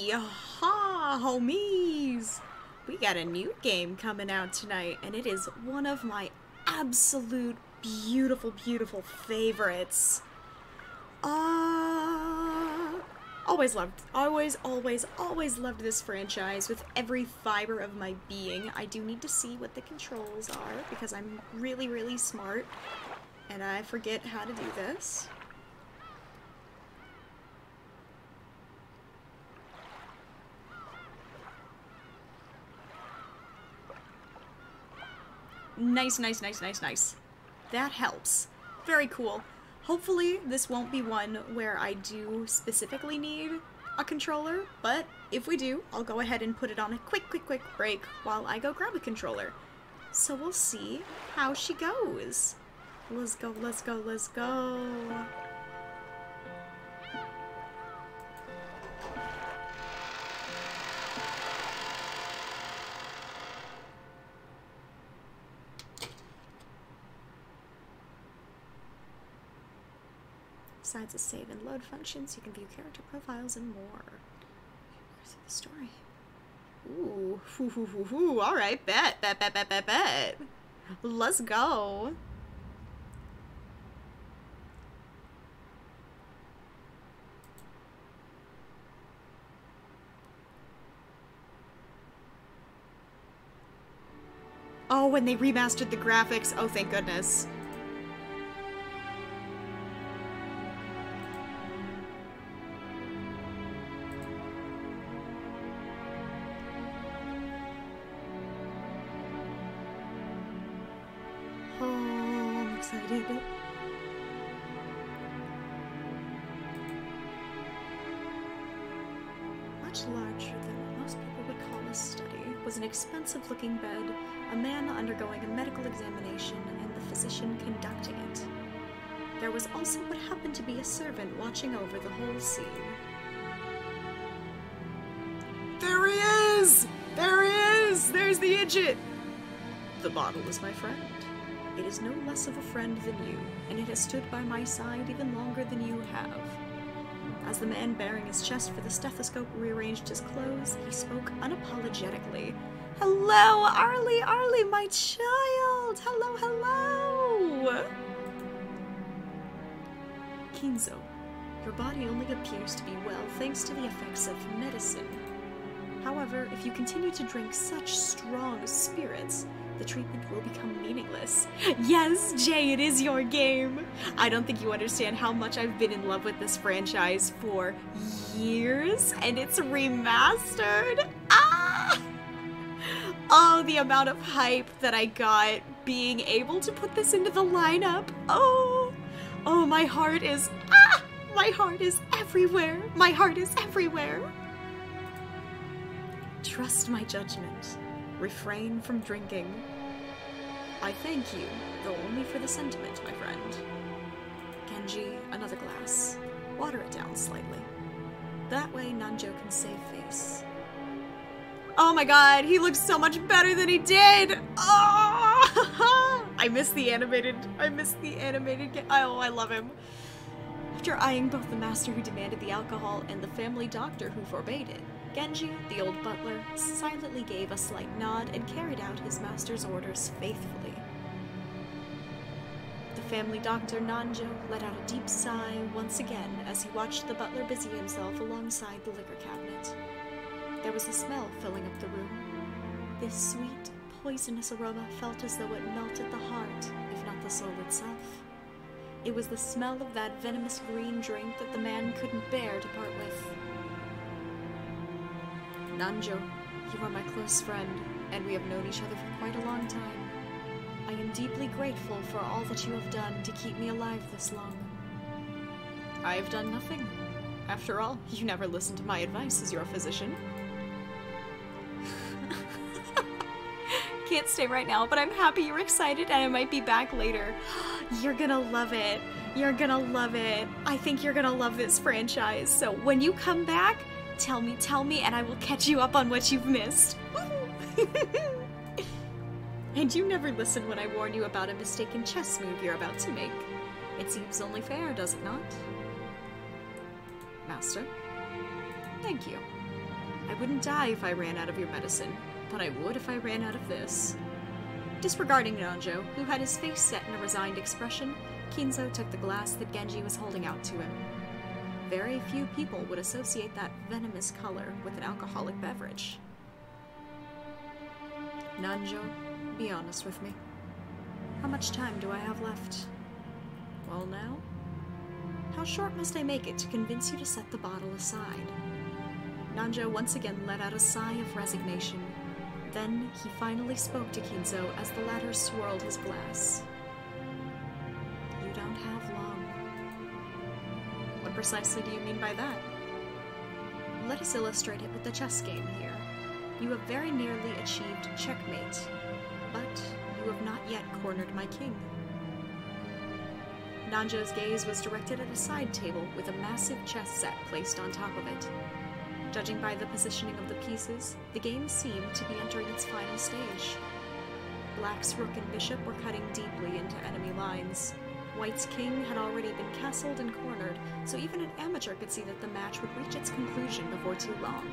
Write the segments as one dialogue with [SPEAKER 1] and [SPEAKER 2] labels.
[SPEAKER 1] Yeehaw, homies! We got a new game coming out tonight, and it is one of my absolute beautiful, beautiful favorites. Always loved this franchise with every fiber of my being. I do need to see what the controls are, because I'm really, really smart, and I forget how to do this. Nice. That helps. Very cool. Hopefully this won't be one where I do specifically need a controller, but if we do, I'll go ahead and put it on a quick break while I go grab a controller. So we'll see how she goes. Let's go. Besides the save and load functions, you can view character profiles and more. Where's the story? Ooh, alright, bet. Let's go. Oh, when they remastered the graphics, oh thank goodness. Much larger than what most people would call a study was an expensive-looking bed, a man undergoing a medical examination, and the physician conducting it. There was also what happened to be a servant watching over the whole scene. There he is! There he is! There's the idiot! The bottle is my friend. It is no less of a friend than you, and it has stood by my side even longer than you have. As the man bearing his chest for the stethoscope rearranged his clothes, he spoke unapologetically. Hello, Arlie, my child! Hello! Kinzo, your body only appears to be well thanks to the effects of medicine. However, if you continue to drink such strong spirits, the treatment will become meaningless. Yes, Jay, it is your game! I don't think you understand how much I've been in love with this franchise for years, and it's remastered! Ah! Oh, the amount of hype that I got being able to put this into the lineup. Oh, my heart is... Ah! My heart is everywhere! My heart is everywhere! Trust my judgment. Refrain from drinking. I thank you, though only for the sentiment, my friend. Genji, another glass. Water it down slightly. That way Nanjo can save face. Oh my god, he looks so much better than he did! Oh! I miss the animated oh, I love him. After eyeing both the master who demanded the alcohol and the family doctor who forbade it, Genji, the old butler, silently gave a slight nod and carried out his master's orders faithfully. The family doctor, Nanjo, let out a deep sigh once again as he watched the butler busy himself alongside the liquor cabinet. There was a smell filling up the room. This sweet, poisonous aroma felt as though it melted the heart, if not the soul itself. It was the smell of that venomous green drink that the man couldn't bear to part with. Nanjo, you are my close friend, and we have known each other for quite a long time. I am deeply grateful for all that you have done to keep me alive this long. I have done nothing. After all, you never listened to my advice as your physician. Can't stay right now, but I'm happy you're excited and I might be back later. You're gonna love it. You're gonna love it. I think you're gonna love this franchise. So when you come back, tell me, and I will catch you up on what you've missed. And you never listen when I warn you about a mistaken chess move you're about to make. It seems only fair, does it not? Master? Thank you. I wouldn't die if I ran out of your medicine, but I would if I ran out of this. Disregarding Nanjo, who had his face set in a resigned expression, Kinzo took the glass that Genji was holding out to him. Very few people would associate that venomous color with an alcoholic beverage. Nanjo, be honest with me. How much time do I have left? Well now? How short must I make it to convince you to set the bottle aside? Nanjo once again let out a sigh of resignation. Then he finally spoke to Kinzo as the latter swirled his glass. You don't have long. What precisely do you mean by that? Let us illustrate it with the chess game here. You have very nearly achieved checkmate, but you have not yet cornered my king. Nanjo's gaze was directed at a side table with a massive chess set placed on top of it. Judging by the positioning of the pieces, the game seemed to be entering its final stage. Black's rook and bishop were cutting deeply into enemy lines. White's king had already been castled and cornered, so even an amateur could see that the match would reach its conclusion before too long.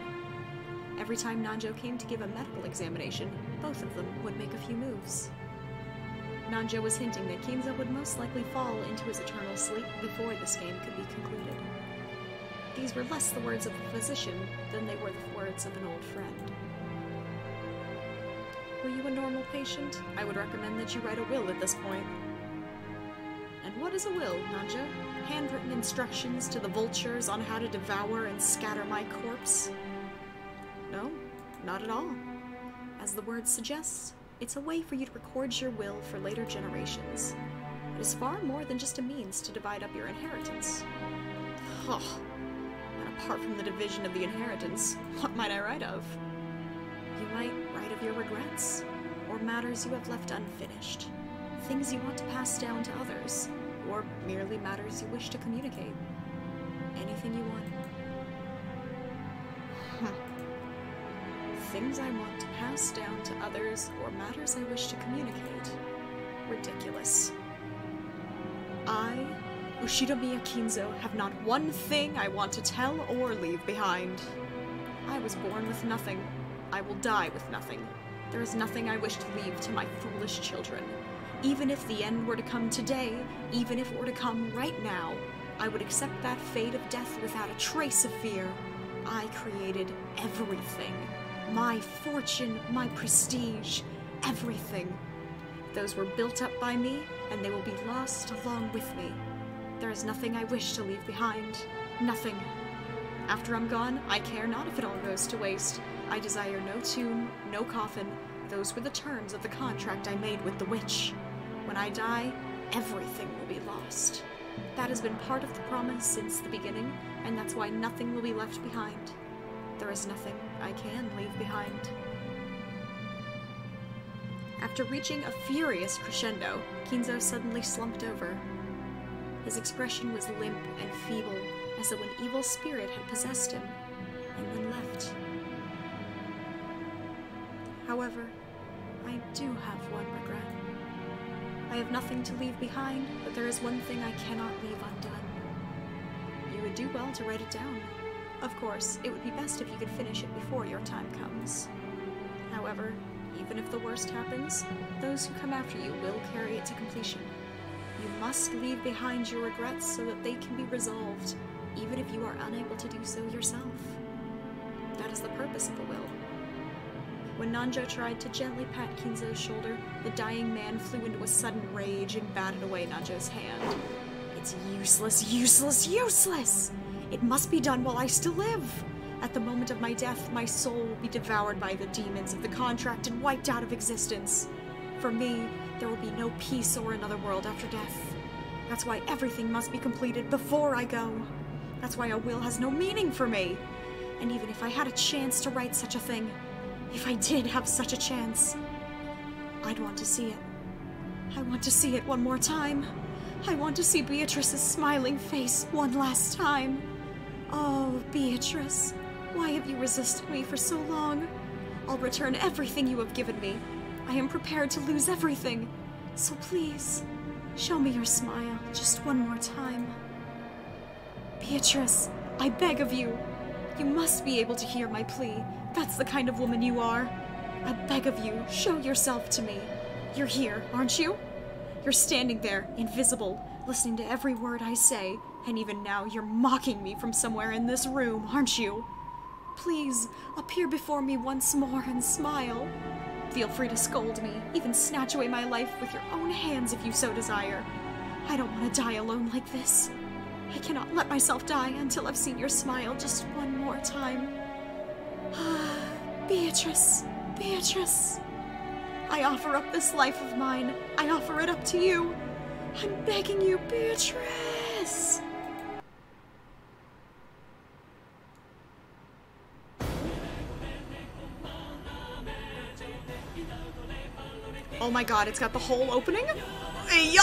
[SPEAKER 1] Every time Nanjo came to give a medical examination, both of them would make a few moves. Nanjo was hinting that Kinzo would most likely fall into his eternal sleep before this game could be concluded. These were less the words of a physician than they were the words of an old friend. Were you a normal patient? I would recommend that you write a will at this point. And what is a will, Nanjo? Handwritten instructions to the vultures on how to devour and scatter my corpse? No, not at all. As the word suggests, it's a way for you to record your will for later generations. It is far more than just a means to divide up your inheritance. Oh, and apart from the division of the inheritance, what might I write of? You might write of your regrets, or matters you have left unfinished, things you want to pass down to others, or merely matters you wish to communicate. Anything you want. Things I want to pass down to others, or matters I wish to communicate. Ridiculous. I, Ushinomiya Kinzo, have not one thing I want to tell or leave behind. I was born with nothing. I will die with nothing. There is nothing I wish to leave to my foolish children. Even if the end were to come today, even if it were to come right now, I would accept that fate of death without a trace of fear. I created everything. My fortune, my prestige, everything. Those were built up by me, and they will be lost along with me. There is nothing I wish to leave behind. Nothing. After I'm gone, I care not if it all goes to waste. I desire no tomb, no coffin. Those were the terms of the contract I made with the witch. When I die, everything will be lost. That has been part of the promise since the beginning, and that's why nothing will be left behind. There is nothing I can leave behind. After reaching a furious crescendo, Kinzo suddenly slumped over. His expression was limp and feeble, as though an evil spirit had possessed him, and then left. However, I do have one regret. I have nothing to leave behind, but there is one thing I cannot leave undone. You would do well to write it down. Of course, it would be best if you could finish it before your time comes. However, even if the worst happens, those who come after you will carry it to completion. You must leave behind your regrets so that they can be resolved, even if you are unable to do so yourself. That is the purpose of a will. When Nanjo tried to gently pat Kinzo's shoulder, the dying man flew into a sudden rage and batted away Nanjo's hand. It's useless, useless, useless! It must be done while I still live! At the moment of my death, my soul will be devoured by the demons of the contract and wiped out of existence. For me, there will be no peace or another world after death. That's why everything must be completed before I go. That's why a will has no meaning for me. And even if I had a chance to write such a thing, if I did have such a chance, I'd want to see it. I want to see it one more time. I want to see Beatrice's smiling face one last time. Oh, Beatrice, why have you resisted me for so long? I'll return everything you have given me. I am prepared to lose everything. So please, show me your smile just one more time. Beatrice, I beg of you. You must be able to hear my plea. That's the kind of woman you are. I beg of you, show yourself to me. You're here, aren't you? You're standing there, invisible, listening to every word I say, and even now you're mocking me from somewhere in this room, aren't you? Please, appear before me once more and smile. Feel free to scold me, even snatch away my life with your own hands if you so desire. I don't want to die alone like this. I cannot let myself die until I've seen your smile just one more time. Beatrice, Beatrice. I offer up this life of mine. I offer it up to you. I'm begging you, Beatrice. Oh my god, it's got the whole opening? Hey, yo!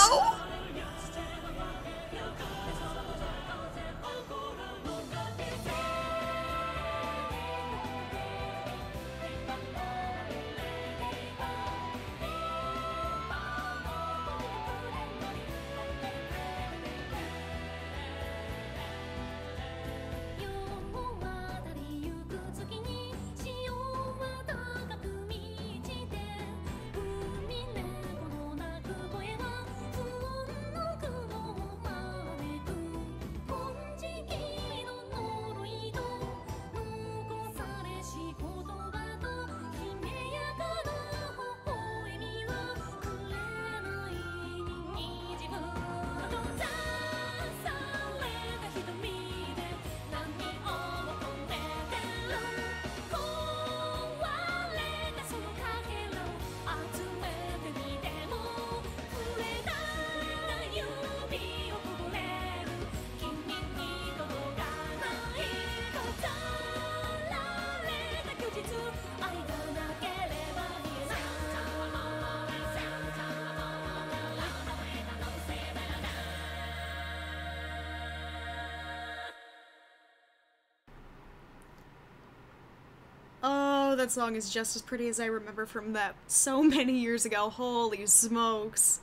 [SPEAKER 1] Oh, that song is just as pretty as I remember from that so many years ago. Holy smokes.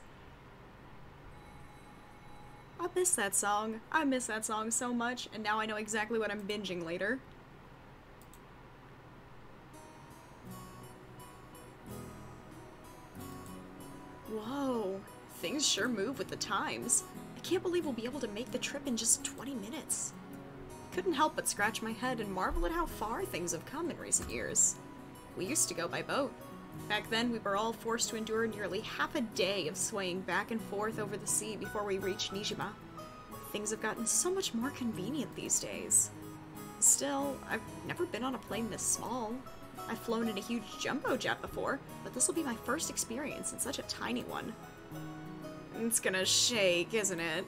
[SPEAKER 1] I miss that song. I miss that song so much, and now I know exactly what I'm binging later. Whoa, things sure move with the times. I can't believe we'll be able to make the trip in just 20 minutes. Couldn't help but scratch my head and marvel at how far things have come in recent years. We used to go by boat. Back then, we were all forced to endure nearly half a day of swaying back and forth over the sea before we reached Nijima. Things have gotten so much more convenient these days. Still, I've never been on a plane this small. I've flown in a huge jumbo jet before, but this will be my first experience in such a tiny one. It's gonna shake, isn't it?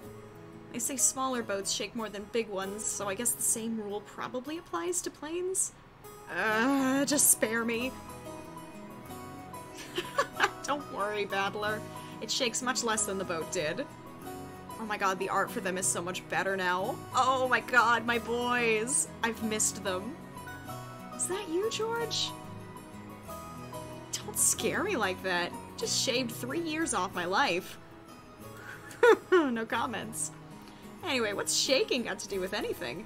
[SPEAKER 1] They say smaller boats shake more than big ones, so I guess the same rule probably applies to planes? Just spare me. Don't worry, Battler. It shakes much less than the boat did. Oh my god, the art for them is so much better now. Oh my god, my boys! I've missed them. Is that you, George? Don't scare me like that. Just shaved 3 years off my life. No comments. Anyway, what's shaking got to do with anything?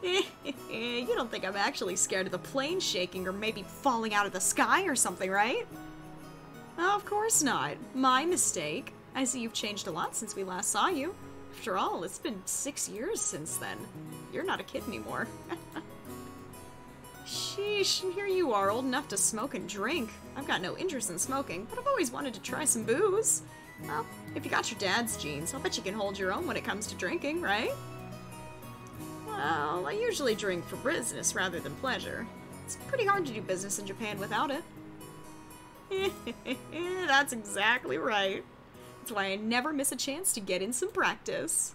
[SPEAKER 1] You don't think I'm actually scared of the plane shaking or maybe falling out of the sky or something, right? Oh, of course not. My mistake. I see you've changed a lot since we last saw you. After all, it's been 6 years since then. You're not a kid anymore. Sheesh, and here you are, old enough to smoke and drink. I've got no interest in smoking, but I've always wanted to try some booze. Well, if you got your dad's genes, I'll bet you can hold your own when it comes to drinking, right? Well, I usually drink for business rather than pleasure. It's pretty hard to do business in Japan without it. That's exactly right. That's why I never miss a chance to get in some practice.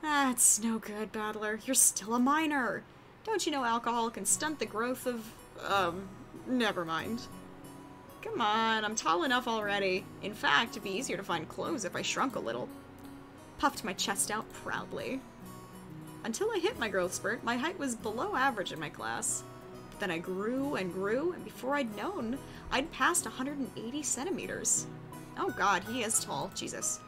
[SPEAKER 1] That's no good, Battler. You're still a minor. Don't you know alcohol can stunt the growth of, never mind. Come on, I'm tall enough already. In fact, it'd be easier to find clothes if I shrunk a little. Puffed my chest out proudly. Until I hit my growth spurt, my height was below average in my class. But then I grew and grew, and before I'd known, I'd passed 180 centimeters. Oh god, he is tall. Jesus.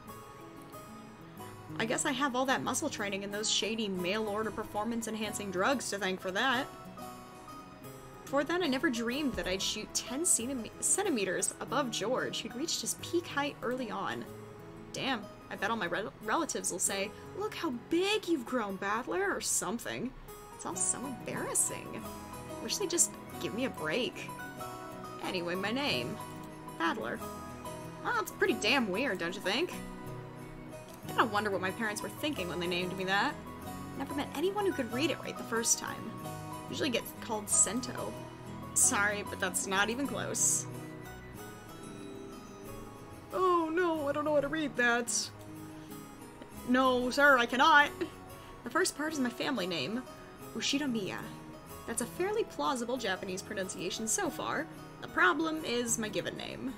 [SPEAKER 1] I guess I have all that muscle training and those shady mail-order performance-enhancing drugs to thank for that. Before then, I never dreamed that I'd shoot 10 centimeters above George, who'd reached his peak height early on. Damn, I bet all my relatives will say, "Look how big you've grown, Battler," or something. It's all so embarrassing. Wish they'd just give me a break. Anyway, my name. Battler. Well, it's pretty damn weird, don't you think? I gotta wonder what my parents were thinking when they named me that. Never met anyone who could read it right the first time. Usually get called Sento. Sorry, but that's not even close. Oh no, I don't know how to read that. No, sir, I cannot. The first part is my family name, Ushinomiya. That's a fairly plausible Japanese pronunciation so far. The problem is my given name.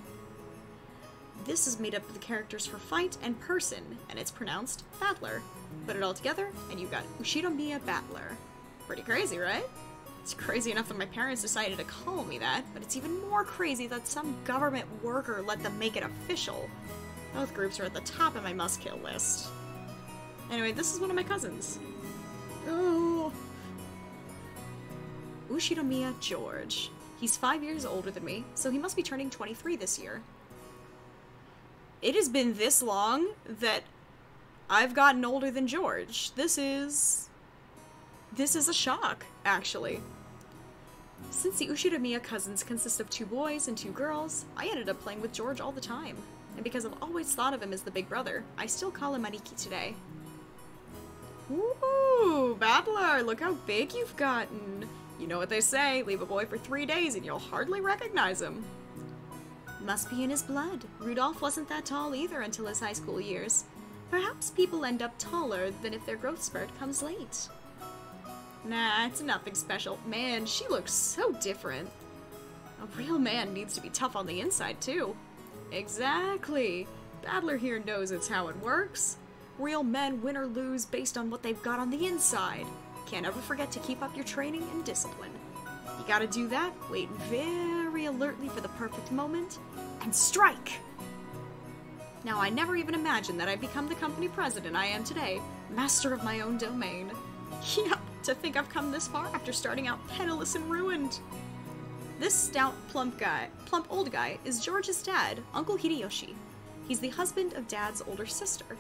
[SPEAKER 1] This is made up of the characters for fight and person, and it's pronounced Battler. Put it all together, and you've got Ushinomiya Battler. Pretty crazy, right? It's crazy enough that my parents decided to call me that, but it's even more crazy that some government worker let them make it official. Both groups are at the top of my must-kill list. Anyway, this is one of my cousins. Oh. Ushinomiya George. He's 5 years older than me, so he must be turning 23 this year. It has been this long that I've gotten older than George. This is a shock, actually. Since the Ushinomiya cousins consist of 2 boys and 2 girls, I ended up playing with George all the time. And because I've always thought of him as the big brother, I still call him Aniki today. Ooh, Battler, look how big you've gotten. You know what they say, leave a boy for 3 days and you'll hardly recognize him. Must be in his blood. Rudolph wasn't that tall either until his high school years. Perhaps people end up taller than if their growth spurt comes late. Nah, it's nothing special. Man, she looks so different. A real man needs to be tough on the inside, too. Exactly. Battler here knows it's how it works. Real men win or lose based on what they've got on the inside. Can't ever forget to keep up your training and discipline. You gotta do that, wait very alertly for the perfect moment, and strike! Now, I never even imagined that I'd become the company president I am today, master of my own domain. Yeah, to think I've come this far after starting out penniless and ruined. This stout, plump old guy is George's dad, Uncle Hideyoshi. He's the husband of Dad's older sister.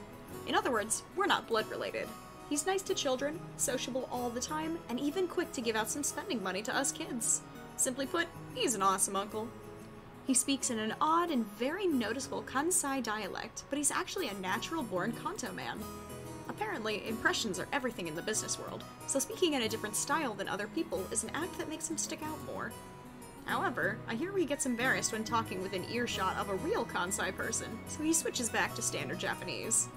[SPEAKER 1] In other words, we're not blood related. He's nice to children, sociable all the time, and even quick to give out some spending money to us kids. Simply put, he's an awesome uncle. He speaks in an odd and very noticeable Kansai dialect, but he's actually a natural-born Kanto man. Apparently, impressions are everything in the business world, so speaking in a different style than other people is an act that makes him stick out more. However, I hear he gets embarrassed when talking within earshot of a real Kansai person, so he switches back to standard Japanese.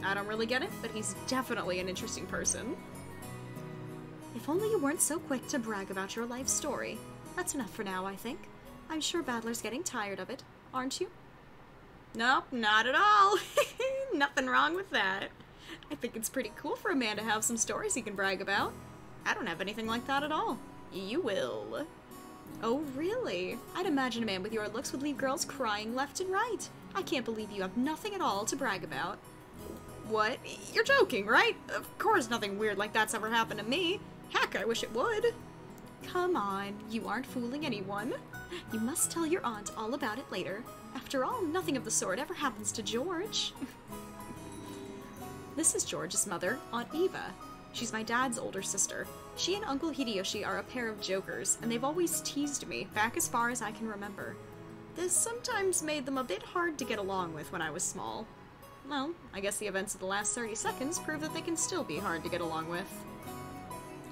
[SPEAKER 1] I don't really get it, but he's definitely an interesting person. If only you weren't so quick to brag about your life story. That's enough for now, I think. I'm sure Battler's getting tired of it, aren't you? Nope, not at all. Nothing wrong with that. I think it's pretty cool for a man to have some stories he can brag about. I don't have anything like that at all. You will. Oh, really? I'd imagine a man with your looks would leave girls crying left and right. I can't believe you have nothing at all to brag about. What? You're joking, right? Of course nothing weird like that's ever happened to me. Heck, I wish it would. Come on, you aren't fooling anyone. You must tell your aunt all about it later. After all, nothing of the sort ever happens to George. This is George's mother, Aunt Eva. She's my dad's older sister. She and Uncle Hideyoshi are a pair of jokers, and they've always teased me, back as far as I can remember. This sometimes made them a bit hard to get along with when I was small. Well, I guess the events of the last 30 seconds prove that they can still be hard to get along with.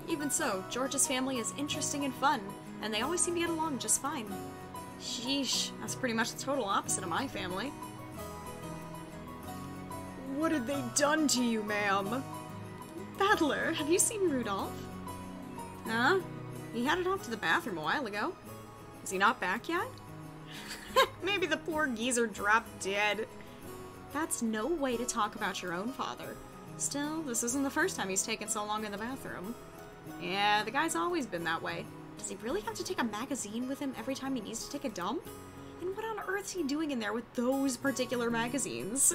[SPEAKER 1] Even so, George's family is interesting and fun, and they always seem to get along just fine. Sheesh, that's pretty much the total opposite of my family. What had they done to you, ma'am? Battler, have you seen Rudolph? Huh? He headed off to the bathroom a while ago. Is he not back yet? Maybe the poor geezer dropped dead. That's no way to talk about your own father. Still, this isn't the first time he's taken so long in the bathroom. Yeah, the guy's always been that way. Does he really have to take a magazine with him every time he needs to take a dump? And what on earth's he doing in there with those particular magazines?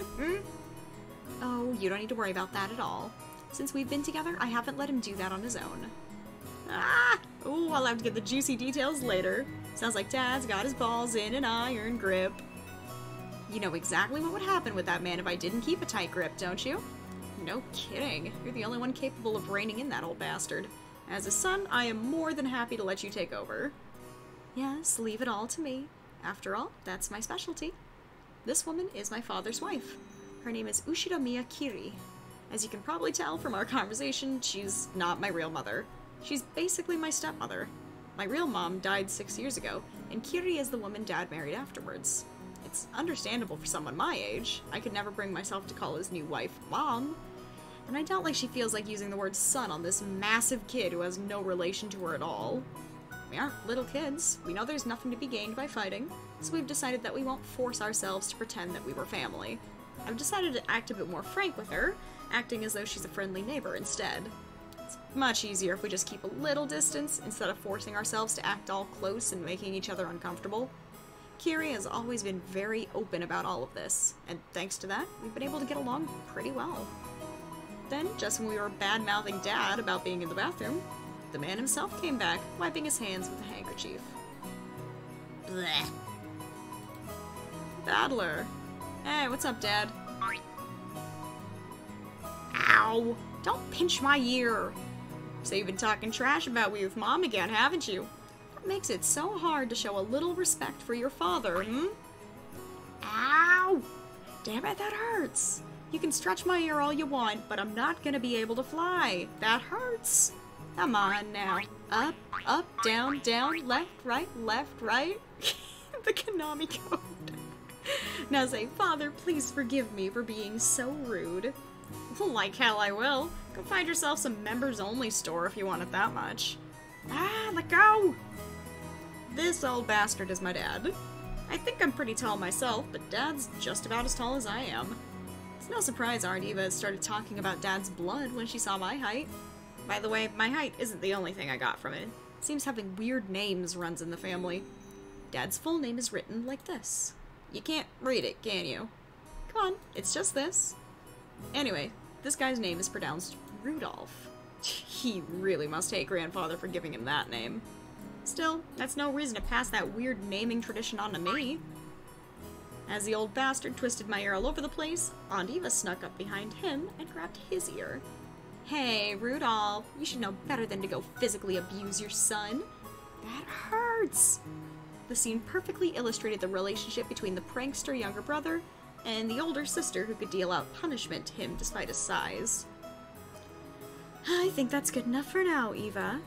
[SPEAKER 1] Oh, you don't need to worry about that at all. Since we've been together, I haven't let him do that on his own. Ah! Oh, I'll have to get the juicy details later. Sounds like Dad's got his balls in an iron grip. You know exactly what would happen with that man if I didn't keep a tight grip, don't you? No kidding. You're the only one capable of reining in that old bastard. As a son, I am more than happy to let you take over. Yes, leave it all to me. After all, that's my specialty. This woman is my father's wife. Her name is Ushiromiya Kiri. As you can probably tell from our conversation, she's not my real mother. She's basically my stepmother. My real mom died 6 years ago, and Kiri is the woman Dad married afterwards. It's understandable for someone my age. I could never bring myself to call his new wife Mom. And I doubt she feels like using the word son on this massive kid who has no relation to her at all. We aren't little kids. We know there's nothing to be gained by fighting, so we've decided that we won't force ourselves to pretend that we were family. I've decided to act a bit more frank with her, acting as though she's a friendly neighbor instead. It's much easier if we just keep a little distance instead of forcing ourselves to act all close and making each other uncomfortable. Kiri has always been very open about all of this, and thanks to that, we've been able to get along pretty well. Then, just when we were bad-mouthing Dad about being in the bathroom, the man himself came back, wiping his hands with a handkerchief. Blech. Battler. Hey, what's up, Dad? Ow! Don't pinch my ear! So you've been talking trash about me with Mom again, haven't you? What makes it so hard to show a little respect for your father, hmm? Ow! Damn it, that hurts! You can stretch my ear all you want, but I'm not gonna be able to fly. That hurts! Come on now. Up, up, down, down, left, right, the Konami code. Now say, Father, please forgive me for being so rude. Like hell I will. Go find yourself some members-only store if you want it that much. Ah, let go! This old bastard is my dad. I think I'm pretty tall myself, but Dad's just about as tall as I am. It's no surprise Aunt Eva started talking about Dad's blood when she saw my height. By the way, my height isn't the only thing I got from it. Seems having weird names runs in the family. Dad's full name is written like this. You can't read it, can you? Come on, it's just this. Anyway, this guy's name is pronounced Rudolph. He really must hate Grandfather for giving him that name. Still, that's no reason to pass that weird naming tradition on to me. As the old bastard twisted my ear all over the place, Aunt Eva snuck up behind him and grabbed his ear. Hey, Rudolph, you should know better than to go physically abuse your son. That hurts! The scene perfectly illustrated the relationship between the prankster younger brother and the older sister who could deal out punishment to him despite his size. I think that's good enough for now, Eva.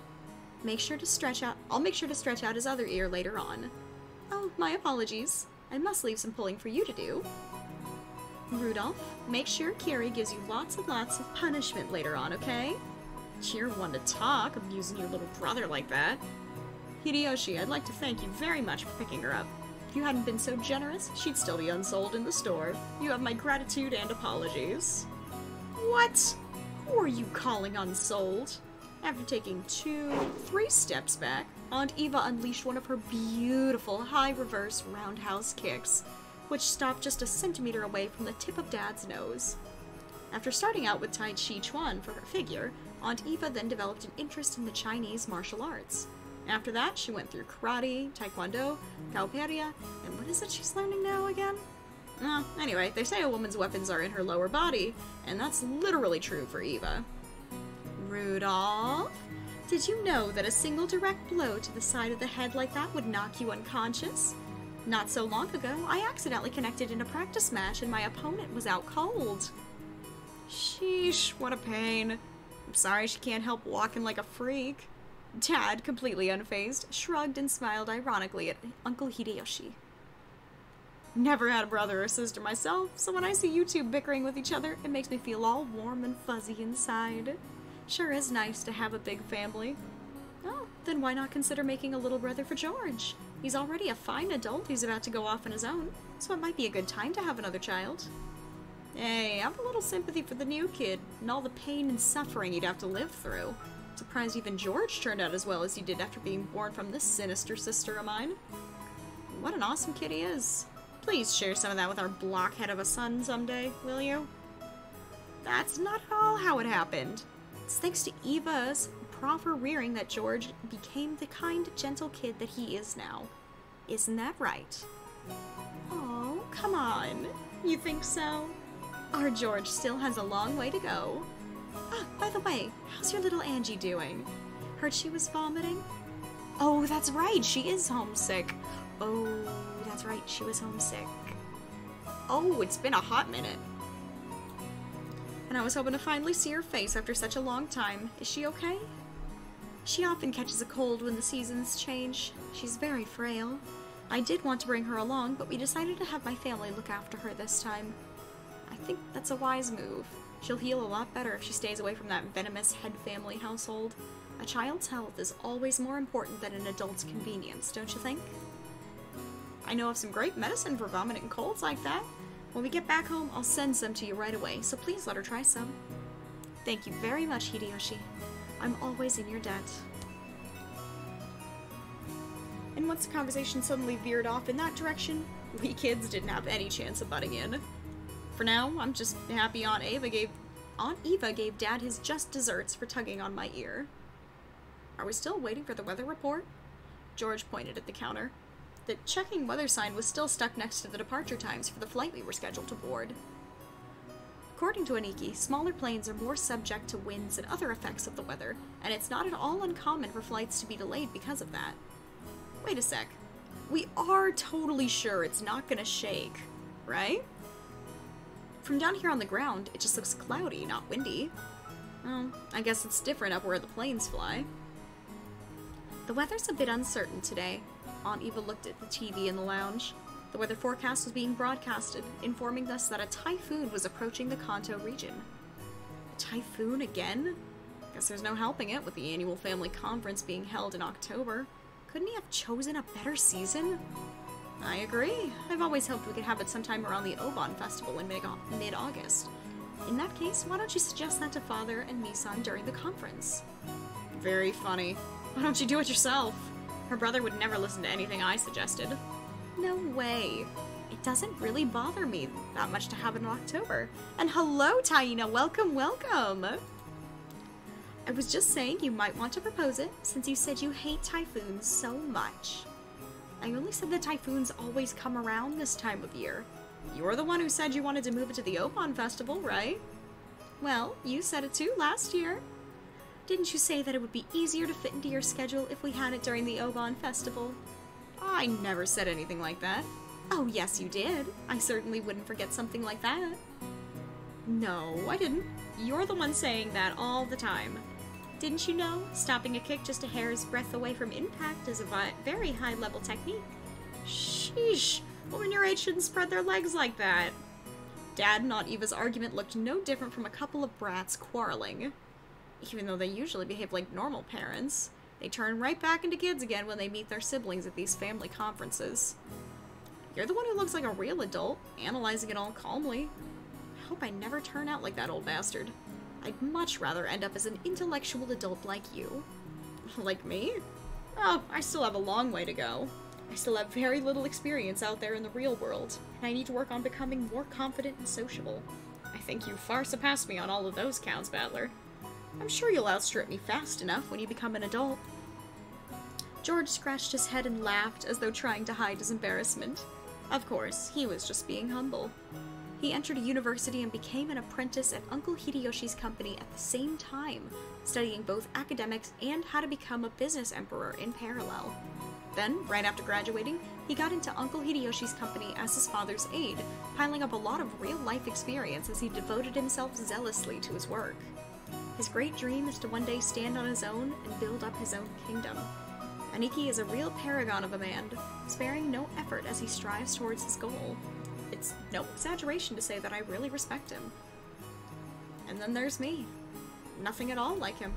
[SPEAKER 1] I'll make sure to stretch out his other ear later on. Oh, my apologies. I must leave some pulling for you to do. Rudolph, make sure Kiri gives you lots and lots of punishment later on, okay? You're one to talk, abusing your little brother like that. Hideyoshi, I'd like to thank you very much for picking her up. If you hadn't been so generous, she'd still be unsold in the store. You have my gratitude and apologies. What? Who are you calling unsold? After taking 2-3 steps back, Aunt Eva unleashed one of her beautiful high reverse roundhouse kicks, which stopped just a centimeter away from the tip of Dad's nose. After starting out with Tai Chi Chuan for her figure, Aunt Eva then developed an interest in the Chinese martial arts. After that, she went through karate, taekwondo, cowperia, and what is it she's learning now again? Anyway, they say a woman's weapons are in her lower body, and that's literally true for Eva. Rudolph, did you know that a single direct blow to the side of the head like that would knock you unconscious? Not so long ago, I accidentally connected in a practice match and my opponent was out cold. Sheesh, what a pain. I'm sorry she can't help walking like a freak. Dad, completely unfazed, shrugged and smiled ironically at Uncle Hideyoshi. Never had a brother or sister myself, so when I see you two bickering with each other, it makes me feel all warm and fuzzy inside. Sure is nice to have a big family. Oh, then why not consider making a little brother for George? He's already a fine adult who's about to go off on his own, so it might be a good time to have another child. Hey, I have a little sympathy for the new kid, and all the pain and suffering he'd have to live through. Surprised even George turned out as well as he did after being born from this sinister sister of mine. What an awesome kid he is. Please share some of that with our blockhead of a son someday, will you? That's not at all how it happened. It's thanks to Eva's proper rearing that George became the kind, gentle kid that he is now. Isn't that right? Oh, come on. You think so? Our George still has a long way to go. Ah, by the way, how's your little Angie doing? Heard she was vomiting? Oh, that's right, she is homesick. Oh, that's right, she was homesick. Oh, it's been a hot minute. And I was hoping to finally see her face after such a long time. Is she okay? She often catches a cold when the seasons change. She's very frail. I did want to bring her along, but we decided to have my family look after her this time. I think that's a wise move. She'll heal a lot better if she stays away from that venomous head family household. A child's health is always more important than an adult's convenience, don't you think? I know of some great medicine for vomiting colds like that. When we get back home, I'll send some to you right away, so please let her try some. Thank you very much, Hideyoshi. I'm always in your debt. And once the conversation suddenly veered off in that direction, we kids didn't have any chance of butting in. For now, I'm just happy Aunt Eva gave Dad his just desserts for tugging on my ear. Are we still waiting for the weather report? George pointed at the counter. The checking weather sign was still stuck next to the departure times for the flight we were scheduled to board. According to Aniki, smaller planes are more subject to winds and other effects of the weather, and it's not at all uncommon for flights to be delayed because of that. Wait a sec. We are totally sure it's not gonna shake, right? From down here on the ground, it just looks cloudy, not windy. Well, I guess it's different up where the planes fly. The weather's a bit uncertain today. Aunt Eva looked at the TV in the lounge. The weather forecast was being broadcasted, informing us that a typhoon was approaching the Kanto region. A typhoon again? Guess there's no helping it with the annual family conference being held in October. Couldn't he have chosen a better season? I agree. I've always hoped we could have it sometime around the Obon Festival in mid-August. In that case, why don't you suggest that to Father and Misan during the conference? Very funny. Why don't you do it yourself? Her brother would never listen to anything I suggested. No way. It doesn't really bother me that much to have it in October. And hello, Taina. Welcome, welcome. I was just saying you might want to propose it, since you said you hate typhoons so much. I only said that typhoons always come around this time of year. You're the one who said you wanted to move it to the Obon Festival, right? Well, you said it too last year. Didn't you say that it would be easier to fit into your schedule if we had it during the Obon Festival? I never said anything like that. Oh, yes, you did. I certainly wouldn't forget something like that. No, I didn't. You're the one saying that all the time. Didn't you know? Stopping a kick just a hair's breadth away from impact is a very high-level technique. Sheesh. Women your age shouldn't spread their legs like that. Dad and Aunt Eva's argument looked no different from a couple of brats quarreling. Even though they usually behave like normal parents, they turn right back into kids again when they meet their siblings at these family conferences. You're the one who looks like a real adult, analyzing it all calmly. I hope I never turn out like that old bastard. I'd much rather end up as an intellectual adult like you. Like me? Oh, I still have a long way to go. I still have very little experience out there in the real world, and I need to work on becoming more confident and sociable. I think you far surpassed me on all of those counts, Battler. I'm sure you'll outstrip me fast enough when you become an adult. George scratched his head and laughed as though trying to hide his embarrassment. Of course, he was just being humble. He entered a university and became an apprentice at Uncle Hideyoshi's company at the same time, studying both academics and how to become a business emperor in parallel. Then, right after graduating, he got into Uncle Hideyoshi's company as his father's aide, piling up a lot of real-life experience as he devoted himself zealously to his work. His great dream is to one day stand on his own and build up his own kingdom. Aniki is a real paragon of a man, sparing no effort as he strives towards his goal. It's no exaggeration to say that I really respect him. And then there's me. Nothing at all like him.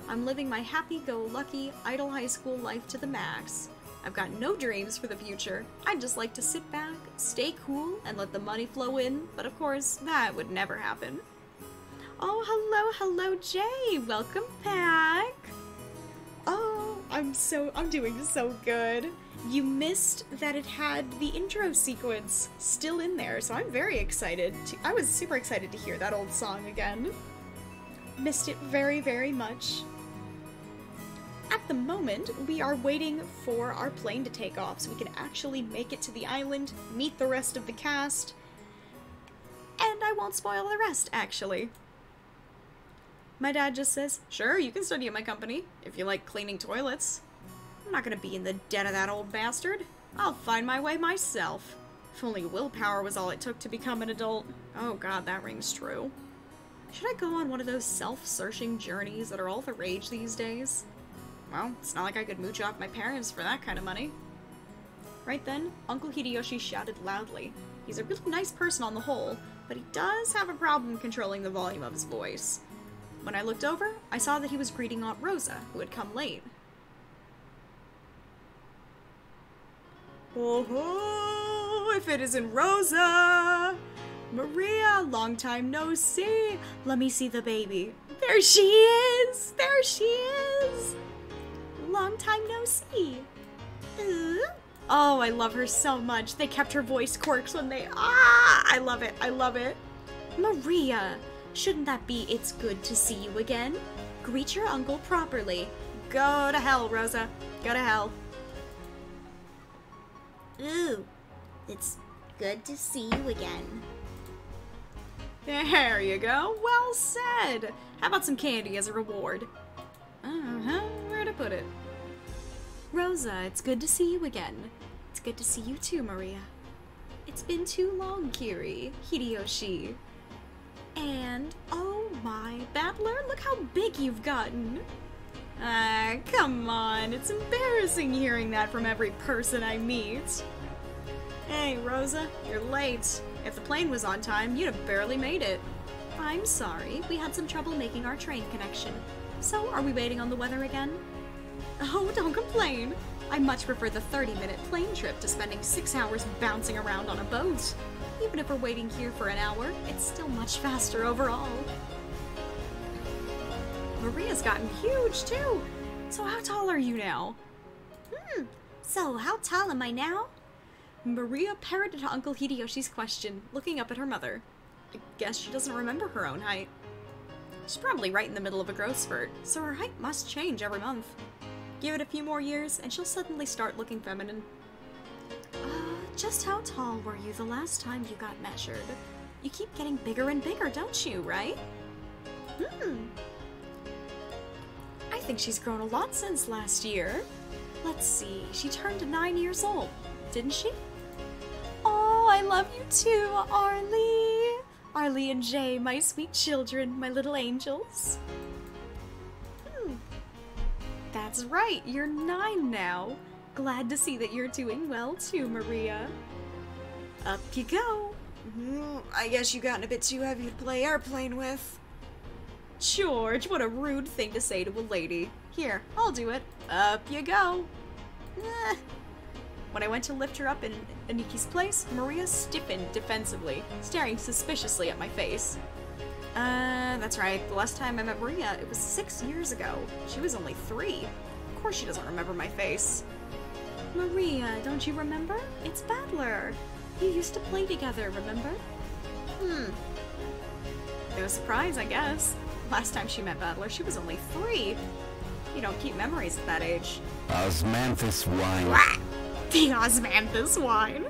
[SPEAKER 1] I'm living my happy-go-lucky, idle high school life to the max. I've got no dreams for the future. I'd just like to sit back, stay cool, and let the money flow in, but of course, that would never happen. Oh, hello, Jay! Welcome back! Oh, I'm doing so good. You missed that it had the intro sequence still in there, so I'm very excited. I was super excited to hear that old song again. Missed it very, very much. At the moment, we are waiting for our plane to take off so we can actually make it to the island, meet the rest of the cast, and I won't spoil the rest, actually. My dad just says, sure, you can study at my company, if you like cleaning toilets. I'm not gonna be in the den of that old bastard. I'll find my way myself. If only willpower was all it took to become an adult. Oh god, that rings true. Should I go on one of those self-searching journeys that are all the rage these days? Well, it's not like I could mooch off my parents for that kind of money. Right then, Uncle Hideyoshi shouted loudly. He's a really nice person on the whole, but he does have a problem controlling the volume of his voice. When I looked over, I saw that he was greeting Aunt Rosa, who had come late. Oh ho! If it isn't Rosa! Maria, long time no see! Let me see the baby. There she is! There she is! Long time no see. Oh, I love her so much. They kept her voice quirks when they... I love it. I love it. Maria! Shouldn't that be it's good to see you again? Greet your uncle properly. Go to hell, Rosa. Go to hell.
[SPEAKER 2] Ooh, it's good to see you again.
[SPEAKER 1] There you go. Well said. How about some candy as a reward? Where to put it? Rosa, it's good to see you again. It's good to see you too, Maria. It's been too long, Kiri. Hideyoshi. And, oh my, Battler, look how big you've gotten. Come on, it's embarrassing hearing that from every person I meet. Hey, Rosa, you're late. If the plane was on time, you'd have barely made it. I'm sorry, we had some trouble making our train connection. So, are we waiting on the weather again? Oh, don't complain. I much prefer the 30-minute plane trip to spending 6 hours bouncing around on a boat. Even if we're waiting here for an hour, it's still much faster overall. Maria's gotten huge, too! So how tall are you now?
[SPEAKER 2] So how tall am I now?
[SPEAKER 1] Maria parroted Uncle Hideyoshi's question, looking up at her mother. I guess she doesn't remember her own height. She's probably right in the middle of a growth spurt, so her height must change every month. Give it a few more years, and she'll suddenly start looking feminine. Just how tall were you the last time you got measured? You keep getting bigger and bigger, don't you, right? I think she's grown a lot since last year. Let's see, she turned 9 years old, didn't she? Oh, I love you too, Arlie! Arlie and Jay, my sweet children, my little angels. That's right, you're 9 now. Glad to see that you're doing well too, Maria. Up you go. I guess you've gotten a bit too heavy to play airplane with. George, what a rude thing to say to a lady. Here, I'll do it. Up you go. When I went to lift her up in Aniki's place, Maria stiffened defensively, staring suspiciously at my face. That's right. The last time I met Maria, it was 6 years ago. She was only 3. Of course she doesn't remember my face. Maria, don't you remember? It's Battler. You used to play together, remember? No surprise, I guess. Last time she met Battler, she was only 3. You don't keep memories at that age.
[SPEAKER 3] Osmanthus wine.
[SPEAKER 1] The Osmanthus wine.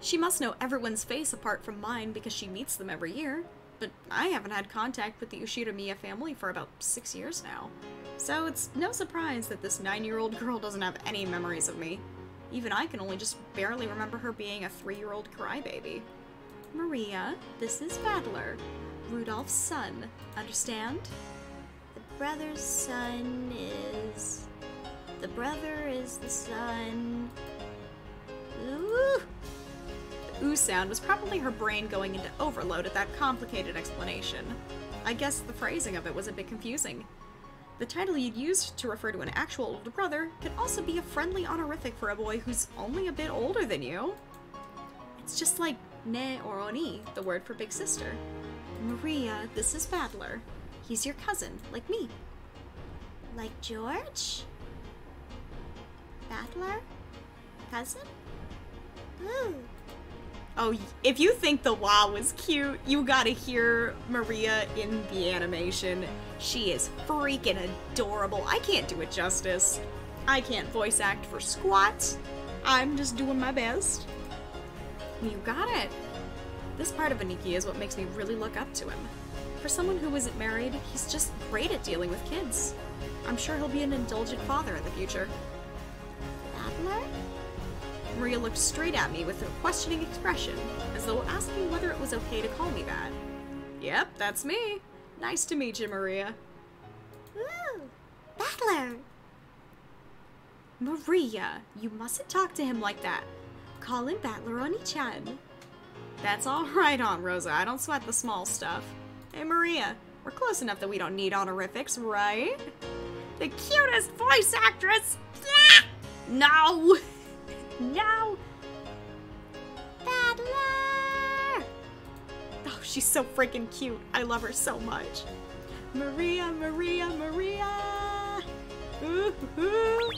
[SPEAKER 1] She must know everyone's face apart from mine because she meets them every year. But I haven't had contact with the Ushiramiya family for about 6 years now. So it's no surprise that this 9-year-old girl doesn't have any memories of me. Even I can only just barely remember her being a 3-year-old crybaby. Maria, this is Battler, Rudolph's son. Understand?
[SPEAKER 2] The brother's son is... The brother is the son... Ooh!
[SPEAKER 1] The ooh sound was probably her brain going into overload at that complicated explanation. I guess the phrasing of it was a bit confusing. The title you'd use to refer to an actual older brother could also be a friendly honorific for a boy who's only a bit older than you. It's just like ne or oni, the word for big sister. Maria, this is Battler. He's your cousin, like me.
[SPEAKER 2] Like George? Battler? Cousin? Ooh.
[SPEAKER 1] Oh, if you think the WoW was cute, you gotta hear Maria in the animation. She is freaking adorable. I can't do it justice. I can't voice act for squat. I'm just doing my best. You got it. This part of Aniki is what makes me really look up to him. For someone who isn't married, he's just great at dealing with kids. I'm sure he'll be an indulgent father in the future.
[SPEAKER 2] Battler?
[SPEAKER 1] Maria looked straight at me with a questioning expression, as though asking whether it was okay to call me that. Yep, that's me. Nice to meet you, Maria.
[SPEAKER 2] Ooh. Battler!
[SPEAKER 1] Maria, you mustn't talk to him like that. Call him Battler Oni-chan. That's alright, Aunt Rosa. I don't sweat the small stuff. Hey, Maria, we're close enough that we don't need honorifics, right? The cutest voice actress! No! No!
[SPEAKER 2] Battler!
[SPEAKER 1] Oh, she's so freaking cute. I love her so much. Maria, Maria, Maria! Ooh-hoo.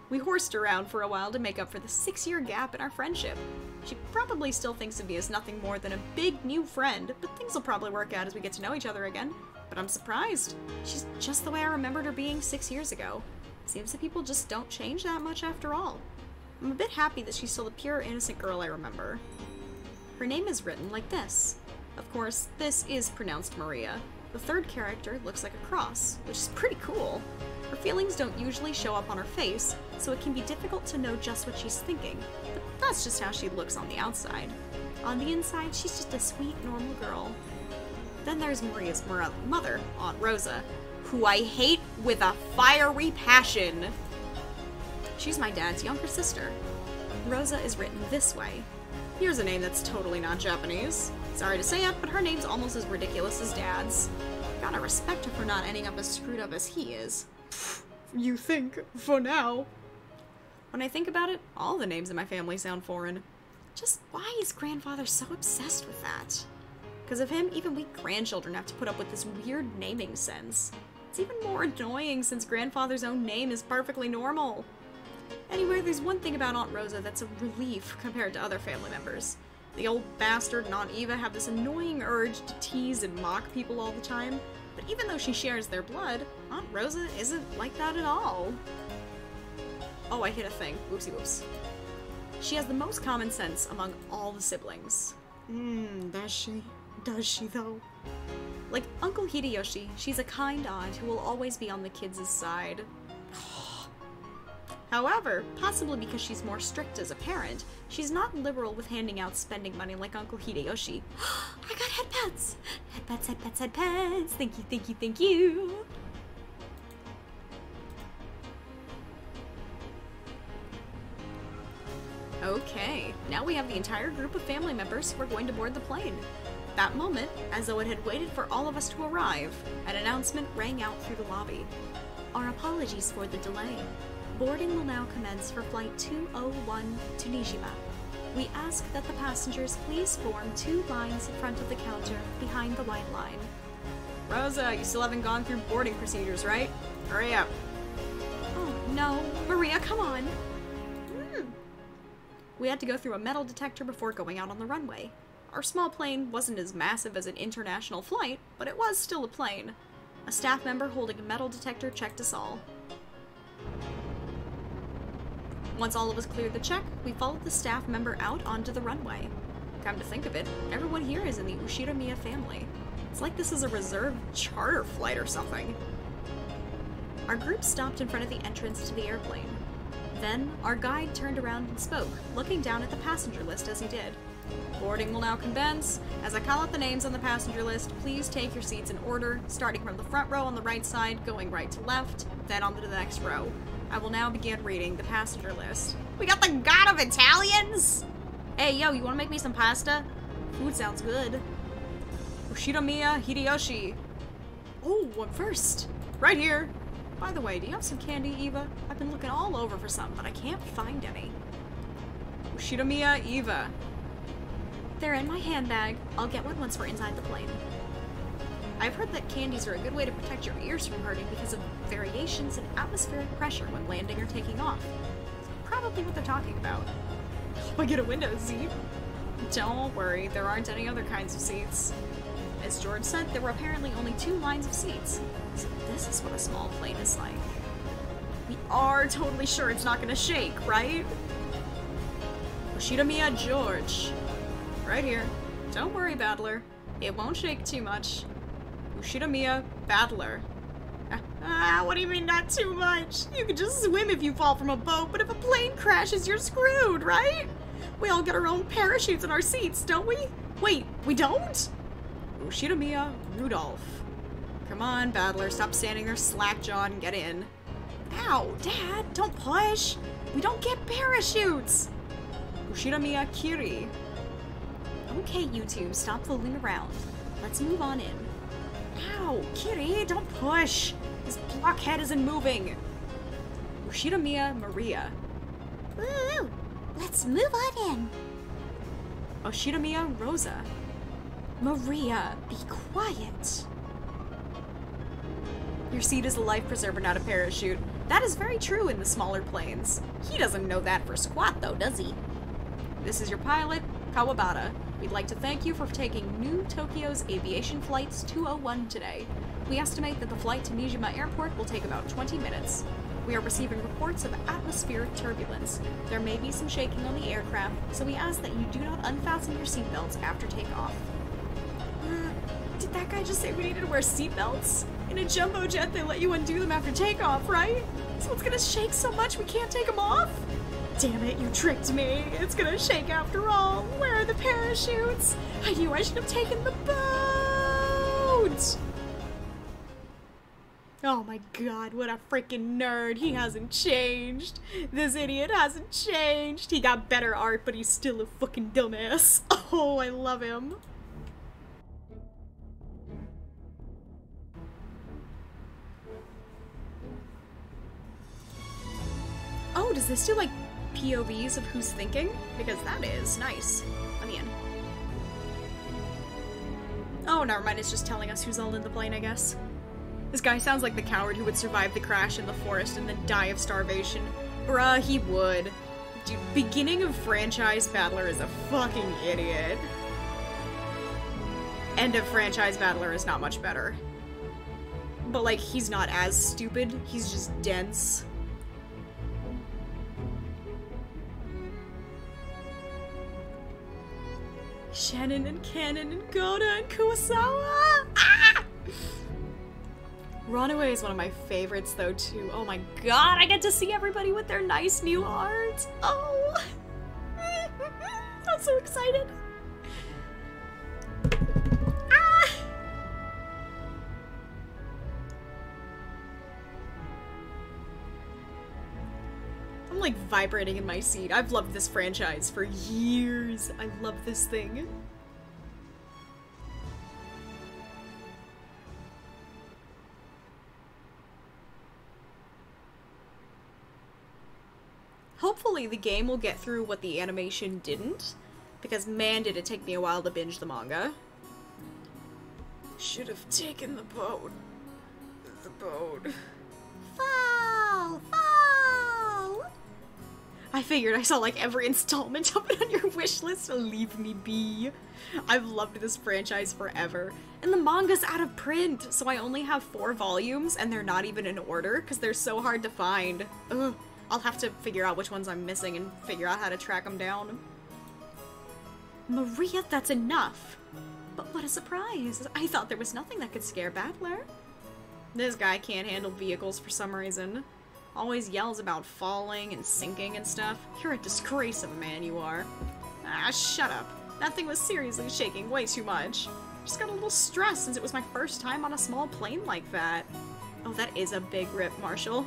[SPEAKER 1] We horsed around for a while to make up for the 6-year gap in our friendship. She probably still thinks of me as nothing more than a big new friend, but things will probably work out as we get to know each other again. But I'm surprised. She's just the way I remembered her being 6 years ago. Seems that people just don't change that much after all. I'm a bit happy that she's still the pure, innocent girl I remember. Her name is written like this. Of course, this is pronounced Maria. The third character looks like a cross, which is pretty cool. Her feelings don't usually show up on her face, so it can be difficult to know just what she's thinking, but that's just how she looks on the outside. On the inside, she's just a sweet, normal girl. Then there's Maria's mother, Aunt Rosa, who I hate with a fiery passion. She's my dad's younger sister. Rosa is written this way. Here's a name that's totally not Japanese. Sorry to say it, but her name's almost as ridiculous as Dad's. Gotta respect her for not ending up as screwed up as he is. You think, for now. When I think about it, all the names in my family sound foreign. Just why is grandfather so obsessed with that? Because of him, even we grandchildren have to put up with this weird naming sense. It's even more annoying since grandfather's own name is perfectly normal. Anyway, there's one thing about Aunt Rosa that's a relief compared to other family members. The old bastard and Aunt Eva have this annoying urge to tease and mock people all the time, but even though she shares their blood, Aunt Rosa isn't like that at all. Oh, I hit a thing. Whoopsie whoops. She has the most common sense among all the siblings. Does she? Does she, though? Like Uncle Hideyoshi, she's a kind aunt who will always be on the kids' side. However, possibly because she's more strict as a parent, she's not liberal with handing out spending money like Uncle Hideyoshi. I got headpats! Headpats, headpats, headpats! Thank you, thank you, thank you! Okay, now we have the entire group of family members who are going to board the plane. At that moment, as though it had waited for all of us to arrive, an announcement rang out through the lobby. Our apologies for the delay. Boarding will now commence for Flight 201 to Nijima. We ask that the passengers please form 2 lines in front of the counter behind the white line. Rosa, you still haven't gone through boarding procedures, right? Hurry up. Oh no, Maria, come on. We had to go through a metal detector before going out on the runway. Our small plane wasn't as massive as an international flight, but it was still a plane. A staff member holding a metal detector checked us all. Once all of us cleared the check, we followed the staff member out onto the runway. Come to think of it, everyone here is in the Ushiramiya family. It's like this is a reserved charter flight or something. Our group stopped in front of the entrance to the airplane. Then, our guide turned around and spoke, looking down at the passenger list as he did. Boarding will now commence. As I call out the names on the passenger list, please take your seats in order, starting from the front row on the right side, going right to left, then on to the next row. I will now begin reading the passenger list. We got the god of Italians! Hey, yo, you wanna make me some pasta? Food sounds good. Ushiramiya Hideyoshi. Oh, what first? Right here. By the way, do you have some candy, Eva? I've been looking all over for some, but I can't find any. Ushiramiya Eva. They're in my handbag. I'll get one once we're inside the plane. I've heard that candies are a good way to protect your ears from hurting because of variations in atmospheric pressure when landing or taking off. Probably what they're talking about. Hope I get a window seat. Don't worry, there aren't any other kinds of seats. As George said, there were apparently only 2 lines of seats. So this is what a small plane is like. We are totally sure it's not gonna shake, right? Oshidamiya George. Right here. Don't worry, Battler. It won't shake too much. Ushidamiya Battler. What do you mean not too much? You can just swim if you fall from a boat, but if a plane crashes, you're screwed, right? We all get our own parachutes in our seats, don't we? Wait, we don't? Ushidamiya Rudolph. Come on, Battler, stop standing there slack-jawed and get in. Ow, Dad, don't push! We don't get parachutes! Ushidamiya Kiri. Okay, you two, stop fooling around. Let's move on in. Ow, Kiri, don't push! This blockhead isn't moving! Ushidamiya Maria.
[SPEAKER 2] Woo! Let's move on in.
[SPEAKER 1] Oshidamiya Rosa. Maria, be quiet. Your seat is a life preserver, not a parachute. That is very true in the smaller planes. He doesn't know that for squat, though, does he? This is your pilot, Kawabata. We'd like to thank you for taking New Tokyo's Aviation Flights 201 today. We estimate that the flight to Nijima Airport will take about 20 minutes. We are receiving reports of atmospheric turbulence. There may be some shaking on the aircraft, so we ask that you do not unfasten your seatbelts after takeoff. Did that guy just say we needed to wear seatbelts? In a jumbo jet, they let you undo them after takeoff, right? So it's gonna shake so much we can't take them off? Damn it, you tricked me. It's gonna shake after all. Where are the parachutes? I knew I should have taken the boat! Oh my god, what a freaking nerd. He hasn't changed. This idiot hasn't changed. He got better art, but he's still a fucking dumbass. Oh, I love him. Oh, does this do, like, POVs of who's thinking? Because that is nice. Let me in. Oh, never mind, it's just telling us who's all in the plane, I guess. This guy sounds like the coward who would survive the crash in the forest and then die of starvation. Bruh, he would. Dude, beginning of franchise Battler is a fucking idiot. End of franchise Battler is not much better. But, like, he's not as stupid, he's just dense. Shannon and Cannon and Goda and Kuwasawa! Ah! Runaway is one of my favorites though too. Oh my god, I get to see everybody with their nice new art! Oh! I'm so excited! Ah! I'm like vibrating in my seat. I've loved this franchise for years. I love this thing. Hopefully the game will get through what the animation didn't, because man did it take me a while to binge the manga. Should have taken the boat. The boat.
[SPEAKER 2] Fall! Fall!
[SPEAKER 1] I figured I saw like every installment of it on your wish list, so leave me be. I've loved this franchise forever. And the manga's out of print, so I only have 4 volumes, and they're not even in order, because they're so hard to find. Ugh. I'll have to figure out which ones I'm missing and figure out how to track them down. Maria, that's enough! But what a surprise! I thought there was nothing that could scare Battler. This guy can't handle vehicles for some reason. Always yells about falling and sinking and stuff. You're a disgrace of a man, you are. Ah, shut up. That thing was seriously shaking way too much. Just got a little stressed since it was my first time on a small plane like that. Oh, that is a big rip, Marshall.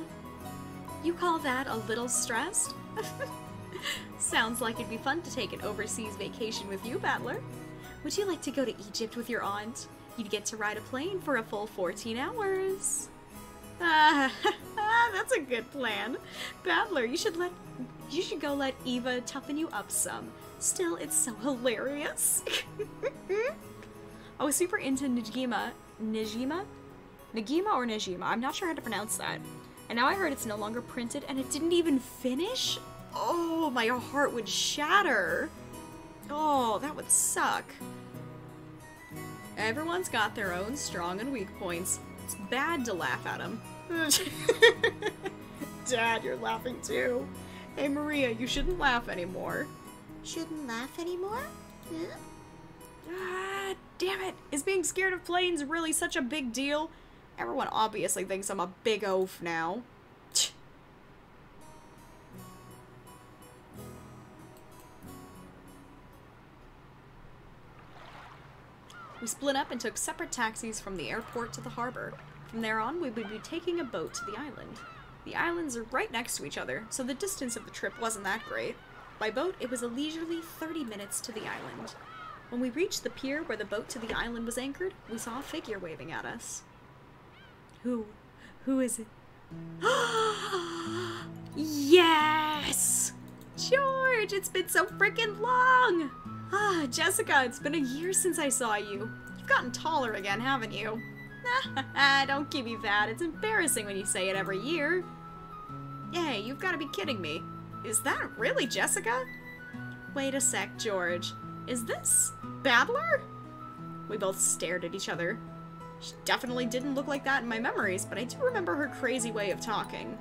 [SPEAKER 1] You call that a little stressed? Sounds like it'd be fun to take an overseas vacation with you, Battler. Would you like to go to Egypt with your aunt? You'd get to ride a plane for a full 14 hours. That's a good plan. Battler, you should go let Eva toughen you up some. Still, it's so hilarious. I was super into Nijima Nagima or Najima. I'm not sure how to pronounce that. And now I heard it's no longer printed and it didn't even finish? Oh, my heart would shatter. Oh, that would suck. Everyone's got their own strong and weak points. It's bad to laugh at them. Dad, you're laughing too. Hey, Maria, you shouldn't laugh anymore.
[SPEAKER 2] Shouldn't laugh anymore? Huh?
[SPEAKER 1] Ah, damn it. Is being scared of planes really such a big deal? Everyone obviously thinks I'm a big oaf now. We split up and took separate taxis from the airport to the harbor. From there on, we would be taking a boat to the island. The islands are right next to each other, so the distance of the trip wasn't that great. By boat, it was a leisurely 30 minutes to the island. When we reached the pier where the boat to the island was anchored, we saw a figure waving at us. Who is it? Yes! George, it's been so freaking long! Ah, Jessica, it's been a year since I saw you. You've gotten taller again, haven't you? Don't give me that. It's embarrassing when you say it every year. Hey, you've got to be kidding me. Is that really Jessica? Wait a sec, George. Is this Babbler? We both stared at each other. She definitely didn't look like that in my memories, but I do remember her crazy way of talking.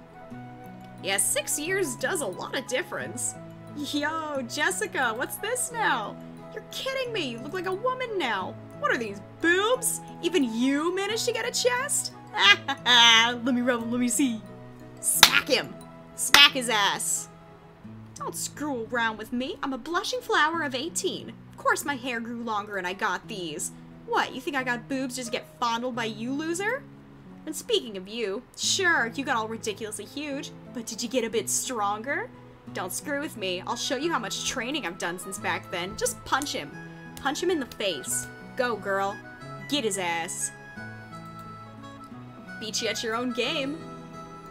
[SPEAKER 1] Yeah, 6 years does a lot of difference. Yo, Jessica, what's this now? You're kidding me. You look like a woman now. What are these, boobs? Even you managed to get a chest? Let me rub him, let me see. Smack him. Smack his ass. Don't screw around with me. I'm a blushing flower of 18. Of course my hair grew longer and I got these. What, you think I got boobs just to get fondled by you, loser? And speaking of you, sure, you got all ridiculously huge, but did you get a bit stronger? Don't screw with me. I'll show you how much training I've done since back then. Just punch him. Punch him in the face. Go, girl. Get his ass. Beat you at your own game.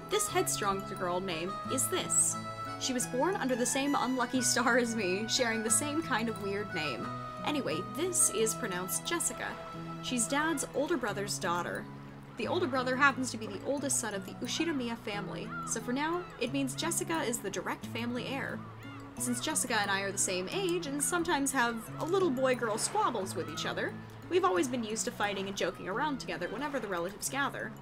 [SPEAKER 1] This headstrong girl name is this. She was born under the same unlucky star as me, sharing the same kind of weird name. Anyway, this is pronounced Jessica. She's Dad's older brother's daughter. The older brother happens to be the oldest son of the Ushiramiya family, so for now, it means Jessica is the direct family heir. Since Jessica and I are the same age, and sometimes have a little boy-girl squabbles with each other, we've always been used to fighting and joking around together whenever the relatives gather.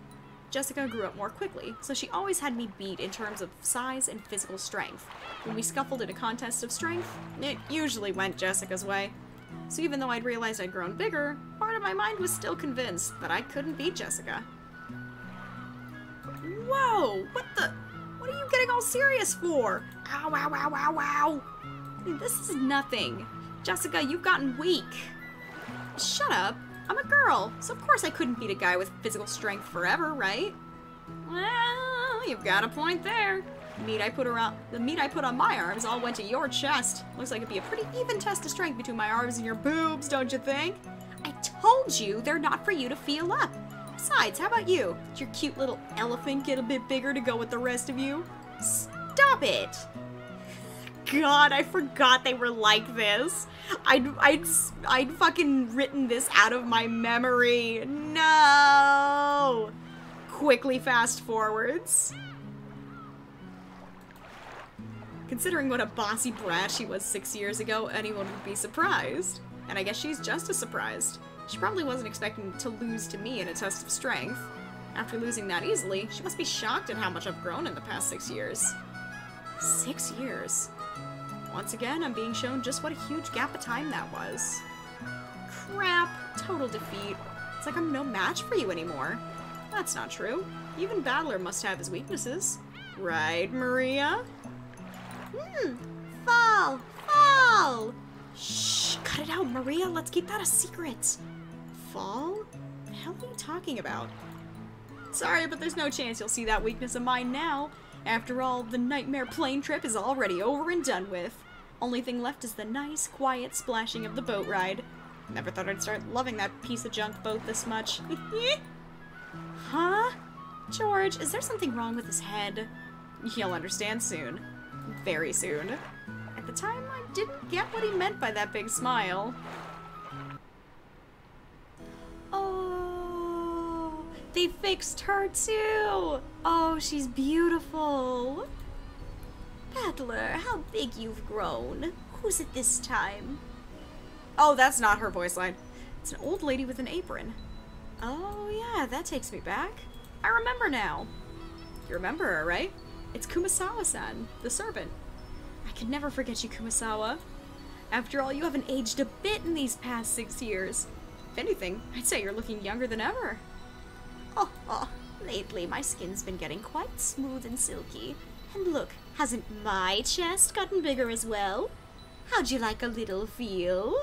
[SPEAKER 1] Jessica grew up more quickly, so she always had me beat in terms of size and physical strength. When we scuffled in a contest of strength, it usually went Jessica's way. So even though I'd realized I'd grown bigger, part of my mind was still convinced that I couldn't beat Jessica. Whoa! What are you getting all serious for? Ow, ow, ow, ow, ow! I mean, this is nothing. Jessica, you've gotten weak. Shut up. I'm a girl, so of course I couldn't beat a guy with physical strength forever, right? Well, you've got a point there. The meat I put on my arms all went to your chest. Looks like it'd be a pretty even test of strength between my arms and your boobs, don't you think? I told you they're not for you to feel up. Besides, how about you? Did your cute little elephant get a bit bigger to go with the rest of you? Stop it! God, I forgot they were like this. I'd fucking written this out of my memory. No! Quickly fast forwards. Considering what a bossy brat she was 6 years ago, anyone would be surprised. And I guess she's just as surprised. She probably wasn't expecting to lose to me in a test of strength. After losing that easily, she must be shocked at how much I've grown in the past 6 years. 6 years. Once again, I'm being shown just what a huge gap of time that was. Crap. Total defeat. It's like I'm no match for you anymore. That's not true. Even Battler must have his weaknesses. Right, Maria?
[SPEAKER 2] Fall! Fall!
[SPEAKER 1] Shh, cut it out, Maria. Let's keep that a secret. Fall? What the hell are you talking about? Sorry, but there's no chance you'll see that weakness of mine now. After all, the nightmare plane trip is already over and done with. Only thing left is the nice, quiet splashing of the boat ride. Never thought I'd start loving that piece of junk boat this much. Huh? George, is there something wrong with his head? You'll understand soon. Very soon. At the time, I didn't get what he meant by that big smile. Oh, They fixed her too! Oh, she's beautiful!
[SPEAKER 2] Battler, how big you've grown. Who's it this time?
[SPEAKER 1] Oh, that's not her voice line. It's an old lady with an apron. Oh yeah, that takes me back. I remember now. You remember her, right? It's Kumasawa-san, the servant. I can never forget you, Kumasawa. After all, you haven't aged a bit in these past 6 years. If anything, I'd say you're looking younger than ever.
[SPEAKER 2] Oh, lately my skin's been getting quite smooth and silky. And look, hasn't my chest gotten bigger as well? How'd you like a little feel?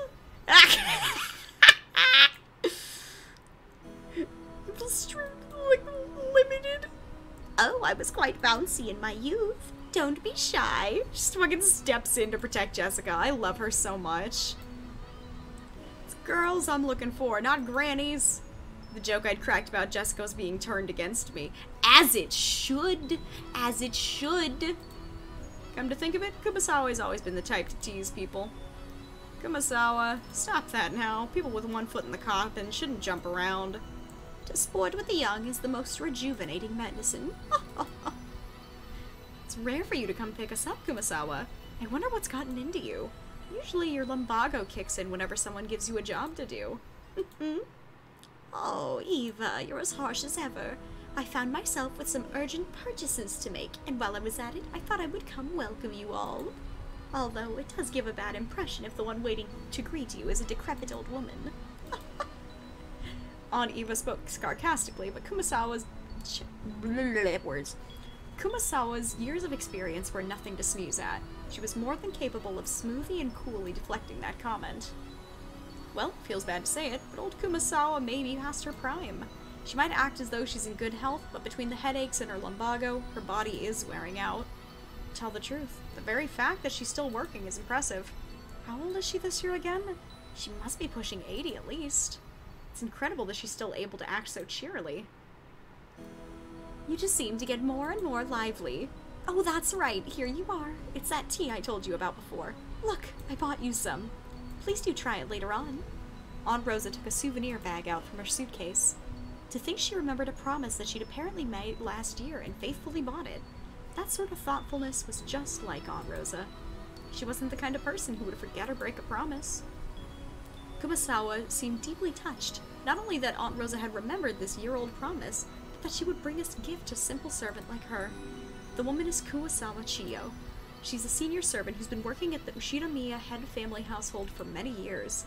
[SPEAKER 1] The strength, like, limited.
[SPEAKER 2] Oh, I was quite bouncy in my youth. Don't be shy.
[SPEAKER 1] Just fucking steps in to protect Jessica. I love her so much. It's girls I'm looking for, not grannies. The joke I'd cracked about Jessica's being turned against me.
[SPEAKER 2] As it should. As it should.
[SPEAKER 1] Come to think of it, Kumasawa's always been the type to tease people. Kumasawa, stop that now. People with one foot in the coffin shouldn't jump around.
[SPEAKER 2] To sport with the young is the most rejuvenating medicine.
[SPEAKER 1] It's rare for you to come pick us up, Kumasawa. I wonder what's gotten into you. Usually your lumbago kicks in whenever someone gives you a job to do.
[SPEAKER 2] Oh, Eva, you're as harsh as ever. I found myself with some urgent purchases to make, and while I was at it, I thought I would come welcome you all. Although it does give a bad impression if the one waiting to greet you is a decrepit old woman.
[SPEAKER 1] Aunt Eva spoke sarcastically, but Kumasawa's years of experience were nothing to sneeze at. She was more than capable of smoothly and coolly deflecting that comment. Well, feels bad to say it, but old Kumasawa may be past her prime. She might act as though she's in good health, but between the headaches and her lumbago, her body is wearing out. To tell the truth, the very fact that she's still working is impressive. How old is she this year again? She must be pushing 80 at least. It's incredible that she's still able to act so cheerily.
[SPEAKER 2] You just seem to get more and more lively. Oh, that's right, here you are. It's that tea I told you about before. Look, I bought you some. Please do try it later on.
[SPEAKER 1] Aunt Rosa took a souvenir bag out from her suitcase. To think she remembered a promise that she'd apparently made last year and faithfully bought it. That sort of thoughtfulness was just like Aunt Rosa. She wasn't the kind of person who would forget or break a promise. Kumasawa seemed deeply touched, not only that Aunt Rosa had remembered this year-old promise, but that she would bring us a gift to a simple servant like her. The woman is Kuwasawa Chiyo. She's a senior servant who's been working at the Ushidamiya head family household for many years.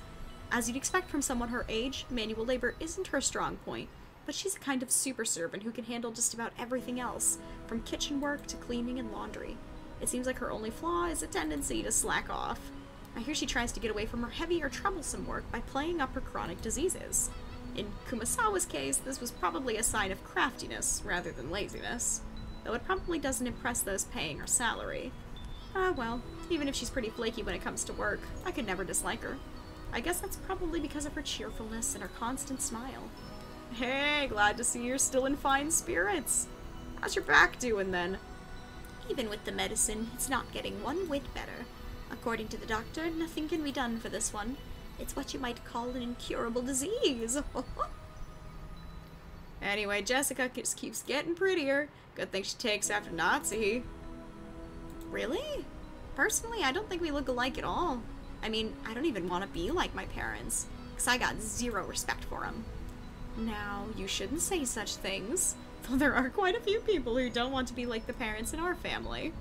[SPEAKER 1] As you'd expect from someone her age, manual labor isn't her strong point, but she's a kind of super servant who can handle just about everything else, from kitchen work to cleaning and laundry. It seems like her only flaw is a tendency to slack off. I hear she tries to get away from her heavy or troublesome work by playing up her chronic diseases. In Kumasawa's case, this was probably a sign of craftiness rather than laziness, though it probably doesn't impress those paying her salary. Ah, well, even if she's pretty flaky when it comes to work, I could never dislike her. I guess that's probably because of her cheerfulness and her constant smile. Hey, glad to see you're still in fine spirits. How's your back doing then?
[SPEAKER 2] Even with the medicine, it's not getting one whit better. According to the doctor, nothing can be done for this one. It's what you might call an incurable disease.
[SPEAKER 1] Anyway, Jessica just keeps getting prettier. Good thing she takes after Nazi. Really? Personally, I don't think we look alike at all. I mean, I don't even want to be like my parents, because I got zero respect for them. Now, you shouldn't say such things, though there are quite a few people who don't want to be like the parents in our family.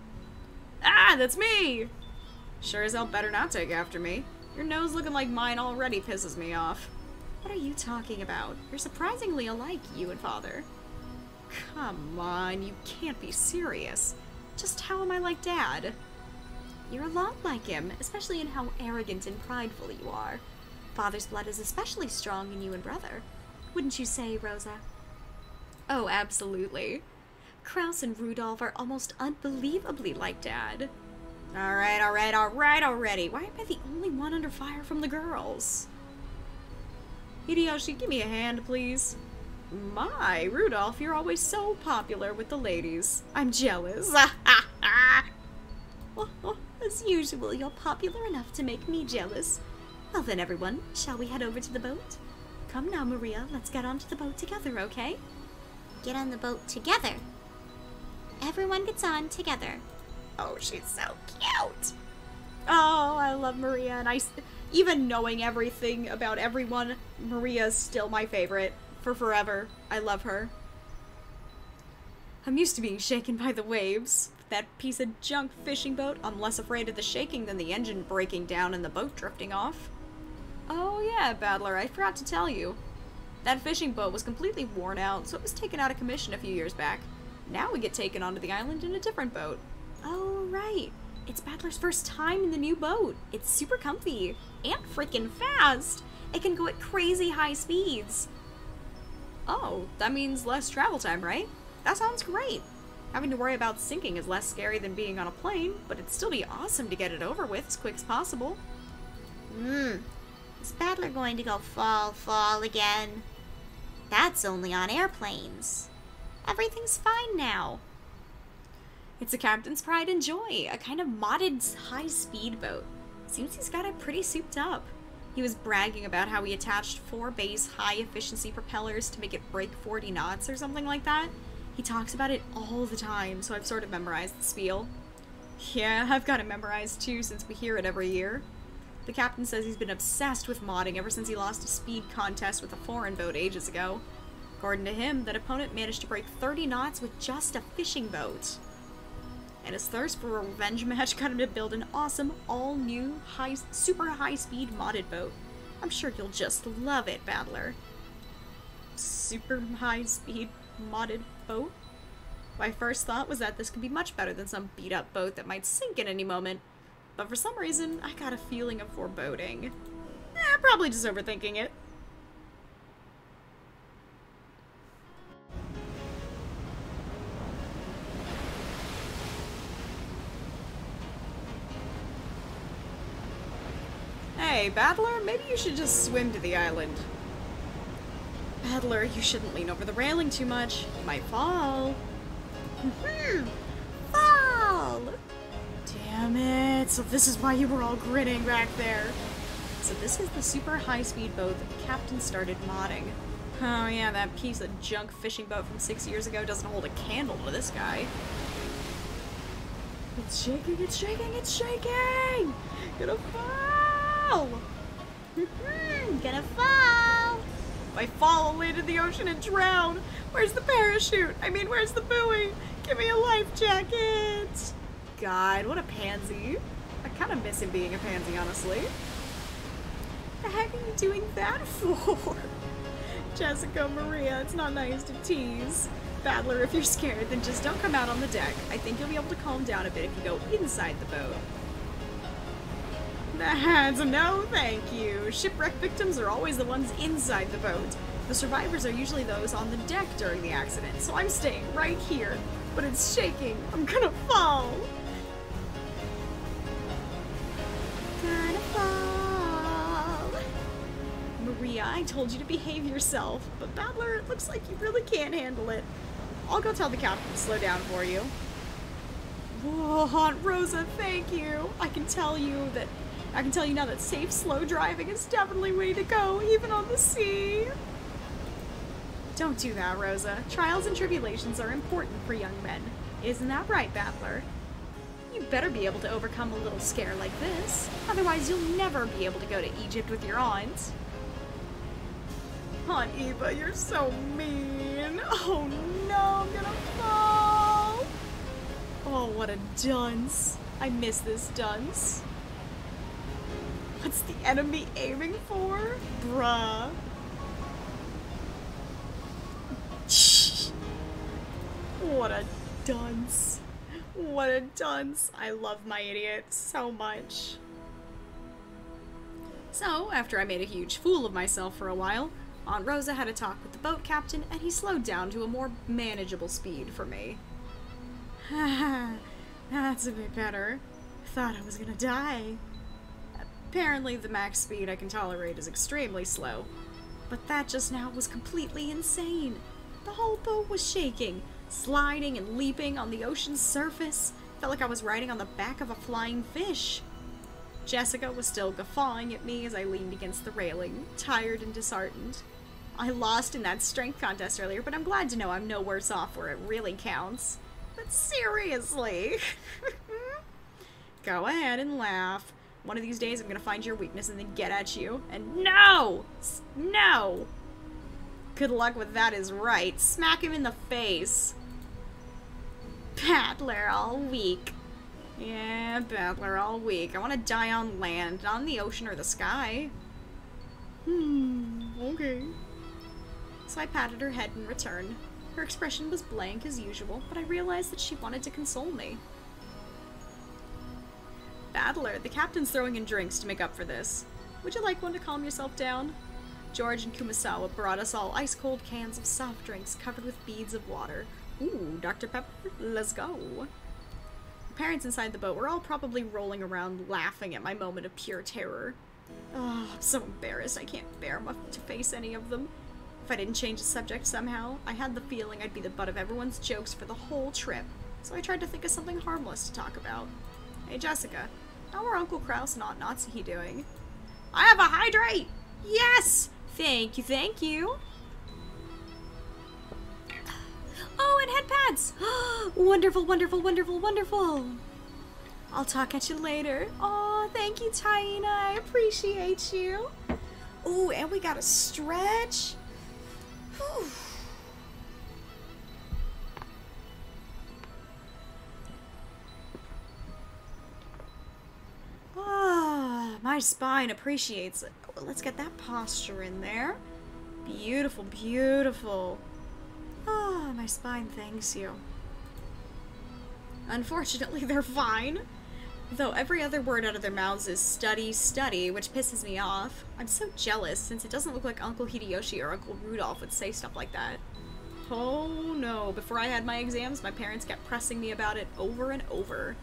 [SPEAKER 1] Ah, that's me! Sure as hell better not take after me. Your nose looking like mine already pisses me off. What are you talking about? You're surprisingly alike, you and Father. Come on, you can't be serious. Just how am I like Dad? You're a lot like him, especially in how arrogant and prideful you are. Father's blood is especially strong in you and Brother. Wouldn't you say, Rosa? Oh, absolutely. Kraus and Rudolph are almost unbelievably like Dad. Alright already. Why am I the only one under fire from the girls? Hideyoshi, give me a hand, please. My, Rudolph, you're always so popular with the ladies. I'm jealous.
[SPEAKER 2] As usual, you're popular enough to make me jealous. Well then, everyone, shall we head over to the boat? Come now, Maria, let's get onto the boat together, okay? get on the boat together. Everyone gets on together.
[SPEAKER 1] Oh, she's so cute. Oh, I love Maria, and even knowing everything about everyone, Maria's still my favorite for forever. I love her. I'm used to being shaken by the waves. With that piece of junk fishing boat, I'm less afraid of the shaking than the engine breaking down and the boat drifting off. Oh yeah, Battler, I forgot to tell you. That fishing boat was completely worn out, so it was taken out of commission a few years back. Now we get taken onto the island in a different boat. Oh, right. It's Battler's first time in the new boat. It's super comfy and freaking fast. It can go at crazy high speeds. Oh, that means less travel time, right? That sounds great. Having to worry about sinking is less scary than being on a plane, but it'd still be awesome to get it over with as quick as possible.
[SPEAKER 2] Is Battler going to go fall again? That's only on airplanes. Everything's fine now.
[SPEAKER 1] It's a captain's pride and joy, a kind of modded high-speed boat. Seems he's got it pretty souped up. He was bragging about how he attached 4 base high-efficiency propellers to make it break 40 knots or something like that. He talks about it all the time, so I've sort of memorized the spiel. Yeah, I've got it memorized too, since we hear it every year. The captain says he's been obsessed with modding ever since he lost a speed contest with a foreign boat ages ago. According to him, that opponent managed to break 30 knots with just a fishing boat. And his thirst for a revenge match got him to build an awesome, all-new, super high-speed modded boat. I'm sure you'll just love it, Battler. Super high-speed modded boat? My first thought was that this could be much better than some beat-up boat that might sink at any moment. But for some reason, I got a feeling of foreboding. Probably just overthinking it. Hey, Battler, maybe you should just swim to the island. Battler, you shouldn't lean over the railing too much. You might fall.
[SPEAKER 2] Fall!
[SPEAKER 1] Damn it. So this is why you were all grinning back there. So this is the super high-speed boat that the captain started modding. Oh yeah, that piece of junk fishing boat from 6 years ago doesn't hold a candle to this guy. It's shaking, it's shaking, it's shaking! Gonna fall!
[SPEAKER 2] Gonna fall!
[SPEAKER 1] If I fall, I'll land in the ocean and drown! Where's the parachute? I mean, where's the buoy? Give me a life jacket! God, what a pansy. I kind of miss him being a pansy, honestly. The heck are you doing that for? Jessica, Maria, it's not nice to tease. Battler, if you're scared, then just don't come out on the deck. I think you'll be able to calm down a bit if you go inside the boat. That's a no thank you. Shipwreck victims are always the ones inside the boat. The survivors are usually those on the deck during the accident, so I'm staying right here. But it's shaking. I'm gonna fall.
[SPEAKER 2] Gonna fall.
[SPEAKER 1] Maria, I told you to behave yourself, but Battler, it looks like you really can't handle it. I'll go tell the captain to slow down for you. Whoa, Aunt Rosa, thank you. I can tell you now that safe, slow driving is definitely way to go, even on the sea. Don't do that, Rosa. Trials and tribulations are important for young men. Isn't that right, Battler? You better be able to overcome a little scare like this. Otherwise, you'll never be able to go to Egypt with your aunt. Aunt Eva, you're so mean. Oh no, I'm gonna fall. Oh, what a dunce. I miss this dunce. What's the enemy aiming for? Bruh. What a dunce. What a dunce. I love my idiot so much. So, after I made a huge fool of myself for a while, Aunt Rosa had a talk with the boat captain, and he slowed down to a more manageable speed for me. That's a bit better. Thought I was gonna die. Apparently the max speed I can tolerate is extremely slow, but that just now was completely insane. The whole boat was shaking, sliding and leaping on the ocean's surface. Felt like I was riding on the back of a flying fish. Jessica was still guffawing at me as I leaned against the railing, tired and disheartened. I lost in that strength contest earlier, but I'm glad to know I'm no worse off where it really counts. But seriously. Go ahead and laugh. One of these days I'm gonna find your weakness and then get at you. And no! No! Good luck with that is right. Smack him in the face. Battler all weak. Yeah, battler all weak. I want to die on land, not in the ocean or the sky. Okay. So I patted her head in return. Her expression was blank as usual, but I realized that she wanted to console me. Battler, the captain's throwing in drinks to make up for this. Would you like one to calm yourself down? George and Kumasawa brought us all ice-cold cans of soft drinks covered with beads of water. Ooh, Dr. Pepper, let's go. The parents inside the boat were all probably rolling around laughing at my moment of pure terror. Oh, I'm so embarrassed I can't bear to face any of them. If I didn't change the subject somehow, I had the feeling I'd be the butt of everyone's jokes for the whole trip, so I tried to think of something harmless to talk about. Hey Jessica, how are Uncle Kraus and Aunt Natsuki doing? I have a hydrate! Yes! Thank you, thank you! Oh, and head pads! Wonderful, wonderful, wonderful, wonderful! I'll talk at you later. Oh, thank you, Taina. I appreciate you. Oh, and we got a stretch. Whew. Ah, my spine appreciates it. Oh, let's get that posture in there. Beautiful, beautiful. Ah, my spine thanks you. Unfortunately, they're fine. Though every other word out of their mouths is study, study, which pisses me off. I'm so jealous, since it doesn't look like Uncle Hideyoshi or Uncle Rudolph would say stuff like that. Oh no, before I had my exams, my parents kept pressing me about it over and over.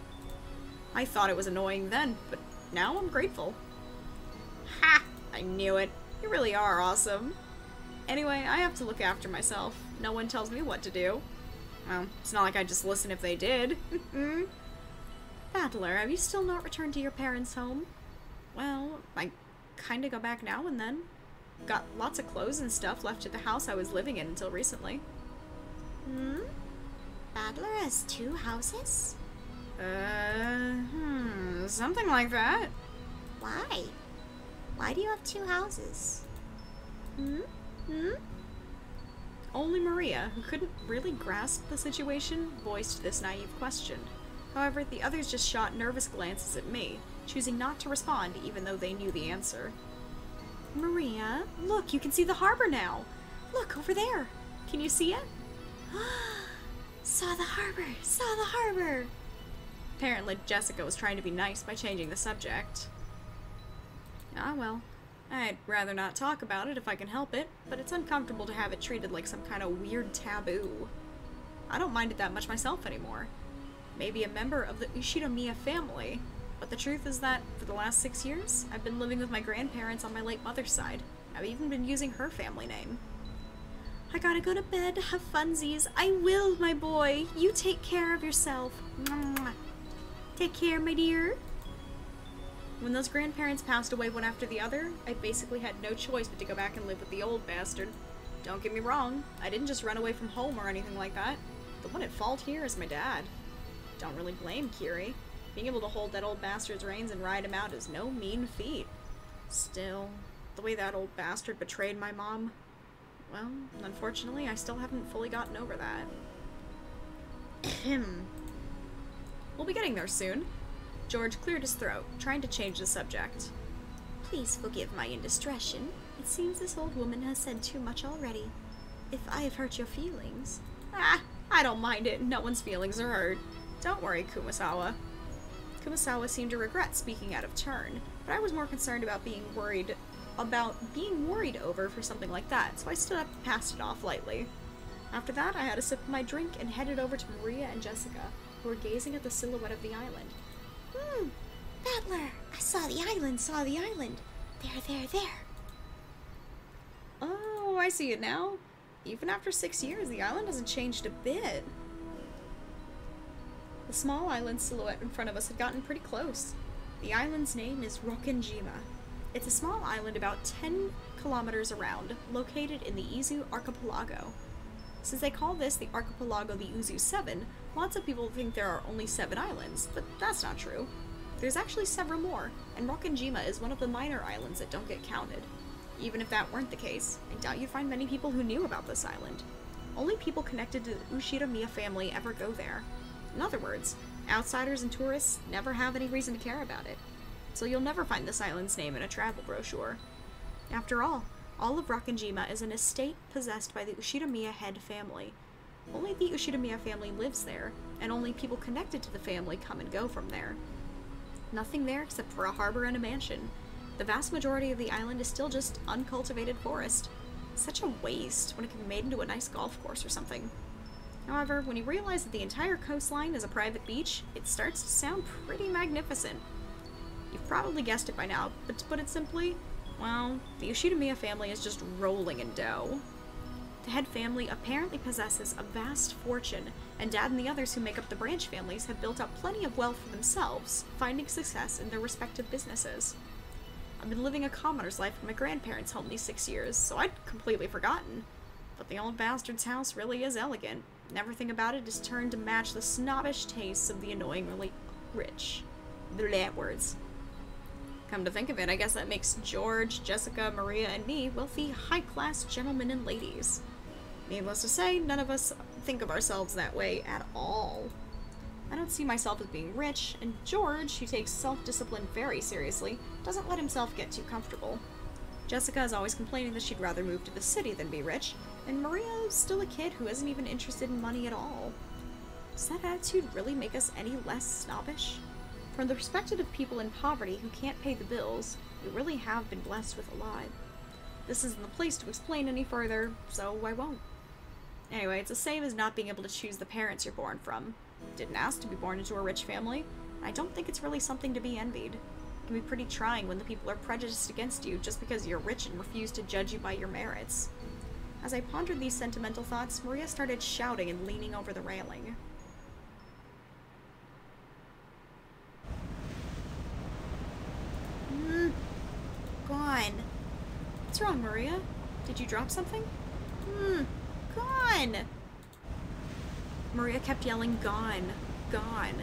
[SPEAKER 1] I thought it was annoying then, but now I'm grateful. Ha! I knew it. You really are awesome. Anyway, I have to look after myself. No one tells me what to do. Well, it's not like I just listen if they did. Battler, have you still not returned to your parents' home? Well, I kinda go back now and then. Got lots of clothes and stuff left at the house I was living in until recently.
[SPEAKER 2] Battler has 2 houses?
[SPEAKER 1] Something like that.
[SPEAKER 2] Why? Why do you have 2 houses?
[SPEAKER 1] Only Maria, who couldn't really grasp the situation, voiced this naive question. However, the others just shot nervous glances at me, choosing not to respond even though they knew the answer. Maria, look, you can see the harbor now. Look, over there. Can you see it?
[SPEAKER 2] Saw the harbor! Saw the harbor!
[SPEAKER 1] Apparently, Jessica was trying to be nice by changing the subject. Ah, well. I'd rather not talk about it if I can help it, but it's uncomfortable to have it treated like some kind of weird taboo. I don't mind it that much myself anymore. Maybe a member of the Ushinomiya family, but the truth is that, for the last 6 years, I've been living with my grandparents on my late mother's side. I've even been using her family name. I gotta go to bed, have funsies. I will, my boy. You take care of yourself. Mwah. Take care, my dear. When those grandparents passed away one after the other, I basically had no choice but to go back and live with the old bastard. Don't get me wrong, I didn't just run away from home or anything like that. The one at fault here is my dad. Don't really blame Kiri. Being able to hold that old bastard's reins and ride him out is no mean feat. Still, the way that old bastard betrayed my mom, well, unfortunately, I still haven't fully gotten over that. We'll be getting there soon. George cleared his throat, trying to change the subject.
[SPEAKER 2] Please forgive my indiscretion. It seems this old woman has said too much already. If I have hurt your feelings...
[SPEAKER 1] Ah, I don't mind it. No one's feelings are hurt. Don't worry, Kumasawa. Kumasawa seemed to regret speaking out of turn, but I was more concerned about being worried over for something like that, so I stood up and passed it off lightly. After that, I had a sip of my drink and headed over to Maria and Jessica, who were gazing at the silhouette of the island.
[SPEAKER 2] Battler! I saw the island! There!
[SPEAKER 1] Oh, I see it now. Even after 6 years, the island hasn't changed a bit. The small island silhouette in front of us had gotten pretty close. The island's name is Rokkenjima. It's a small island about 10 kilometers around, located in the Izu archipelago. Since they call this the archipelago the Izu 7, lots of people think there are only 7 islands, but that's not true. There's actually several more, and Rokkenjima is one of the minor islands that don't get counted. Even if that weren't the case, I doubt you'd find many people who knew about this island. Only people connected to the Ushiramiya family ever go there. In other words, outsiders and tourists never have any reason to care about it. So you'll never find this island's name in a travel brochure. After all of Rokkenjima is an estate possessed by the Ushiramiya head family. Only the Ushiramiya family lives there, and only people connected to the family come and go from there. Nothing there except for a harbor and a mansion. The vast majority of the island is still just uncultivated forest. Such a waste when it can be made into a nice golf course or something. However, when you realize that the entire coastline is a private beach, it starts to sound pretty magnificent. You've probably guessed it by now, but to put it simply, well, the Ushiramiya family is just rolling in dough. The head family apparently possesses a vast fortune, and Dad and the others who make up the branch families have built up plenty of wealth for themselves, finding success in their respective businesses. I've been living a commoner's life at my grandparents' home these 6 years, so I'd completely forgotten. But the old bastard's house really is elegant, and everything about it is turned to match the snobbish tastes of the annoyingly rich. Bleh words. Come to think of it, I guess that makes George, Jessica, Maria, and me wealthy, high-class gentlemen and ladies. Needless to say, none of us think of ourselves that way at all. I don't see myself as being rich, and George, who takes self-discipline very seriously, doesn't let himself get too comfortable. Jessica is always complaining that she'd rather move to the city than be rich, and Maria is still a kid who isn't even interested in money at all. Does that attitude really make us any less snobbish? From the perspective of people in poverty who can't pay the bills, we really have been blessed with a lot. This isn't the place to explain any further, so I won't. Anyway, it's the same as not being able to choose the parents you're born from. Didn't ask to be born into a rich family. I don't think it's really something to be envied. It can be pretty trying when the people are prejudiced against you just because you're rich and refuse to judge you by your merits. As I pondered these sentimental thoughts, Maria started shouting and leaning over the railing. Gone. What's wrong, Maria? Did you drop something? Gone! Maria kept yelling, gone, gone.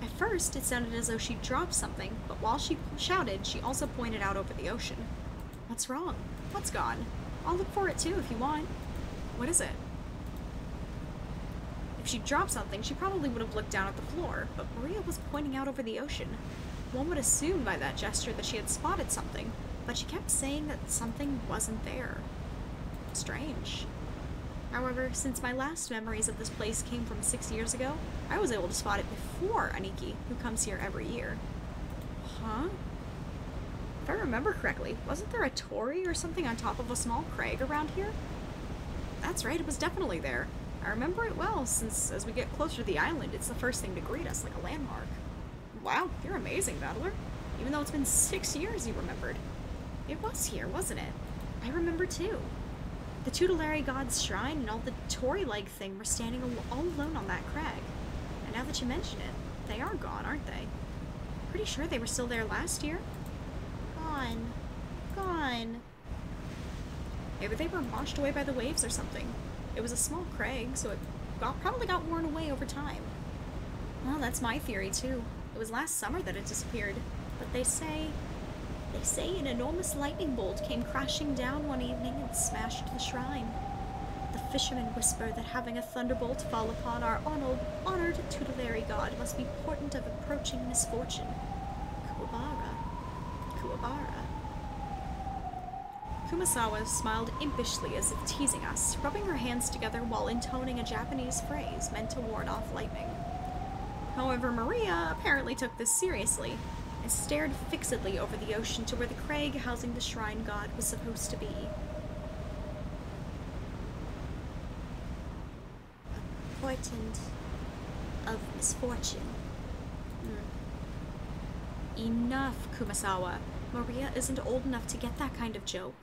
[SPEAKER 1] At first, it sounded as though she'd dropped something, but while she shouted, she also pointed out over the ocean. What's wrong? What's gone? I'll look for it too if you want. What is it? If she'd dropped something, she probably would have looked down at the floor, but Maria was pointing out over the ocean. One would assume by that gesture that she had spotted something, but she kept saying that something wasn't there. Strange. However, since my last memories of this place came from 6 years ago, I was able to spot it before Aniki, who comes here every year. Huh? If I remember correctly, wasn't there a torii or something on top of a small crag around here? That's right, it was definitely there. I remember it well, since as we get closer to the island, it's the first thing to greet us like a landmark. Wow, you're amazing, Battler. Even though it's been 6 years, you remembered. It was here, wasn't it? I remember too. The tutelary god's shrine and all the torii-like thing were standing all alone on that crag. And now that you mention it, they are gone, aren't they? Pretty sure they were still there last year. Gone. Gone. Maybe they were washed away by the waves or something. It was a small crag, so it probably got worn away over time. Well, that's my theory too. It was last summer that it disappeared, but they say an enormous lightning bolt came crashing down one evening and smashed the shrine. The fishermen whisper that having a thunderbolt fall upon our honored tutelary god must be portent of approaching misfortune. Kuwabara. Kuwabara. Kumasawa smiled impishly as if teasing us, rubbing her hands together while intoning a Japanese phrase meant to ward off lightning. However, Maria apparently took this seriously, and stared fixedly over the ocean to where the crag housing the shrine god was supposed to be. A portent of misfortune. Enough, Kumasawa. Maria isn't old enough to get that kind of joke.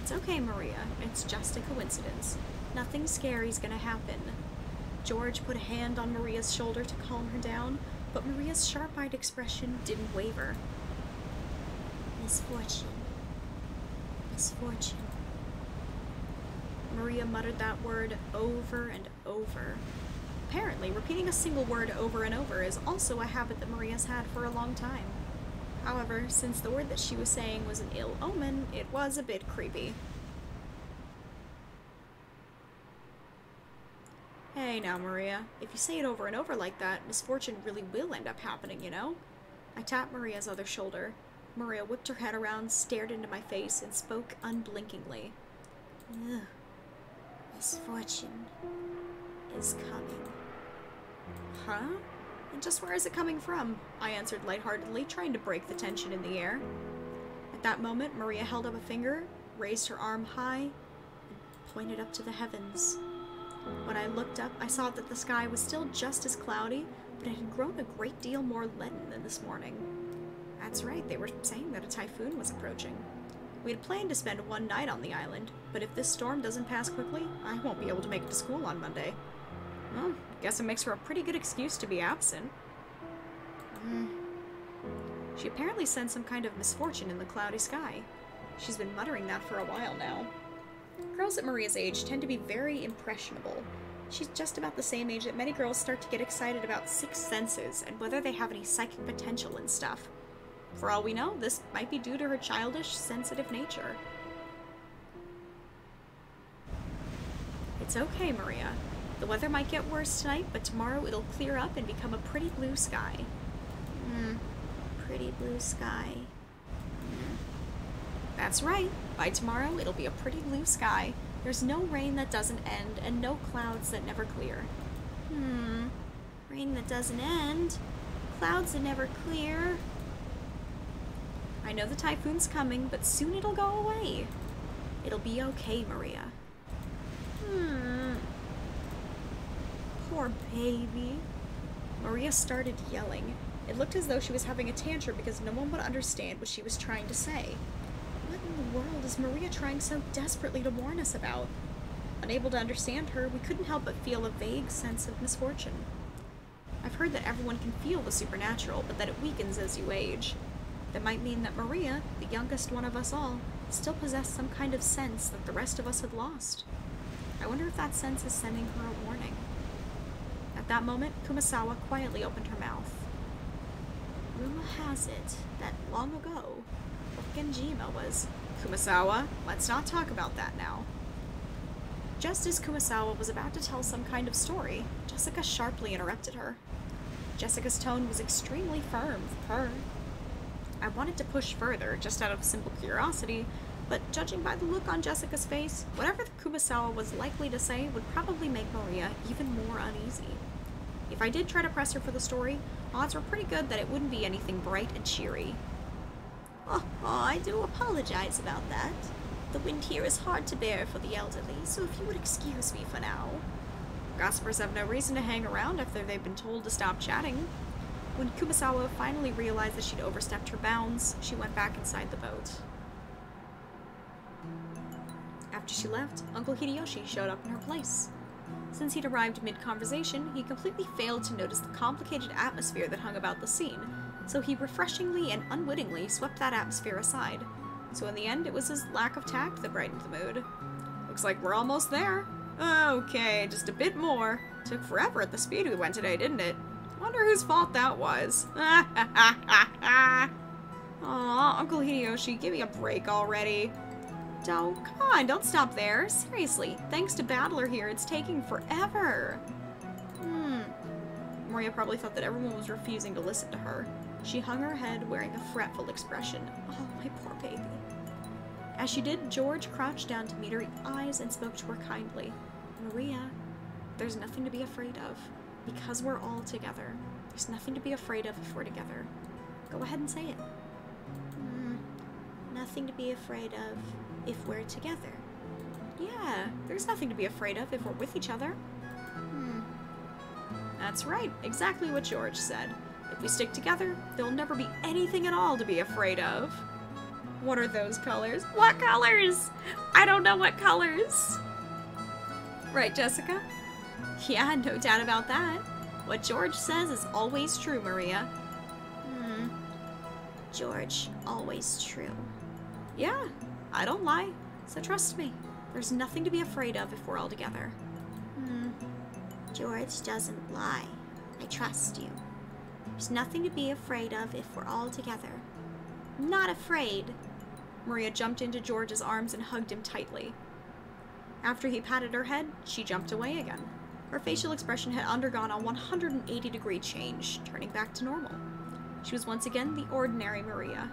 [SPEAKER 1] It's okay, Maria. It's just a coincidence. Nothing scary's gonna happen. George put a hand on Maria's shoulder to calm her down, but Maria's sharp-eyed expression didn't waver. Misfortune.
[SPEAKER 2] Misfortune.
[SPEAKER 1] Maria muttered that word over and over. Apparently, repeating a single word over and over is also a habit that Maria's had for a long time. However, since the word that she was saying was an ill omen, it was a bit creepy. Hey now, Maria. If you say it over and over like that, misfortune really will end up happening, you know? I tapped Maria's other shoulder. Maria whipped her head around, stared into my face, and spoke unblinkingly.
[SPEAKER 2] Ugh. Misfortune is coming.
[SPEAKER 1] Huh? And just where is it coming from? I answered lightheartedly, trying to break the tension in the air. At that moment, Maria held up a finger, raised her arm high, and pointed up to the heavens. When I looked up, I saw that the sky was still just as cloudy, but it had grown a great deal more leaden than this morning. That's right, they were saying that a typhoon was approaching. We had planned to spend one night on the island, but if this storm doesn't pass quickly, I won't be able to make it to school on Monday. Well, guess it makes for a pretty good excuse to be absent. She apparently sensed some kind of misfortune in the cloudy sky. She's been muttering that for a while now. Girls at Maria's age tend to be very impressionable. She's just about the same age that many girls start to get excited about sixth senses and whether they have any psychic potential and stuff. For all we know, this might be due to her childish, sensitive nature. It's okay, Maria. The weather might get worse tonight, but tomorrow it'll clear up and become a pretty blue sky.
[SPEAKER 2] Pretty blue sky.
[SPEAKER 1] That's right. By tomorrow, it'll be a pretty blue sky. There's no rain that doesn't end, and no clouds that never clear.
[SPEAKER 2] Rain that doesn't end. Clouds that never clear.
[SPEAKER 1] I know the typhoon's coming, but soon it'll go away. It'll be okay, Maria.
[SPEAKER 2] Poor baby.
[SPEAKER 1] Maria started yelling. It looked as though she was having a tantrum because no one would understand what she was trying to say. What in the world is Maria trying so desperately to warn us about? Unable to understand her, we couldn't help but feel a vague sense of misfortune. I've heard that everyone can feel the supernatural, but that it weakens as you age. That might mean that Maria, the youngest one of us all, still possessed some kind of sense that the rest of us had lost. I wonder if that sense is sending her a warning. At that moment, Kumasawa quietly opened her mouth.
[SPEAKER 2] Rumor has it that long ago,
[SPEAKER 1] Genjima was... Kumasawa, let's not talk about that now. Just as Kumasawa was about to tell some kind of story, Jessica sharply interrupted her. Jessica's tone was extremely firm for her. I wanted to push further, just out of simple curiosity, but judging by the look on Jessica's face, whatever Kumasawa was likely to say would probably make Maria even more uneasy. If I did try to press her for the story, odds were pretty good that it wouldn't be anything bright and cheery.
[SPEAKER 2] Oh, I do apologize about that. The wind here is hard to bear for the elderly, so if you would excuse me for now.
[SPEAKER 1] Gossipers have no reason to hang around after they've been told to stop chatting. When Kumasawa finally realized that she'd overstepped her bounds, she went back inside the boat. After she left, Uncle Hideyoshi showed up in her place. Since he'd arrived mid-conversation, he completely failed to notice the complicated atmosphere that hung about the scene, so he refreshingly and unwittingly swept that atmosphere aside. So in the end, it was his lack of tact that brightened the mood. Looks like we're almost there. Okay, just a bit more. Took forever at the speed we went today, didn't it? Wonder whose fault that was. Aw, Uncle Hideyoshi, give me a break already. Come on, don't stop there. Seriously, thanks to Battler here, it's taking forever. Maria probably thought that everyone was refusing to listen to her. She hung her head, wearing a fretful expression. Oh, my poor baby. As she did, George crouched down to meet her eyes and spoke to her kindly. Maria, there's nothing to be afraid of. Because we're all together. There's nothing to be afraid of if we're together. Go ahead and say it.
[SPEAKER 2] Nothing to be afraid of if we're together.
[SPEAKER 1] Yeah, there's nothing to be afraid of if we're with each other. That's right, exactly what George said. If we stick together, there'll never be anything at all to be afraid of. What are those colors? What colors? I don't know what colors. Right, Jessica? Yeah, no doubt about that. What George says is always true, Maria.
[SPEAKER 2] George, always true.
[SPEAKER 1] Yeah, I don't lie, so trust me. There's nothing to be afraid of if we're all together.
[SPEAKER 2] George doesn't lie. I trust you. There's nothing to be afraid of if we're all together. I'm not afraid.
[SPEAKER 1] Maria jumped into George's arms and hugged him tightly. After he patted her head, she jumped away again. Her facial expression had undergone a 180-degree change, turning back to normal. She was once again the ordinary Maria.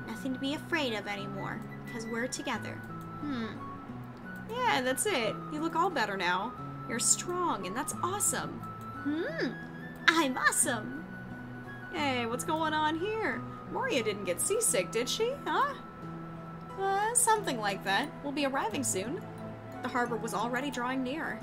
[SPEAKER 2] Nothing to be afraid of anymore, because we're together.
[SPEAKER 1] Yeah, that's it. You look all better now. You're strong, and that's awesome.
[SPEAKER 2] I'm awesome.
[SPEAKER 1] Hey, what's going on here? Maria didn't get seasick, did she? Huh? Something like that. We'll be arriving soon. The harbor was already drawing near.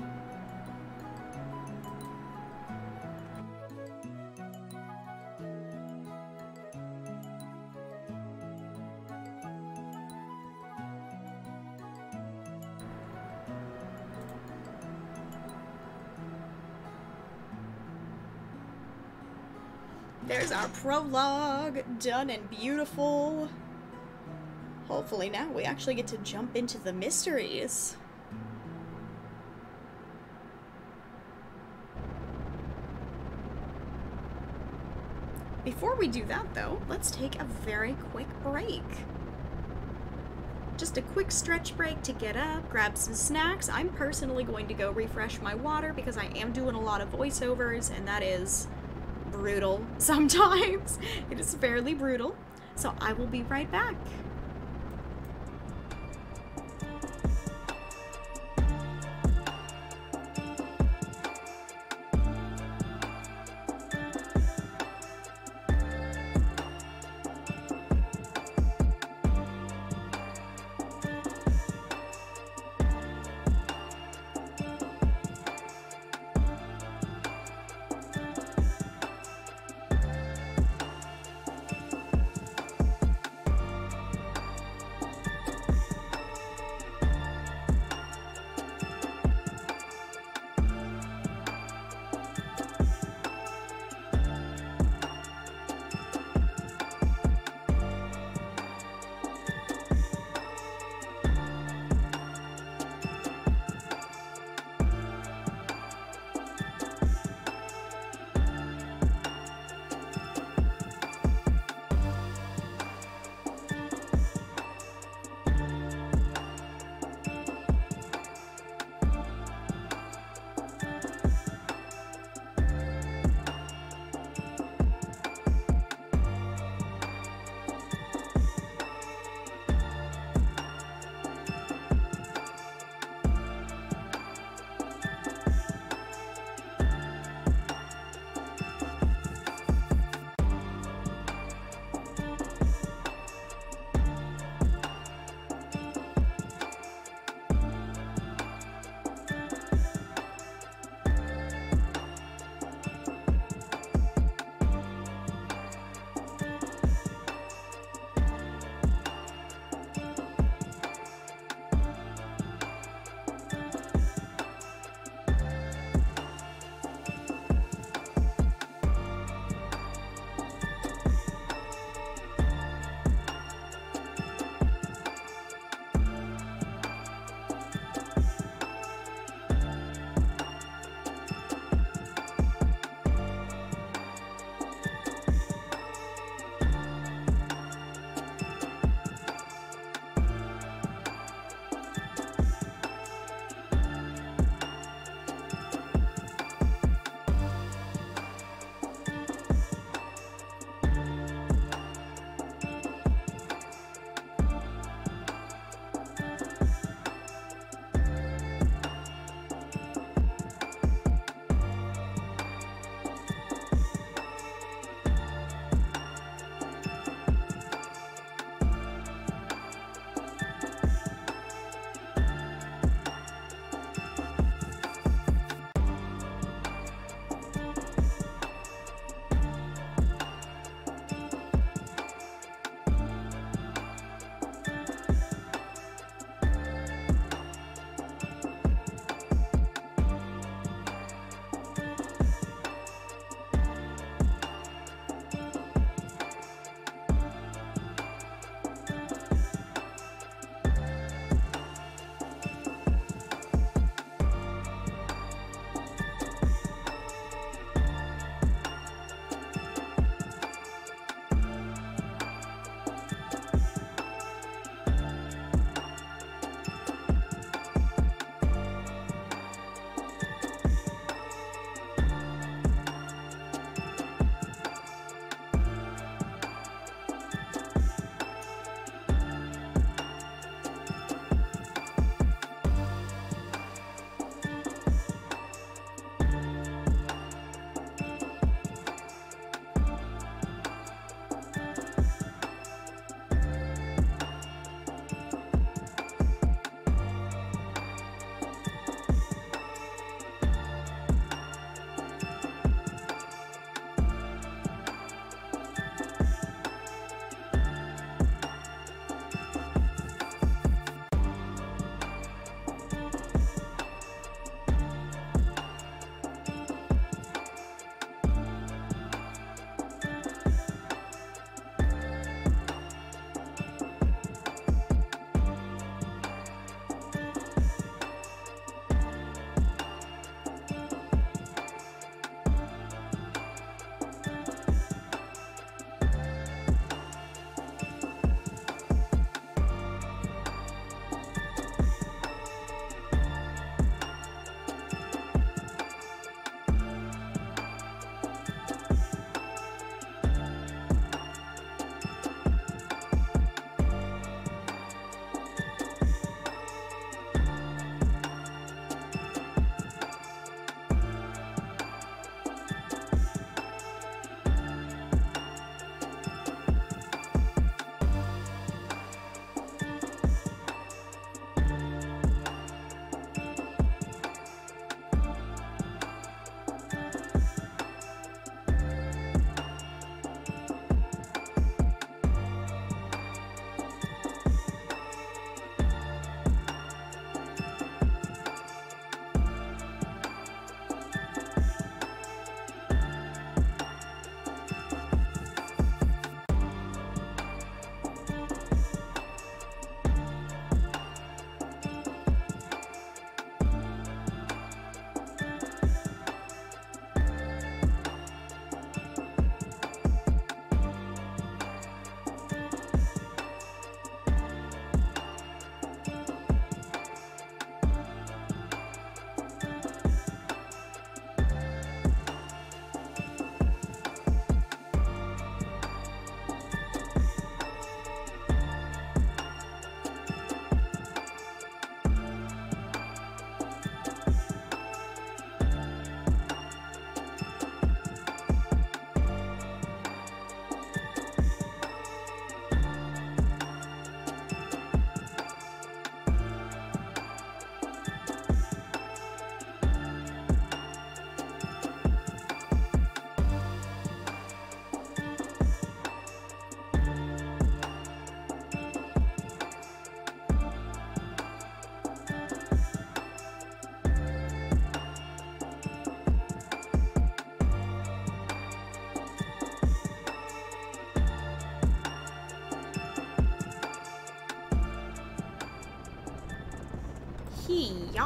[SPEAKER 1] There's our prologue, done and beautiful. Hopefully now we actually get to jump into the mysteries. Before we do that though, let's take a very quick break. Just a quick stretch break to get up, grab some snacks. I'm personally going to go refresh my water because I am doing a lot of voiceovers and that is brutal sometimes. It is fairly brutal. So I will be right back.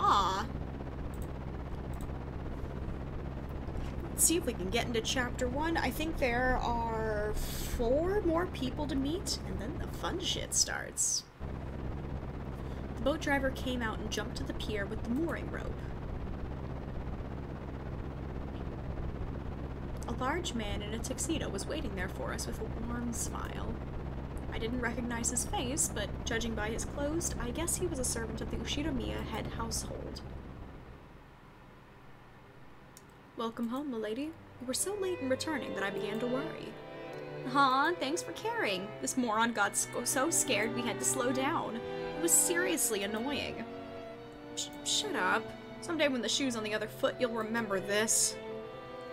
[SPEAKER 1] Yeah. Let's see if we can get into chapter 1. I think there are 4 more people to meet, and then the fun shit starts. The boat driver came out and jumped to the pier with the mooring rope. A large man in a tuxedo was waiting there for us with a warm smile. I didn't recognize his face, but judging by his clothes, I guess he was a servant of the Ushinomiya head household. Welcome home, milady. You were so late in returning that I began to worry. Aw, thanks for caring. This moron got so scared we had to slow down. It was seriously annoying. Shut up. Someday when the shoe's on the other foot, you'll remember this.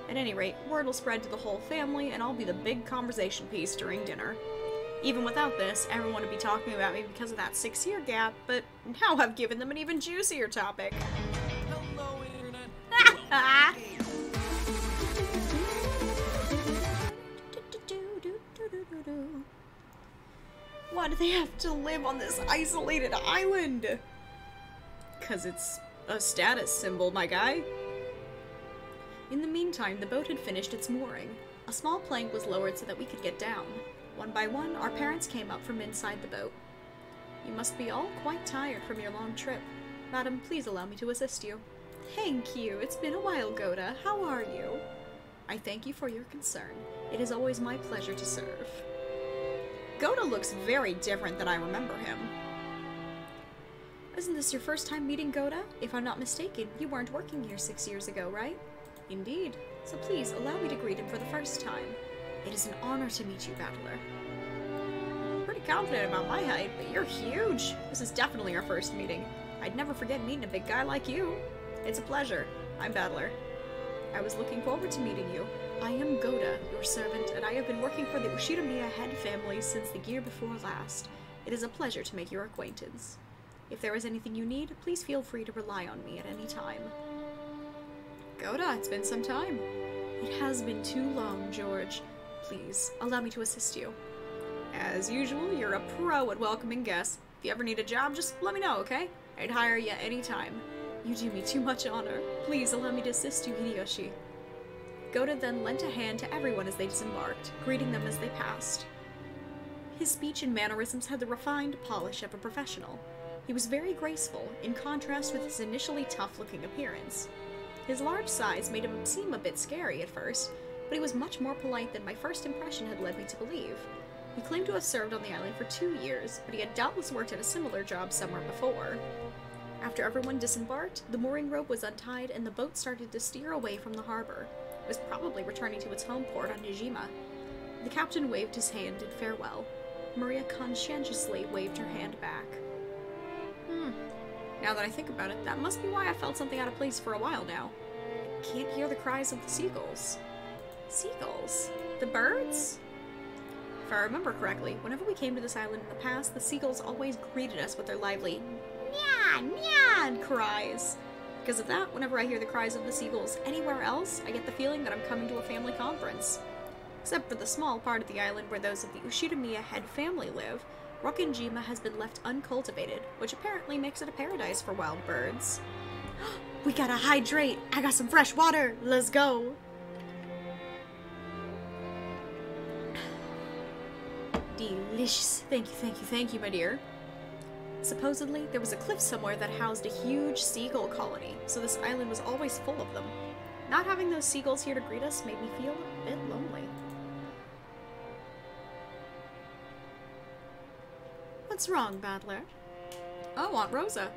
[SPEAKER 1] At any rate, word will spread to the whole family, and I'll be the big conversation piece during dinner. Even without this, everyone would be talking about me because of that 6-year gap, but now I've given them an even juicier topic.
[SPEAKER 4] Hello, Internet.
[SPEAKER 1] Why do they have to live on this isolated island? 'Cause it's a status symbol, my guy. In the meantime, the boat had finished its mooring. A small plank was lowered so that we could get down. One by one, our parents came up from inside the boat. You must be all quite tired from your long trip. Madam, please allow me to assist you. Thank you. It's been a while, Goda. How are you? I thank you for your concern. It is always my pleasure to serve. Goda looks very different than I remember him. Isn't this your first time meeting Goda? If I'm not mistaken, you weren't working here 6 years ago, right? Indeed. So please, allow me to greet him for the first time. It is an honor to meet you, Battler. I'm pretty confident about my height, but you're huge. This is definitely our first meeting. I'd never forget meeting a big guy like you. It's a pleasure. I'm Battler. I was looking forward to meeting you. I am Goda, your servant, and I have been working for the Ushinomiya head family since the year before last. It is a pleasure to make your acquaintance. If there is anything you need, please feel free to rely on me at any time. Goda, it's been some time. It has been too long, George. Please, allow me to assist you. As usual, you're a pro at welcoming guests. If you ever need a job, just let me know, okay? I'd hire you anytime. You do me too much honor. Please allow me to assist you, Hideyoshi. Goda then lent a hand to everyone as they disembarked, greeting them as they passed. His speech and mannerisms had the refined polish of a professional. He was very graceful, in contrast with his initially tough-looking appearance. His large size made him seem a bit scary at first, but he was much more polite than my first impression had led me to believe. He claimed to have served on the island for 2 years, but he had doubtless worked at a similar job somewhere before. After everyone disembarked, the mooring rope was untied and the boat started to steer away from the harbor. It was probably returning to its home port on Nijima. The captain waved his hand in farewell. Maria conscientiously waved her hand back. Now that I think about it, that must be why I felt something out of place for a while now. I can't hear the cries of the seagulls. Seagulls? The birds? If I remember correctly, whenever we came to this island in the past, the seagulls always greeted us with their lively "nyan, nyan" cries. Because of that, whenever I hear the cries of the seagulls anywhere else, I get the feeling that I'm coming to a family conference. Except for the small part of the island where those of the Ushinomiya head family live, Rokkenjima has been left uncultivated, which apparently makes it a paradise for wild birds. We gotta hydrate! I got some fresh water! Let's go! Delicious. Thank you, thank you, thank you, my dear. Supposedly, there was a cliff somewhere that housed a huge seagull colony, so this island was always full of them. Not having those seagulls here to greet us made me feel a bit lonely. What's wrong, Battler? Oh, Aunt Rosa.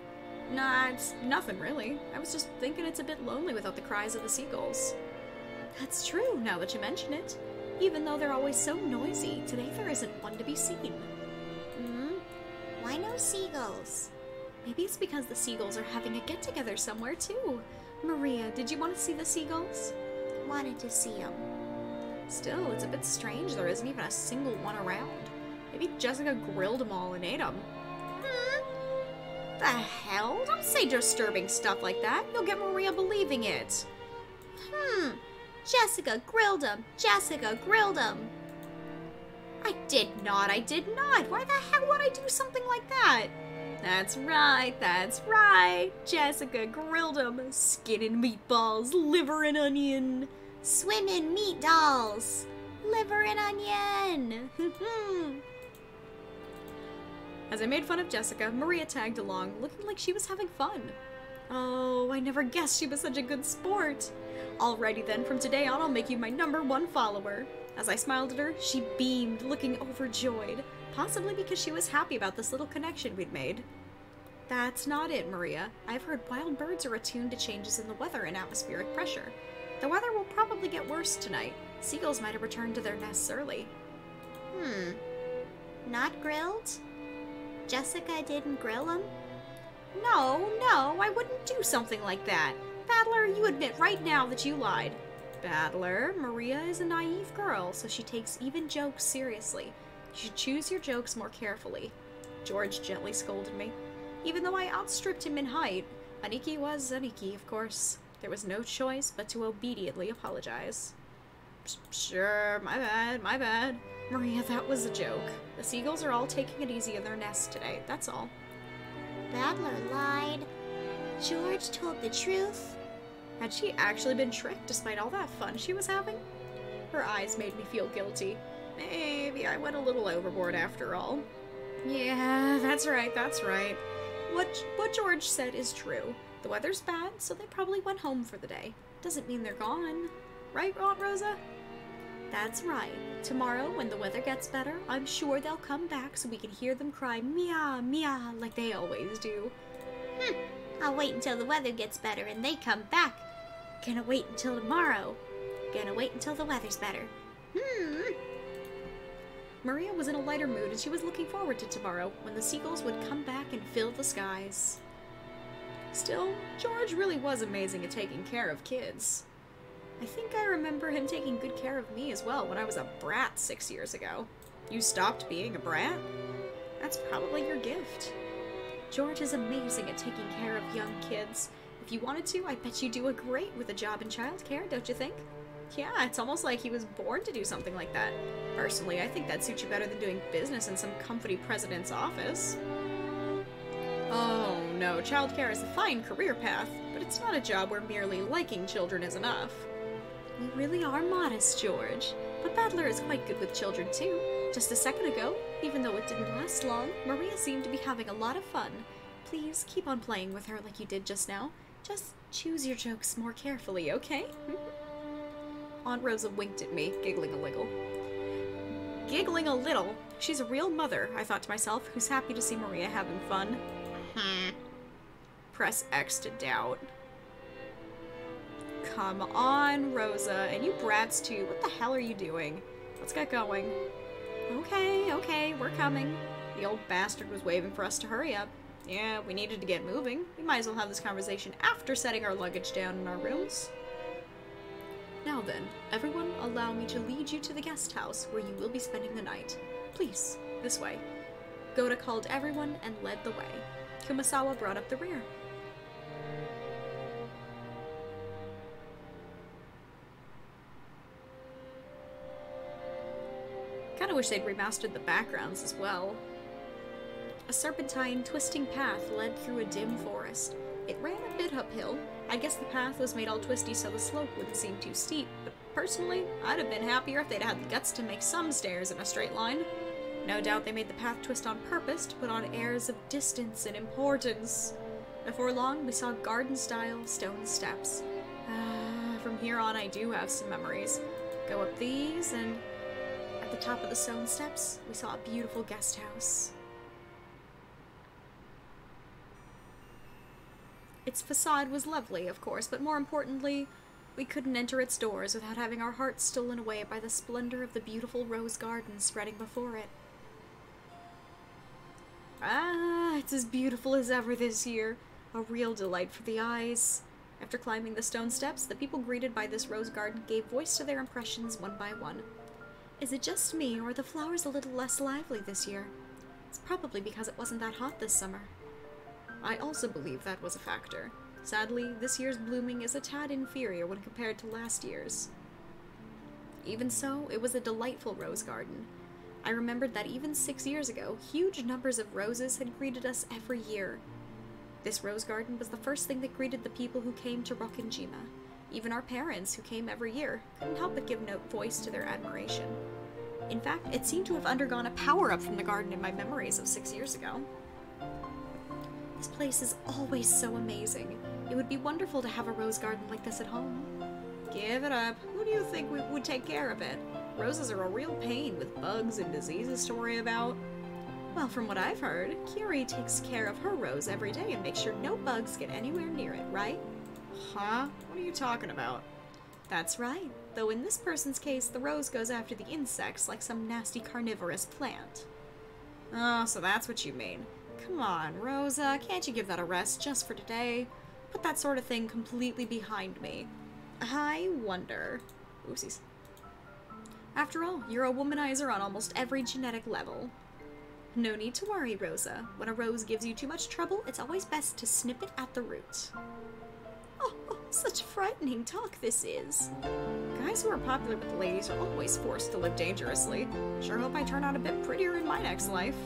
[SPEAKER 1] Nah, it's nothing really. I was just thinking it's a bit lonely without the cries of the seagulls. That's true, now that you mention it. Even though they're always so noisy, today there isn't one to be seen.
[SPEAKER 2] Why no seagulls?
[SPEAKER 1] Maybe it's because the seagulls are having a get-together somewhere, too. Maria, did you want to see the seagulls?
[SPEAKER 2] Wanted to see them.
[SPEAKER 1] Still, it's a bit strange there isn't even a single one around. Maybe Jessica grilled them all and ate them. The hell? Don't say disturbing stuff like that. You'll get Maria believing it.
[SPEAKER 2] Jessica grilled them. Jessica grilled them.
[SPEAKER 1] I did not. Why the hell would I do something like that? That's right. Jessica grilled them. Skin and meatballs, liver and onion.
[SPEAKER 2] Swimming meat dolls. Liver and onion.
[SPEAKER 1] As I made fun of Jessica, Maria tagged along, looking like she was having fun. Oh, I never guessed she was such a good sport. Alrighty then, from today on I'll make you my #1 follower. As I smiled at her, she beamed, looking overjoyed, possibly because she was happy about this little connection we'd made. That's not it, Maria. I've heard wild birds are attuned to changes in the weather and atmospheric pressure. The weather will probably get worse tonight. Seagulls might have returned to their nests early.
[SPEAKER 2] Not grilled? Jessica didn't grill them?
[SPEAKER 1] No, I wouldn't do something like that. Battler, you admit right now that you lied. Battler, Maria is a naive girl, so she takes even jokes seriously. You should choose your jokes more carefully. George gently scolded me. Even though I outstripped him in height, Aniki was Aniki, of course. There was no choice but to obediently apologize. Sure, my bad. Maria, that was a joke. The seagulls are all taking it easy in their nest today, that's all.
[SPEAKER 2] Battler lied. George told the truth.
[SPEAKER 1] Had she actually been tricked despite all that fun she was having? Her eyes made me feel guilty. Maybe I went a little overboard after all. Yeah, that's right. What George said is true. The weather's bad, so they probably went home for the day. Doesn't mean they're gone. Right, Aunt Rosa? That's right. Tomorrow, when the weather gets better, I'm sure they'll come back so we can hear them cry meow, meow, like they always do.
[SPEAKER 2] I'll wait until the weather gets better and they come back. Gonna wait until tomorrow. Gonna wait until the weather's better.
[SPEAKER 1] Maria was in a lighter mood and she was looking forward to tomorrow when the seagulls would come back and fill the skies. Still, George really was amazing at taking care of kids. I think I remember him taking good care of me as well when I was a brat 6 years ago. You stopped being a brat? That's probably your gift. George is amazing at taking care of young kids. If you wanted to, I bet you'd do a great with a job in childcare, don't you think? Yeah, it's almost like he was born to do something like that. Personally, I think that suits you better than doing business in some company president's office. Oh no, childcare is a fine career path, but it's not a job where merely liking children is enough. We really are modest, George. But Battler is quite good with children too. Just a second ago, even though it didn't last long, Maria seemed to be having a lot of fun. Please keep on playing with her like you did just now. Just choose your jokes more carefully, okay? Aunt Rosa winked at me, giggling a little. Giggling a little? She's a real mother, I thought to myself, who's happy to see Maria having fun. Press X to doubt. Come on, Rosa, and you brats too. What the hell are you doing? Let's get going. Okay, we're coming. The old bastard was waving for us to hurry up. Yeah, we needed to get moving. We might as well have this conversation after setting our luggage down in our rooms. Now then, everyone allow me to lead you to the guest house where you will be spending the night. Please, this way. Goda called everyone and led the way. Kumasawa brought up the rear. Kinda wish they'd remastered the backgrounds as well. A serpentine, twisting path led through a dim forest. It ran a bit uphill. I guess the path was made all twisty so the slope wouldn't seem too steep, but personally, I'd have been happier if they'd had the guts to make some stairs in a straight line. No doubt they made the path twist on purpose to put on airs of distance and importance. Before long, we saw garden-style stone steps. From here on, I do have some memories. Go up these, and at the top of the stone steps, we saw a beautiful guest house. Its facade was lovely, of course, but more importantly, we couldn't enter its doors without having our hearts stolen away by the splendor of the beautiful rose garden spreading before it. It's as beautiful as ever this year. A real delight for the eyes. After climbing the stone steps, the people greeted by this rose garden gave voice to their impressions one by one. Is it just me, or are the flowers a little less lively this year? It's probably because it wasn't that hot this summer. I also believe that was a factor. Sadly, this year's blooming is a tad inferior when compared to last year's. Even so, it was a delightful rose garden. I remembered that even 6 years ago, huge numbers of roses had greeted us every year. This rose garden was the first thing that greeted the people who came to Rokkenjima. Even our parents, who came every year, couldn't help but give no voice to their admiration. In fact, it seemed to have undergone a power-up from the garden in my memories of 6 years ago. This place is always so amazing. It would be wonderful to have a rose garden like this at home. Give it up. Who do you think would take care of it? Roses are a real pain with bugs and diseases to worry about. Well, from what I've heard, Kiri takes care of her rose every day and makes sure no bugs get anywhere near it, right? Huh? What are you talking about? That's right. Though in this person's case, the rose goes after the insects like some nasty carnivorous plant. Oh, so that's what you mean. Come on, Rosa, can't you give that a rest just for today? Put that sort of thing completely behind me. I wonder... Oopsies. After all, you're a womanizer on almost every genetic level. No need to worry, Rosa. When a rose gives you too much trouble, it's always best to snip it at the root. Oh, such frightening talk this is. Guys who are popular with the ladies are always forced to live dangerously. Sure hope I turn out a bit prettier in my next life.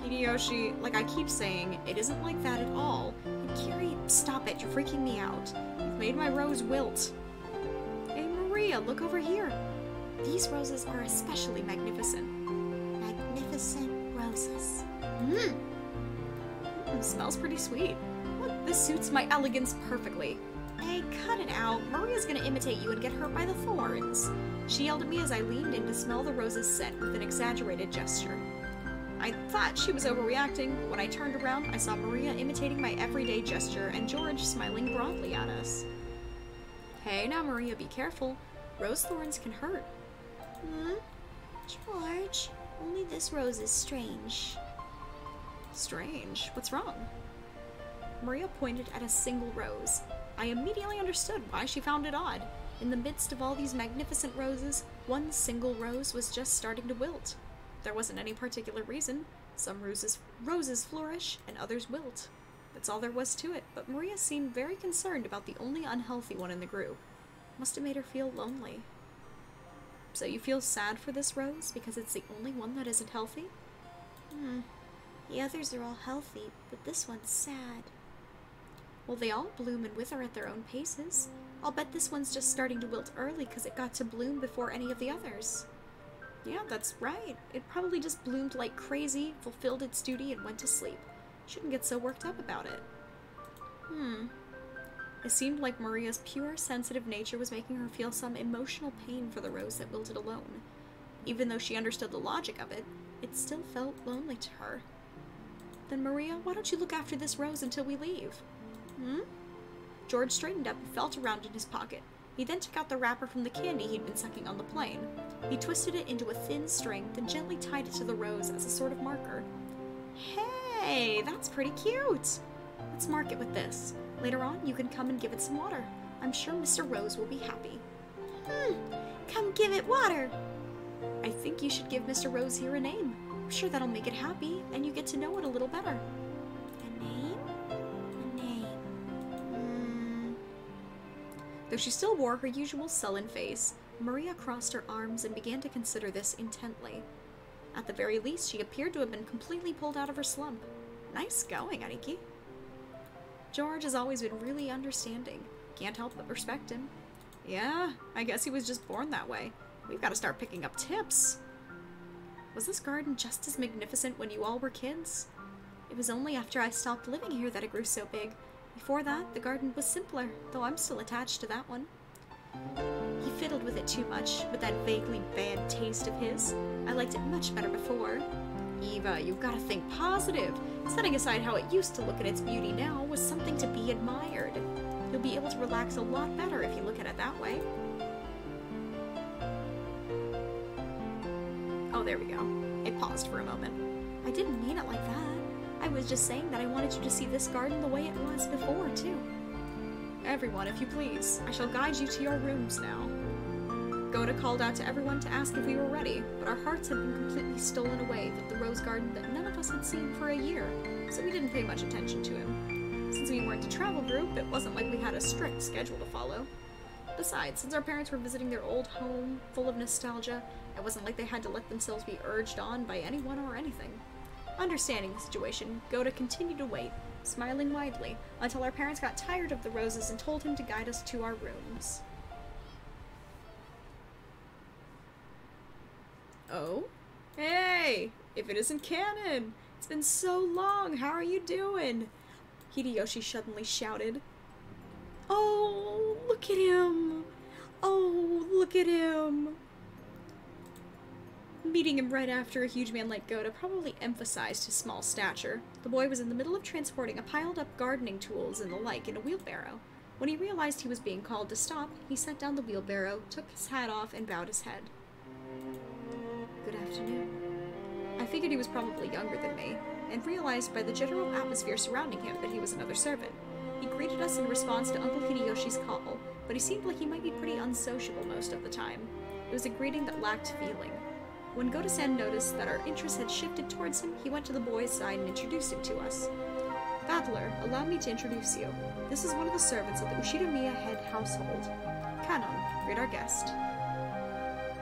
[SPEAKER 1] Hideyoshi, like I keep saying, it isn't like that at all. And Kiri, stop it, you're freaking me out. You've made my rose wilt. Hey Maria, look over here. These roses are especially magnificent. Magnificent roses. Smells pretty sweet. Look, this suits my elegance perfectly. Hey, cut it out. Maria's gonna imitate you and get hurt by the thorns. She yelled at me as I leaned in to smell the rose's scent with an exaggerated gesture. I thought she was overreacting. When I turned around, I saw Maria imitating my everyday gesture and George smiling broadly at us. Hey, now Maria, be careful. Rose thorns can hurt.
[SPEAKER 2] George, only this rose is strange.
[SPEAKER 1] Strange? What's wrong? Maria pointed at a single rose. I immediately understood why she found it odd. In the midst of all these magnificent roses, one single rose was just starting to wilt. There wasn't any particular reason. Some roses flourish, and others wilt. That's all there was to it, but Maria seemed very concerned about the only unhealthy one in the group. Must have made her feel lonely. So you feel sad for this rose because it's the only one that isn't healthy?
[SPEAKER 2] The others are all healthy, but this one's sad.
[SPEAKER 1] Well, they all bloom and wither at their own paces. I'll bet this one's just starting to wilt early because it got to bloom before any of the others. Yeah, that's right. It probably just bloomed like crazy, fulfilled its duty, and went to sleep. Shouldn't get so worked up about it. It seemed like Maria's pure, sensitive nature was making her feel some emotional pain for the rose that wilted alone. Even though she understood the logic of it, it still felt lonely to her. Then Maria, why don't you look after this rose until we leave? George straightened up and felt around in his pocket. He then took out the wrapper from the candy he'd been sucking on the plane. He twisted it into a thin string, then gently tied it to the rose as a sort of marker. Hey, that's pretty cute! Let's mark it with this. Later on, you can come and give it some water. I'm sure Mr. Rose will be happy.
[SPEAKER 2] Come give it water!
[SPEAKER 1] I think you should give Mr. Rose here a name. I'm sure that'll make it happy, and you get to know it a little better.
[SPEAKER 2] A name? A name.
[SPEAKER 1] Though she still wore her usual sullen face, Maria crossed her arms and began to consider this intently. At the very least, she appeared to have been completely pulled out of her slump. Nice going, Ariki. George has always been really understanding. Can't help but respect him. Yeah, I guess he was just born that way. We've got to start picking up tips. Was this garden just as magnificent when you all were kids? It was only after I stopped living here that it grew so big. Before that, the garden was simpler, though I'm still attached to that one. He fiddled with it too much, with that vaguely bad taste of his. I liked it much better before. Eva, you've got to think positive. Setting aside how it used to look at its beauty now was something to be admired. You'll be able to relax a lot better if you look at it that way. Oh, there we go. It paused for a moment. I didn't mean it like that. I was just saying that I wanted you to see this garden the way it was before, too. Everyone, if you please, I shall guide you to your rooms now. Goda called out to everyone to ask if we were ready, but our hearts had been completely stolen away with the rose garden that none of us had seen for a year, so we didn't pay much attention to him. Since we weren't a travel group, it wasn't like we had a strict schedule to follow. Besides, since our parents were visiting their old home, full of nostalgia, it wasn't like they had to let themselves be urged on by anyone or anything. Understanding the situation, Goda continued to wait, smiling widely, until our parents got tired of the roses and told him to guide us to our rooms. Oh? Hey! If it isn't canon! It's been so long! How are you doing? Hideyoshi suddenly shouted. Oh, look at him! Oh, look at him! Meeting him right after a huge man like Goda probably emphasized his small stature. The boy was in the middle of transporting a piled-up gardening tools and the like in a wheelbarrow. When he realized he was being called to stop, he set down the wheelbarrow, took his hat off, and bowed his head. Good afternoon. I figured he was probably younger than me, and realized by the general atmosphere surrounding him that he was another servant. He greeted us in response to Uncle Hideyoshi's call, but he seemed like he might be pretty unsociable most of the time. It was a greeting that lacked feeling. When Goda-san noticed that our interest had shifted towards him, he went to the boy's side and introduced him to us. Battler, allow me to introduce you. This is one of the servants of the Ushidamiya head household. Kanon, greet our guest.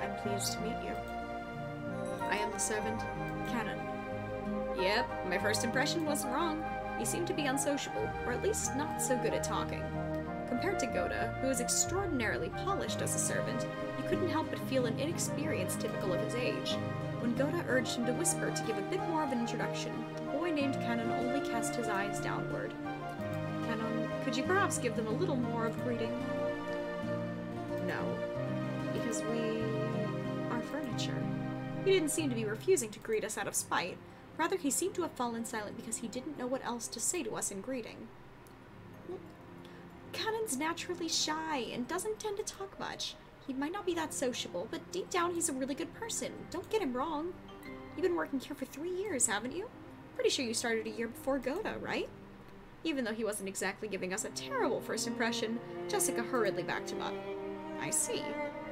[SPEAKER 1] I'm pleased to meet you. I am the servant, Kanon. Yep, my first impression wasn't wrong. He seemed to be unsociable, or at least not so good at talking. Compared to Goda, who was extraordinarily polished as a servant, you couldn't help but feel an inexperience typical of his age. When Goda urged him to whisper to give a bit more of an introduction, the boy named Kanon only cast his eyes downward. Kanon, could you perhaps give them a little more of greeting? No, because we are furniture. He didn't seem to be refusing to greet us out of spite. Rather, he seemed to have fallen silent because he didn't know what else to say to us in greeting. Kanon's naturally shy and doesn't tend to talk much. He might not be that sociable, but deep down he's a really good person. Don't get him wrong. You've been working here for 3 years, haven't you? Pretty sure you started a year before Goda, right? Even though he wasn't exactly giving us a terrible first impression, Jessica hurriedly backed him up. I see.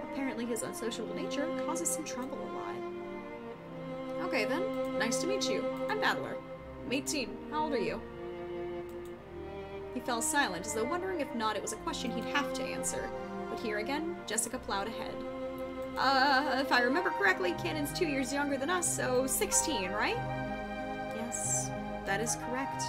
[SPEAKER 1] Apparently his unsociable nature causes some trouble a lot. Okay then, nice to meet you. I'm Battler. I'm 18. How old are you? He fell silent, as though wondering if not it was a question he'd have to answer. But here again, Jessica plowed ahead. If I remember correctly, Kanon's 2 years younger than us, so 16, right? Yes, that is correct.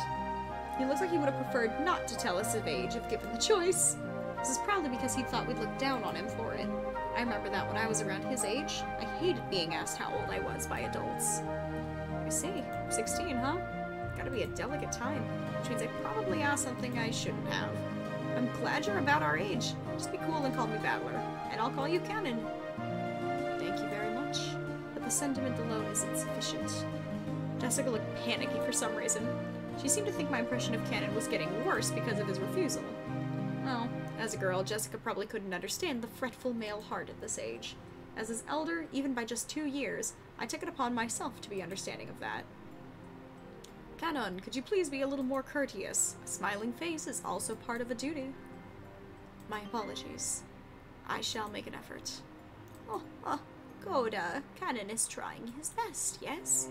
[SPEAKER 1] He looks like he would have preferred not to tell us his age if given the choice. This is probably because he thought we'd look down on him for it. I remember that when I was around his age, I hated being asked how old I was by adults. I see. 16, huh? Gotta be a delicate time, which means I probably asked something I shouldn't have. I'm glad you're about our age. Just be cool and call me Battler, and I'll call you Kanon. Thank you very much, but the sentiment alone is insufficient. Jessica looked panicky for some reason. She seemed to think my impression of Kanon was getting worse because of his refusal. Well, as a girl, Jessica probably couldn't understand the fretful male heart at this age. As his elder, even by just 2 years, I took it upon myself to be understanding of that. Kanon, could you please be a little more courteous? A smiling face is also part of a duty. My apologies. I shall make an effort. Goda, Kanon is trying his best, yes?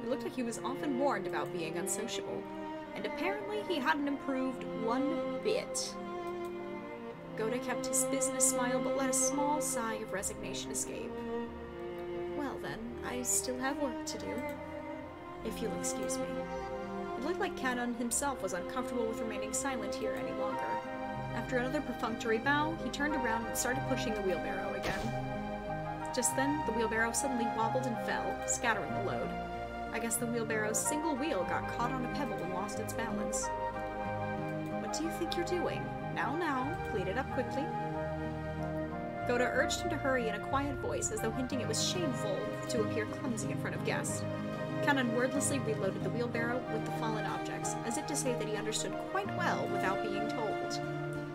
[SPEAKER 1] It looked like he was often warned about being unsociable, and apparently he hadn't improved one bit. Goda kept his business smile, but let a small sigh of resignation escape. Well then, I still have work to do. If you'll excuse me. It looked like Kanon himself was uncomfortable with remaining silent here any longer. After another perfunctory bow, he turned around and started pushing the wheelbarrow again. Just then, the wheelbarrow suddenly wobbled and fell, scattering the load. I guess the wheelbarrow's single wheel got caught on a pebble and lost its balance. What do you think you're doing? Now, clean it up quickly. Goda urged him to hurry in a quiet voice, as though hinting it was shameful to appear clumsy in front of guests. Kanon wordlessly reloaded the wheelbarrow with the fallen objects, as if to say that he understood quite well without being told.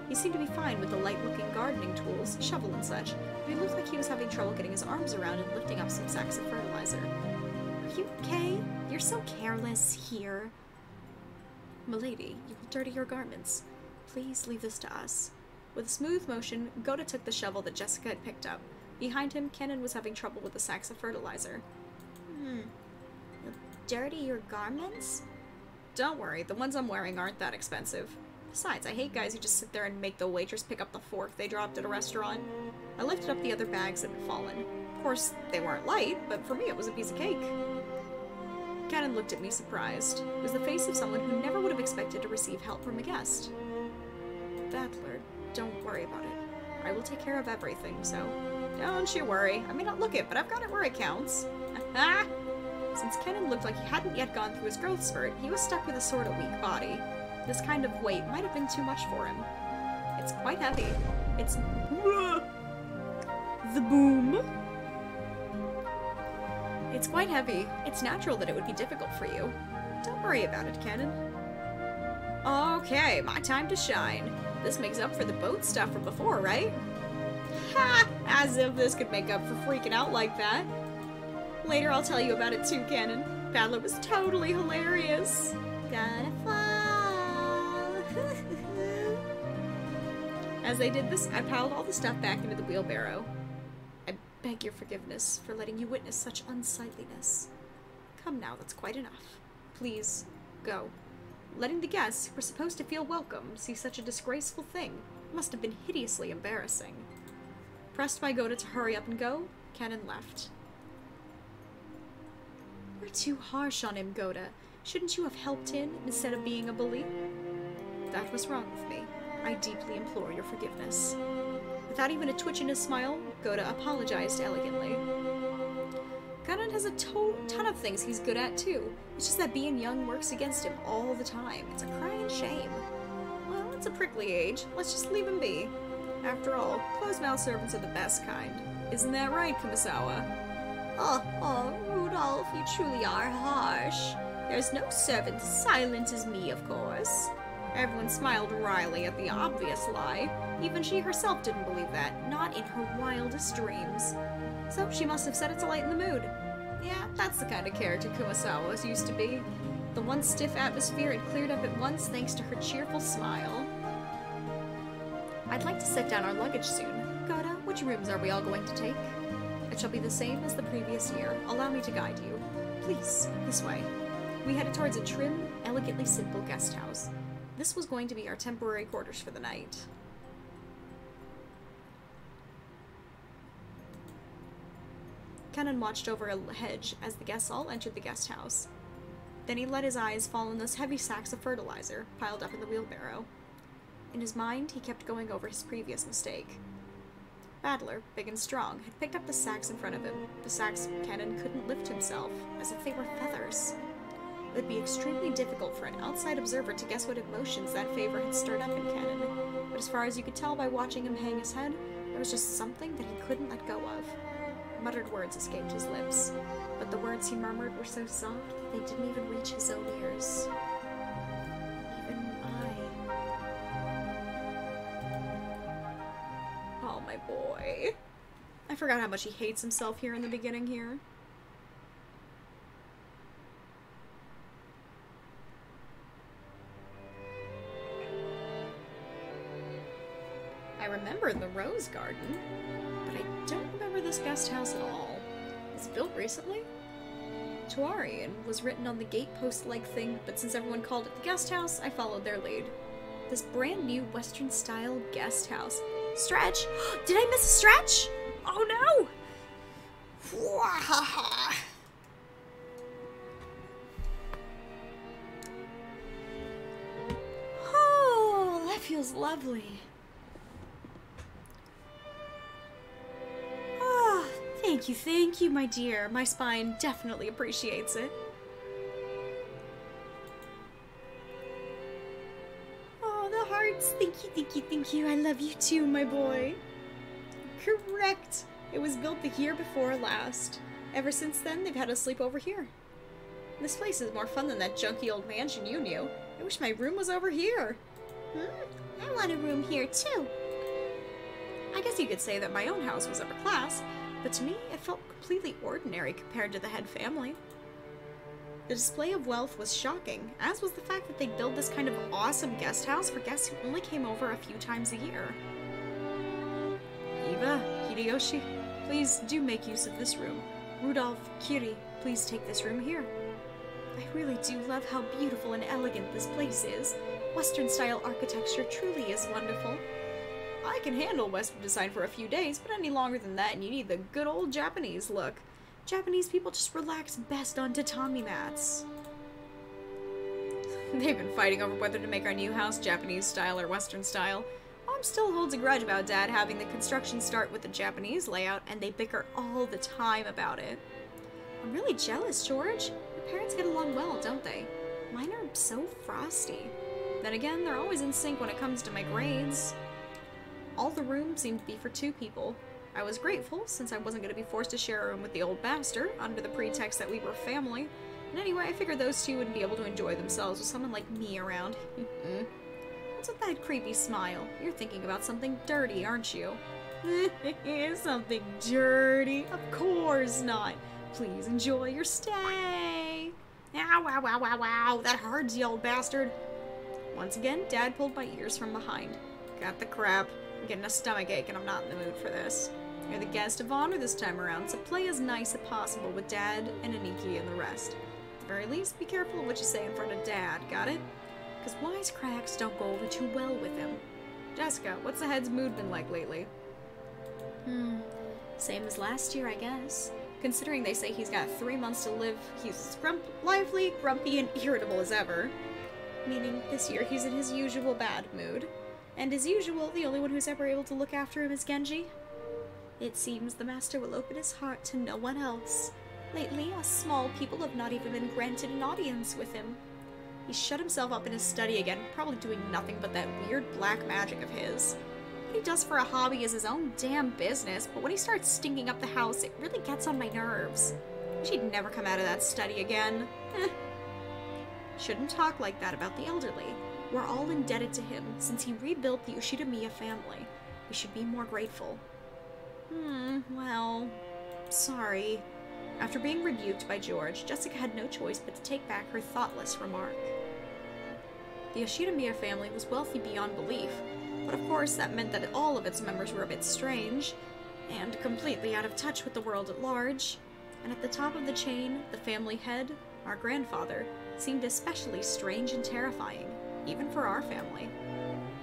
[SPEAKER 1] He seemed to be fine with the light-looking gardening tools, shovel and such, but he looked like he was having trouble getting his arms around and lifting up some sacks of fertilizer. Are you okay? You're so careless here. Milady, you will dirty your garments. Please leave this to us. With a smooth motion, Goda took the shovel that Jessica had picked up. Behind him, Kanon was having trouble with the sacks of fertilizer. You'll dirty your garments? Don't worry, the ones I'm wearing aren't that expensive. Besides, I hate guys who just sit there and make the waitress pick up the fork they dropped at a restaurant. I lifted up the other bags that had fallen. Of course, they weren't light, but for me it was a piece of cake. Cannon looked at me surprised. It was the face of someone who never would have expected to receive help from a guest. Battler, don't worry about it. I will take care of everything, so don't you worry. I may not look it, but I've got it where it counts. Ha! Since Cannon looked like he hadn't yet gone through his growth spurt, he was stuck with a sort of weak body. This kind of weight might have been too much for him. It's quite heavy. It's the boom. It's quite heavy. It's natural that it would be difficult for you. Don't worry about it, Cannon. Okay, my time to shine. This makes up for the boat stuff from before, right? Ha! As if this could make up for freaking out like that. Later I'll tell you about it too, Cannon. Battler was totally hilarious.
[SPEAKER 2] Gonna fall.
[SPEAKER 1] As they did this, I piled all the stuff back into the wheelbarrow. I beg your forgiveness for letting you witness such unsightliness. Come now, that's quite enough. Please, go. Letting the guests, who were supposed to feel welcome, see such a disgraceful thing must have been hideously embarrassing. Pressed by Goda to hurry up and go, Cannon left. You're too harsh on him, Goda. Shouldn't you have helped him instead of being a bully? That was wrong with me. I deeply implore your forgiveness. Without even a twitch in his smile, Goda apologized elegantly. Cannon has a ton of things he's good at, too. It's just that being young works against him all the time. It's a crying shame. Well, it's a prickly age. Let's just leave him be. After all, closed-mouthed servants are the best kind. Isn't that right, Kumasawa?
[SPEAKER 2] Oh, Rudolph, you truly are harsh. There's no servant as silent as me, of course.
[SPEAKER 1] Everyone smiled wryly at the obvious lie. Even she herself didn't believe that, not in her wildest dreams. So she must have set it to lighten the mood. Yeah, that's the kind of character Kumasawa's used to be. The once stiff atmosphere had cleared up at once thanks to her cheerful smile. I'd like to set down our luggage soon. Goda, which rooms are we all going to take? It shall be the same as the previous year. Allow me to guide you. Please, this way. We headed towards a trim, elegantly simple guest house. This was going to be our temporary quarters for the night. Cannon watched over a hedge as the guests all entered the guest house. Then he let his eyes fall on those heavy sacks of fertilizer piled up in the wheelbarrow. In his mind, he kept going over his previous mistake. Battler, big and strong, had picked up the sacks in front of him. The sacks Cannon couldn't lift himself, as if they were feathers. It would be extremely difficult for an outside observer to guess what emotions that favor had stirred up in Cannon, but as far as you could tell by watching him hang his head, there was just something that he couldn't let go of. Muttered words escaped his lips, but the words he murmured were so soft that they didn't even reach his own ears. Even Oh, my boy. I forgot how much he hates himself here in the beginning here. I remember the rose garden, but I don't remember this guest house at all. Was it built recently? Tuari, and was written on the gatepost-like thing, but since everyone called it the guest house, I followed their lead. This brand new Western-style guest house. Stretch! Did I miss a stretch? Oh no! Oh, that feels lovely. Thank you, my dear. My spine definitely appreciates it. Oh, the hearts. Thank you. I love you too, my boy. Correct. It was built the year before last. Ever since then, they've had us sleep over here. This place is more fun than that junky old mansion you knew. I wish my room was over here.
[SPEAKER 2] I want a room here too.
[SPEAKER 1] I guess you could say that my own house was upper class, but to me, it felt completely ordinary compared to the head family. The display of wealth was shocking, as was the fact that they'd build this kind of awesome guest house for guests who only came over a few times a year. Eva, Hideyoshi, please do make use of this room. Rudolph, Kiri, please take this room here. I really do love how beautiful and elegant this place is.
[SPEAKER 2] Western-style architecture truly is wonderful.
[SPEAKER 1] I can handle Western design for a few days, but any longer than that and you need the good old Japanese look.
[SPEAKER 2] Japanese people just relax best on tatami mats.
[SPEAKER 1] They've been fighting over whether to make our new house Japanese style or Western style. Mom still holds a grudge about Dad having the construction start with the Japanese layout, and they bicker all the time about it.
[SPEAKER 2] I'm really jealous, George. Your parents get along well, don't they? Mine are so frosty.
[SPEAKER 1] Then again, they're always in sync when it comes to my grades. All the rooms seemed to be for 2 people. I was grateful, since I wasn't going to be forced to share a room with the old bastard, under the pretext that we were family. And anyway, I figured those 2 wouldn't be able to enjoy themselves with someone like me around.
[SPEAKER 2] What's with that creepy smile? You're thinking about something dirty, aren't you?
[SPEAKER 1] Something dirty? Of course not. Please enjoy your stay. Ow, wow, wow, wow, wow. That hurts, you old bastard. Once again, Dad pulled my ears from behind. Got the crap. I'm getting a stomachache and I'm not in the mood for this. You're the guest of honor this time around, so play as nice as possible with Dad and Aniki and the rest. At the very least, be careful of what you say in front of Dad, got it? Because wisecracks don't go over too well with him. Jessica, what's the head's mood been like lately?
[SPEAKER 2] Same as last year, I guess.
[SPEAKER 1] Considering they say he's got 3 months to live, he's lively, grumpy, and irritable as ever. Meaning, this year he's in his usual bad mood. And as usual, the only one who's ever able to look after him is Genji.
[SPEAKER 2] It seems the master will open his heart to no one else. Lately, us small people have not even been granted an audience with him.
[SPEAKER 1] He shut himself up in his study again, probably doing nothing but that weird black magic of his. What he does for a hobby is his own damn business, but when he starts stinking up the house, it really gets on my nerves. Wish he'd never come out of that study again. Shouldn't talk like that about the elderly. We're all indebted to him, since he rebuilt the Ushidamiya family. We should be more grateful. Well, sorry. After being rebuked by George, Jessica had no choice but to take back her thoughtless remark. The Ushidamiya family was wealthy beyond belief, but of course that meant that all of its members were a bit strange, and completely out of touch with the world at large. And at the top of the chain, the family head, our grandfather, seemed especially strange and terrifying, even for our family.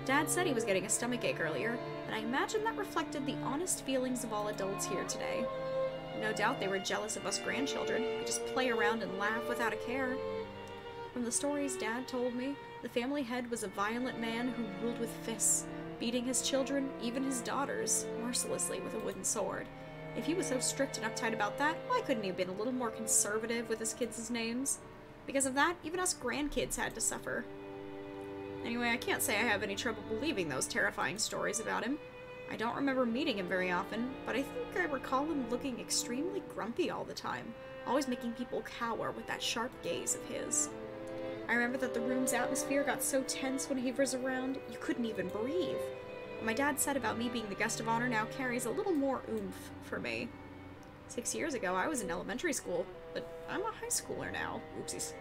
[SPEAKER 1] Dad said he was getting a stomachache earlier, and I imagine that reflected the honest feelings of all adults here today. No doubt they were jealous of us grandchildren, who just play around and laugh without a care. From the stories Dad told me, the family head was a violent man who ruled with fists, beating his children, even his daughters, mercilessly with a wooden sword. If he was so strict and uptight about that, why couldn't he have been a little more conservative with his kids' names? Because of that, even us grandkids had to suffer. Anyway, I can't say I have any trouble believing those terrifying stories about him. I don't remember meeting him very often, but I think I recall him looking extremely grumpy all the time, always making people cower with that sharp gaze of his. I remember that the room's atmosphere got so tense when he was around, you couldn't even breathe. What my dad said about me being the guest of honor now carries a little more oomph for me. 6 years ago, I was in elementary school, but I'm a high schooler now. Oopsies.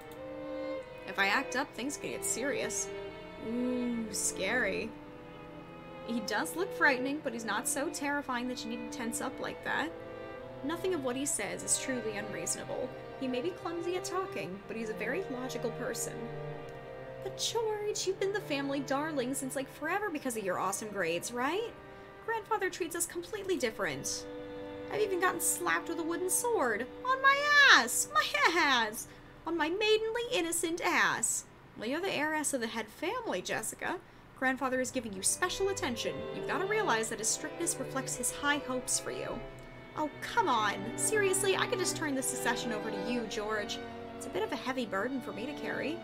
[SPEAKER 1] If I act up, things can get serious. Ooh, scary. He does look frightening, but he's not so terrifying that you need to tense up like that. Nothing of what he says is truly unreasonable. He may be clumsy at talking, but he's a very logical person. But George, you've been the family darling since like forever because of your awesome grades, right? Grandfather treats us completely different. I've even gotten slapped with a wooden sword. On my ass! My ass! On my maidenly innocent ass. Well, you're the heiress of the head family, Jessica. Grandfather is giving you special attention. You've got to realize that his strictness reflects his high hopes for you. Oh, come on. Seriously, I could just turn this succession over to you, George. It's a bit of a heavy burden for me to carry.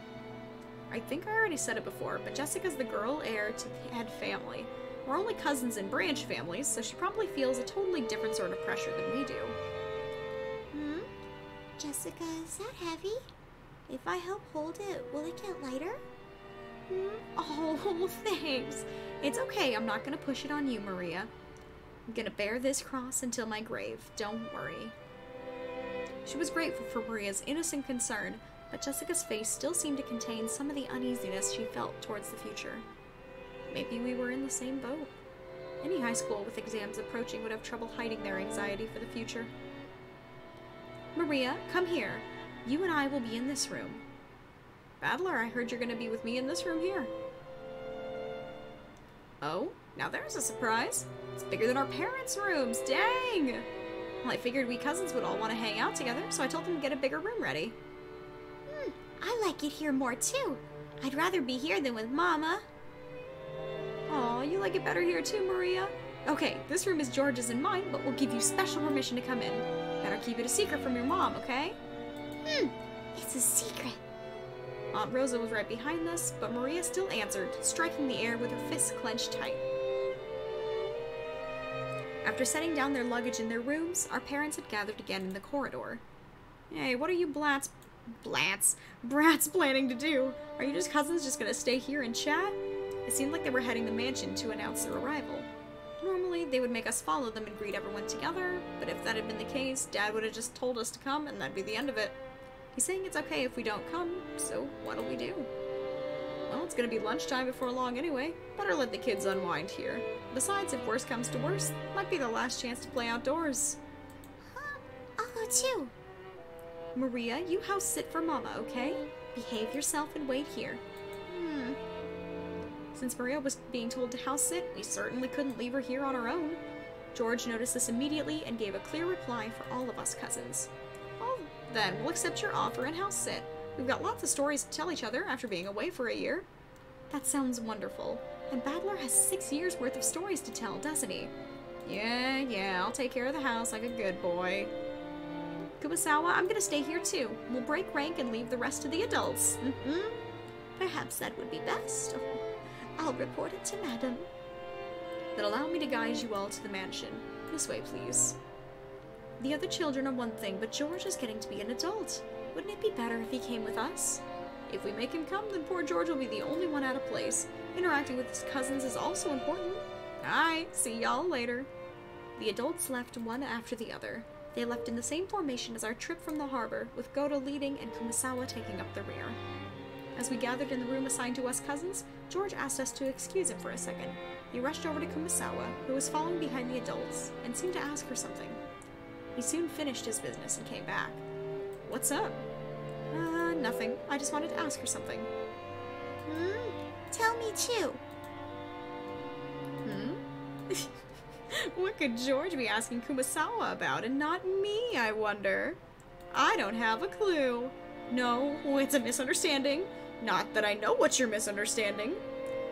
[SPEAKER 1] I think I already said it before, but Jessica's the girl heir to the head family. We're only cousins in branch families, so she probably feels a totally different sort of pressure than we do.
[SPEAKER 2] Jessica, is that heavy? If I help hold it, will it get lighter?
[SPEAKER 1] Oh, thanks. It's okay, I'm not gonna push it on you, Maria. I'm gonna bear this cross until my grave, don't worry. She was grateful for Maria's innocent concern, but Jessica's face still seemed to contain some of the uneasiness she felt towards the future. Maybe we were in the same boat. Any high school with exams approaching would have trouble hiding their anxiety for the future. Maria, come here. You and I will be in this room. Battler, I heard you're going to be with me in this room here. Oh, now there's a surprise. It's bigger than our parents' rooms. Dang! Well, I figured we cousins would all want to hang out together, so I told them to get a bigger room ready.
[SPEAKER 2] I like it here more too. I'd rather be here than with Mama.
[SPEAKER 1] Aw, you like it better here too, Maria? Okay, this room is George's and mine, but we'll give you special permission to come in. Better keep it a secret from your mom, okay?
[SPEAKER 2] It's a secret.
[SPEAKER 1] Aunt Rosa was right behind us, but Maria still answered, striking the air with her fists clenched tight. After setting down their luggage in their rooms, our parents had gathered again in the corridor. Hey, what are you brats planning to do? Are you just cousins just gonna stay here and chat? It seemed like they were heading the mansion to announce their arrival. Normally, they would make us follow them and greet everyone together, but if that had been the case, Dad would have just told us to come and that'd be the end of it. He's saying it's okay if we don't come, so what'll we do? Well, it's gonna be lunchtime before long anyway. Better let the kids unwind here. Besides, if worse comes to worse, might be the last chance to play outdoors.
[SPEAKER 2] I'll go too.
[SPEAKER 1] Maria, you house sit for Mama, okay? Behave yourself and wait here. Since Maria was being told to house sit, we certainly couldn't leave her here on her own. George noticed this immediately and gave a clear reply for all of us cousins. Well, then, we'll accept your offer and house sit. We've got lots of stories to tell each other after being away for a year. That sounds wonderful. And Badler has 6 years worth of stories to tell, doesn't he? Yeah, I'll take care of the house like a good boy. Kumasawa, I'm gonna stay here too. We'll break rank and leave the rest to the adults.
[SPEAKER 2] Perhaps that would be best. I'll report it to Madam.
[SPEAKER 1] Then allow me to guide you all to the mansion. This way, please. The other children are one thing, but George is getting to be an adult. Wouldn't it be better if he came with us? If we make him come, then poor George will be the only one out of place. Interacting with his cousins is also important. Alright, see y'all later. The adults left one after the other. They left in the same formation as our trip from the harbor, with Goto leading and Kumasawa taking up the rear. As we gathered in the room assigned to us cousins, George asked us to excuse him for a second. He rushed over to Kumasawa, who was following behind the adults, and seemed to ask for something. He soon finished his business and came back. What's up? Nothing. I just wanted to ask her something.
[SPEAKER 2] Tell me too.
[SPEAKER 1] What could George be asking Kumasawa about and not me, I wonder? I don't have a clue. No, it's a misunderstanding. Not that I know what you're misunderstanding.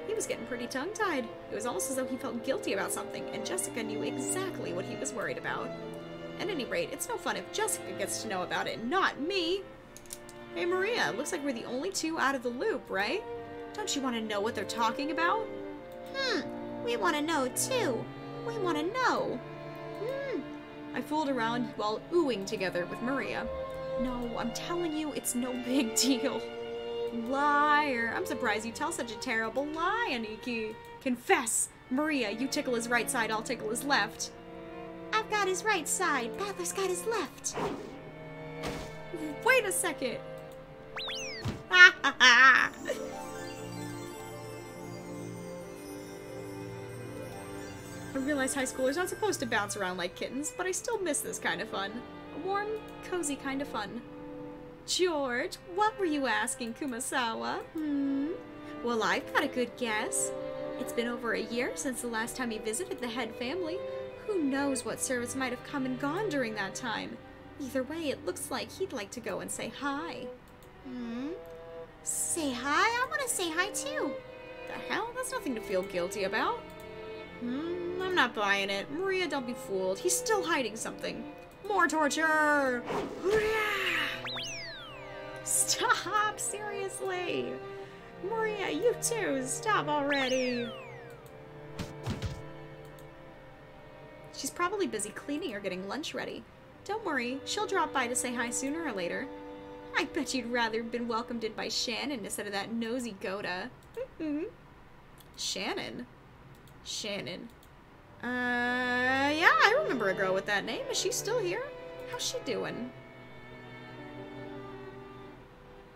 [SPEAKER 1] He was getting pretty tongue-tied. It was almost as though he felt guilty about something, and Jessica knew exactly what he was worried about. At any rate, it's no fun if Jessica gets to know about it, not me. Hey Maria, looks like we're the only two out of the loop, right? Don't you want to know what they're talking about?
[SPEAKER 2] We want to know too. We want to know.
[SPEAKER 1] I fooled around while oohing together with Maria. No, I'm telling you, it's no big deal. Liar. I'm surprised you tell such a terrible lie, Aniki. Confess. Maria, you tickle his right side, I'll tickle his left.
[SPEAKER 2] I've got his right side. Badler's got his left.
[SPEAKER 1] Wait a second. I realize high schoolers aren't supposed to bounce around like kittens, but I still miss this kind of fun. A warm, cozy kind of fun. George, what were you asking Kumasawa? Well, I've got a good guess. It's been over a year since the last time he visited the head family. Who knows what servants might have come and gone during that time. Either way, it looks like he'd like to go and say hi.
[SPEAKER 2] Say hi? I want to say hi too.
[SPEAKER 1] The hell? That's nothing to feel guilty about. I'm not buying it. Maria, don't be fooled. He's still hiding something. More torture! Stop! Seriously! Maria, you too! Stop already! She's probably busy cleaning or getting lunch ready. Don't worry, she'll drop by to say hi sooner or later. I bet you'd rather have been welcomed in by Shannon instead of that nosy Goda. Shannon? Shannon. Yeah, I remember a girl with that name. Is she still here? How's she doing?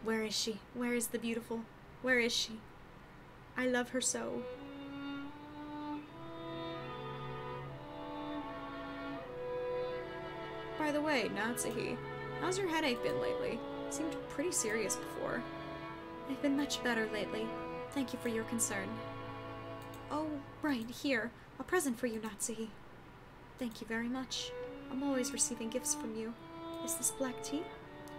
[SPEAKER 1] Where is she? Where is the beautiful? Where is she? I love her so. By the way, Natsuhi, how's your headache been lately? It seemed pretty serious before. I've been much better lately. Thank you for your concern. Oh, right, here. A present for you, Natsuhi. Thank you very much. I'm always receiving gifts from you. Is this black tea?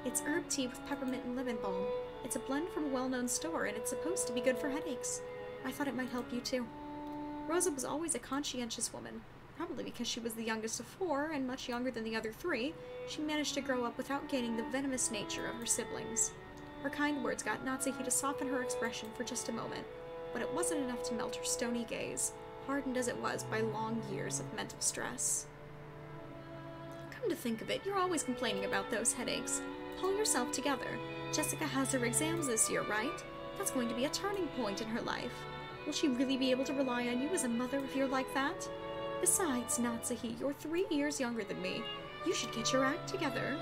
[SPEAKER 1] It's herb tea with peppermint and lemon balm. It's a blend from a well-known store, and it's supposed to be good for headaches. I thought it might help you, too. Rosa was always a conscientious woman. Probably because she was the youngest of 4, and much younger than the other 3, she managed to grow up without gaining the venomous nature of her siblings. Her kind words got Natsuhi to soften her expression for just a moment, but it wasn't enough to melt her stony gaze, hardened as it was by long years of mental stress. Come to think of it, you're always complaining about those headaches. Pull yourself together. Jessica has her exams this year, right? That's going to be a turning point in her life. Will she really be able to rely on you as a mother if you're like that? Besides, Natsuhi, you're 3 years younger than me. You should get your act together.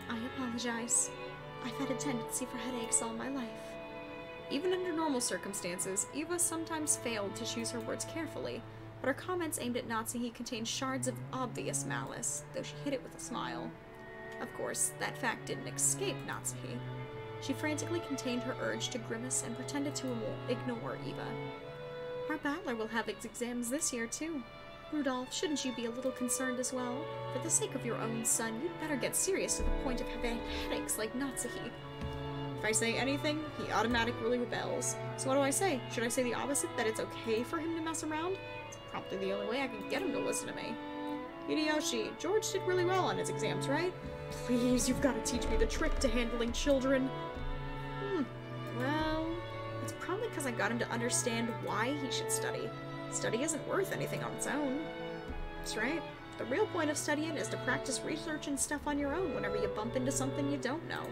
[SPEAKER 1] I apologize. I've had a tendency for headaches all my life. Even under normal circumstances, Eva sometimes failed to choose her words carefully, but her comments aimed at Natsuhi contained shards of obvious malice, though she hid it with a smile. Of course, that fact didn't escape Natsuhi. She frantically contained her urge to grimace and pretended to ignore Eva. Our battler will have his exams this year, too. Rudolph, shouldn't you be a little concerned as well? For the sake of your own son, you'd better get serious to the point of having headaches like Natsuhi. If I say anything, he automatically rebels. So what do I say? Should I say the opposite, that it's okay for him to mess around? It's probably the only way I can get him to listen to me. Hideyoshi, George did really well on his exams, right? Please, you've got to teach me the trick to handling children. Well, it's probably because I got him to understand why he should study. Study isn't worth anything on its own. That's right. The real point of studying is to practice research and stuff on your own whenever you bump into something you don't know.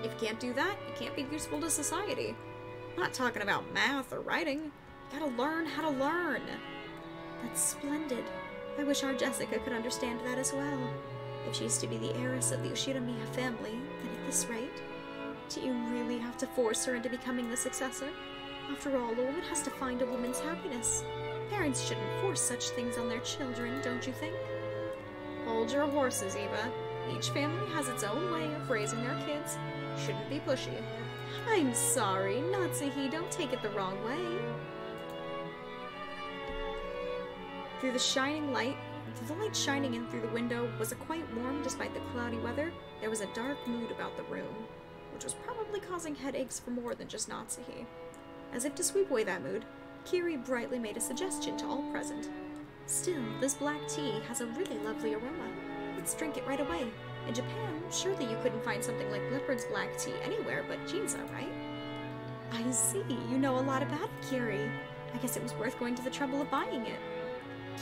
[SPEAKER 1] If you can't do that, you can't be useful to society. I'm not talking about math or writing. You gotta learn how to learn. That's splendid. I wish our Jessica could understand that as well. If she's to be the heiress of the Ushiramiya family, then at this rate, do you really have to force her into becoming the successor? After all, a woman has to find a woman's happiness. Parents shouldn't force such things on their children, don't you think? Hold your horses, Eva. Each family has its own way of raising their kids. Shouldn't be pushy. I'm sorry, Natsuhi, don't take it the wrong way. Through the light shining in through the window was quite warm despite the cloudy weather. There was a dark mood about the room, which was probably causing headaches for more than just Natsuhi. As if to sweep away that mood, Kiri brightly made a suggestion to all present. Still, this black tea has a really lovely aroma. Let's drink it right away. In Japan, surely you couldn't find something like Leopard's black tea anywhere but Ginza, right? I see, you know a lot about it, Kiri. I guess it was worth going to the trouble of buying it.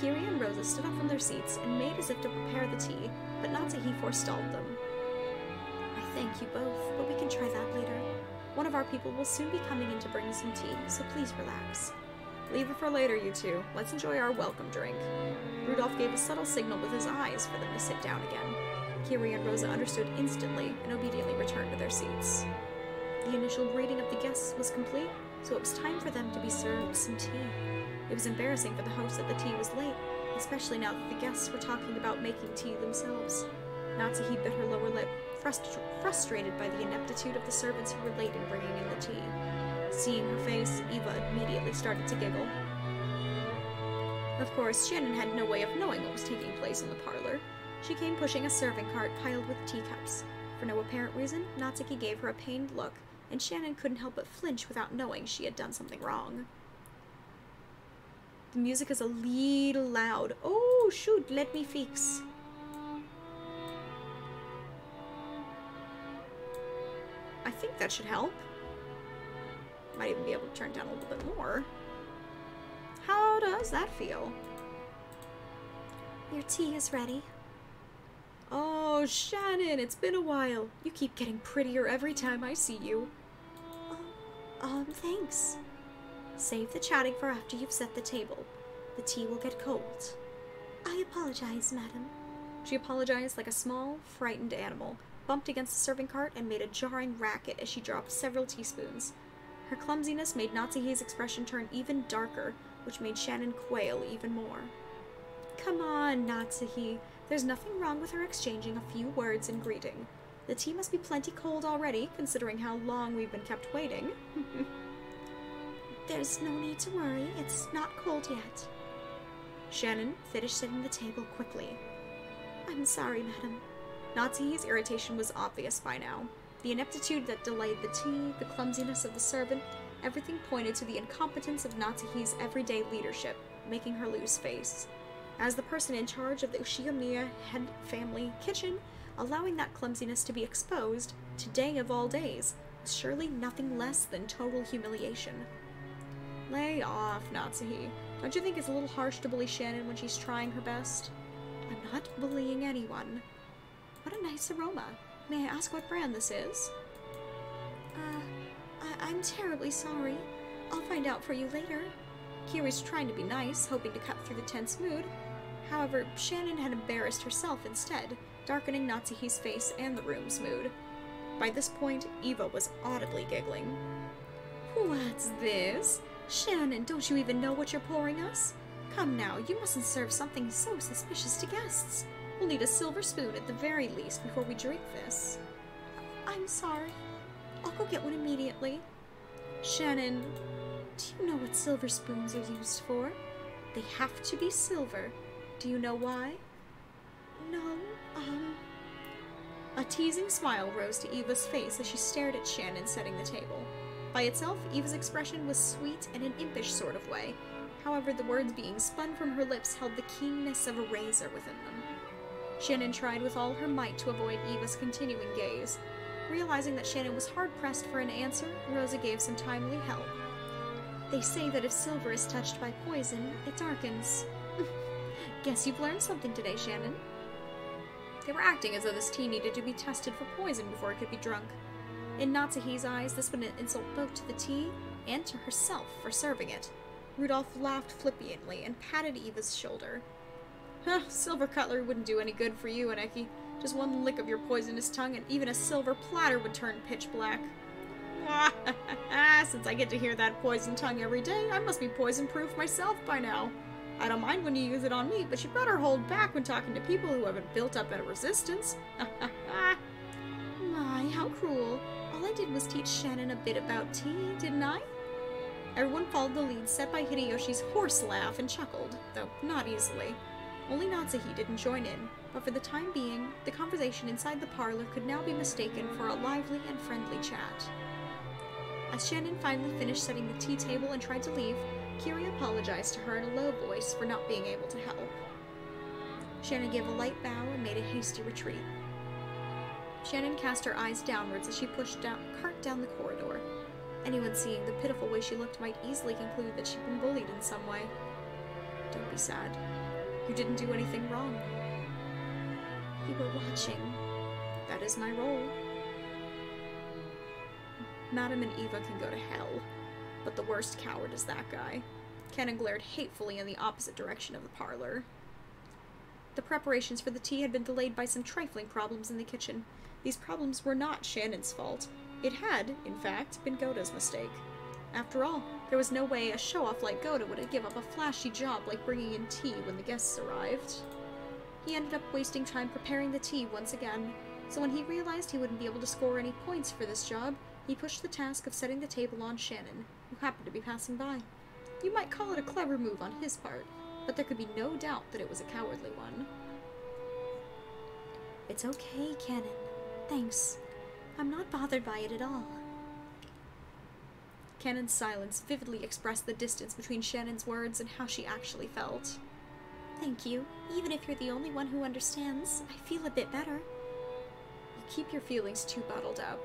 [SPEAKER 1] Kiri and Rosa stood up from their seats and made as if to prepare the tea, but Natsuhi forestalled them. I thank you both, but we can try that later. One of our people will soon be coming in to bring some tea, so please relax. Leave it for later, you two. Let's enjoy our welcome drink. Rudolph gave a subtle signal with his eyes for them to sit down again. Kiri and Rosa understood instantly and obediently returned to their seats. The initial greeting of the guests was complete, so it was time for them to be served some tea. It was embarrassing for the host that the tea was late, especially now that the guests were talking about making tea themselves. Natsuhi bit her lower lip, frustrated by the ineptitude of the servants who were late in bringing in the tea. Seeing her face, Eva immediately started to giggle. Of course, Shannon had no way of knowing what was taking place in the parlor. She came pushing a serving cart piled with teacups. For no apparent reason, Natsuki gave her a pained look, and Shannon couldn't help but flinch without knowing she had done something wrong. The music is a little loud. Oh, shoot, let me fix. I think that should help. Might even be able to turn it down a little bit more. How does that feel?
[SPEAKER 2] Your tea is ready.
[SPEAKER 1] Oh, Shannon, it's been a while. You keep getting prettier every time I see you.
[SPEAKER 2] Thanks. Save the chatting for after you've set the table. The tea will get cold. I apologize, madam.
[SPEAKER 1] She apologized like a small, frightened animal, bumped against the serving cart, and made a jarring racket as she dropped several teaspoons. Her clumsiness made Natsuhi's expression turn even darker, which made Shannon quail even more. Come on, Natsuhi. There's nothing wrong with her exchanging a few words in greeting. The tea must be plenty cold already, considering how long we've been kept waiting.
[SPEAKER 2] There's no need to worry. It's not cold yet.
[SPEAKER 1] Shannon finished setting the table quickly.
[SPEAKER 2] I'm sorry, madam.
[SPEAKER 1] Natsuhi's irritation was obvious by now. The ineptitude that delayed the tea, the clumsiness of the servant, everything pointed to the incompetence of Natsuhi's everyday leadership, making her lose face. As the person in charge of the Ushiyamiya head family kitchen, allowing that clumsiness to be exposed, today of all days, was surely nothing less than total humiliation. Lay off, Natsuhi. Don't you think it's a little harsh to bully Shannon when she's trying her best? I'm not bullying anyone. What a nice aroma. May I ask what brand this is?
[SPEAKER 2] I'm terribly sorry. I'll find out for you later.
[SPEAKER 1] Kiri's trying to be nice, hoping to cut through the tense mood. However, Shannon had embarrassed herself instead, darkening Natsuhi's face and the room's mood. By this point, Eva was audibly giggling. What's this? Shannon, don't you even know what you're pouring us? Come now, you mustn't serve something so suspicious to guests. We'll need a silver spoon at the very least before we drink this.
[SPEAKER 2] I'm sorry. I'll go get one immediately.
[SPEAKER 1] Shannon, do you know what silver spoons are used for? They have to be silver. Do you know why?
[SPEAKER 2] No,
[SPEAKER 1] A teasing smile rose to Eva's face as she stared at Shannon setting the table. By itself, Eva's expression was sweet in an impish sort of way. However, the words being spun from her lips held the keenness of a razor within them. Shannon tried with all her might to avoid Eva's continuing gaze. Realizing that Shannon was hard-pressed for an answer, Rosa gave some timely help. They say that if silver is touched by poison, it darkens. Guess you've learned something today, Shannon. They were acting as though this tea needed to be tested for poison before it could be drunk. In Natsuhi's eyes, this would insult both to the tea and to herself for serving it. Rudolph laughed flippantly and patted Eva's shoulder. Huh, silver cutlery wouldn't do any good for you, Aneki. Just one lick of your poisonous tongue and even a silver platter would turn pitch black. Since I get to hear that poison tongue every day, I must be poison-proof myself by now. I don't mind when you use it on me, but you better hold back when talking to people who haven't built up a resistance.
[SPEAKER 2] My, how cruel. All I did was teach Shannon a bit about tea, didn't I?
[SPEAKER 1] Everyone followed the lead set by Hideyoshi's horse laugh and chuckled, though not easily. Only Natsuhi didn't join in, but for the time being, the conversation inside the parlor could now be mistaken for a lively and friendly chat. As Shannon finally finished setting the tea table and tried to leave, Kiri apologized to her in a low voice for not being able to help. Shannon gave a light bow and made a hasty retreat. Shannon cast her eyes downwards as she pushed cart down the corridor. Anyone seeing the pitiful way she looked might easily conclude that she'd been bullied in some way. Don't be sad. You didn't do anything wrong.
[SPEAKER 2] You were watching.
[SPEAKER 1] That is my role. Madam and Eva can go to hell, but the worst coward is that guy. Cannon glared hatefully in the opposite direction of the parlor. The preparations for the tea had been delayed by some trifling problems in the kitchen. These problems were not Shannon's fault. It had, in fact, been Goda's mistake. After all, there was no way a show-off like Goda would give up a flashy job like bringing in tea when the guests arrived. He ended up wasting time preparing the tea once again, so when he realized he wouldn't be able to score any points for this job, he pushed the task of setting the table on Shannon, who happened to be passing by. You might call it a clever move on his part, but there could be no doubt that it was a cowardly one.
[SPEAKER 2] It's okay, Cannon. Thanks. I'm not bothered by it at all.
[SPEAKER 1] Cannon's silence vividly expressed the distance between Shannon's words and how she actually felt.
[SPEAKER 2] Thank you. Even if you're the only one who understands, I feel a bit better.
[SPEAKER 1] You keep your feelings too bottled up.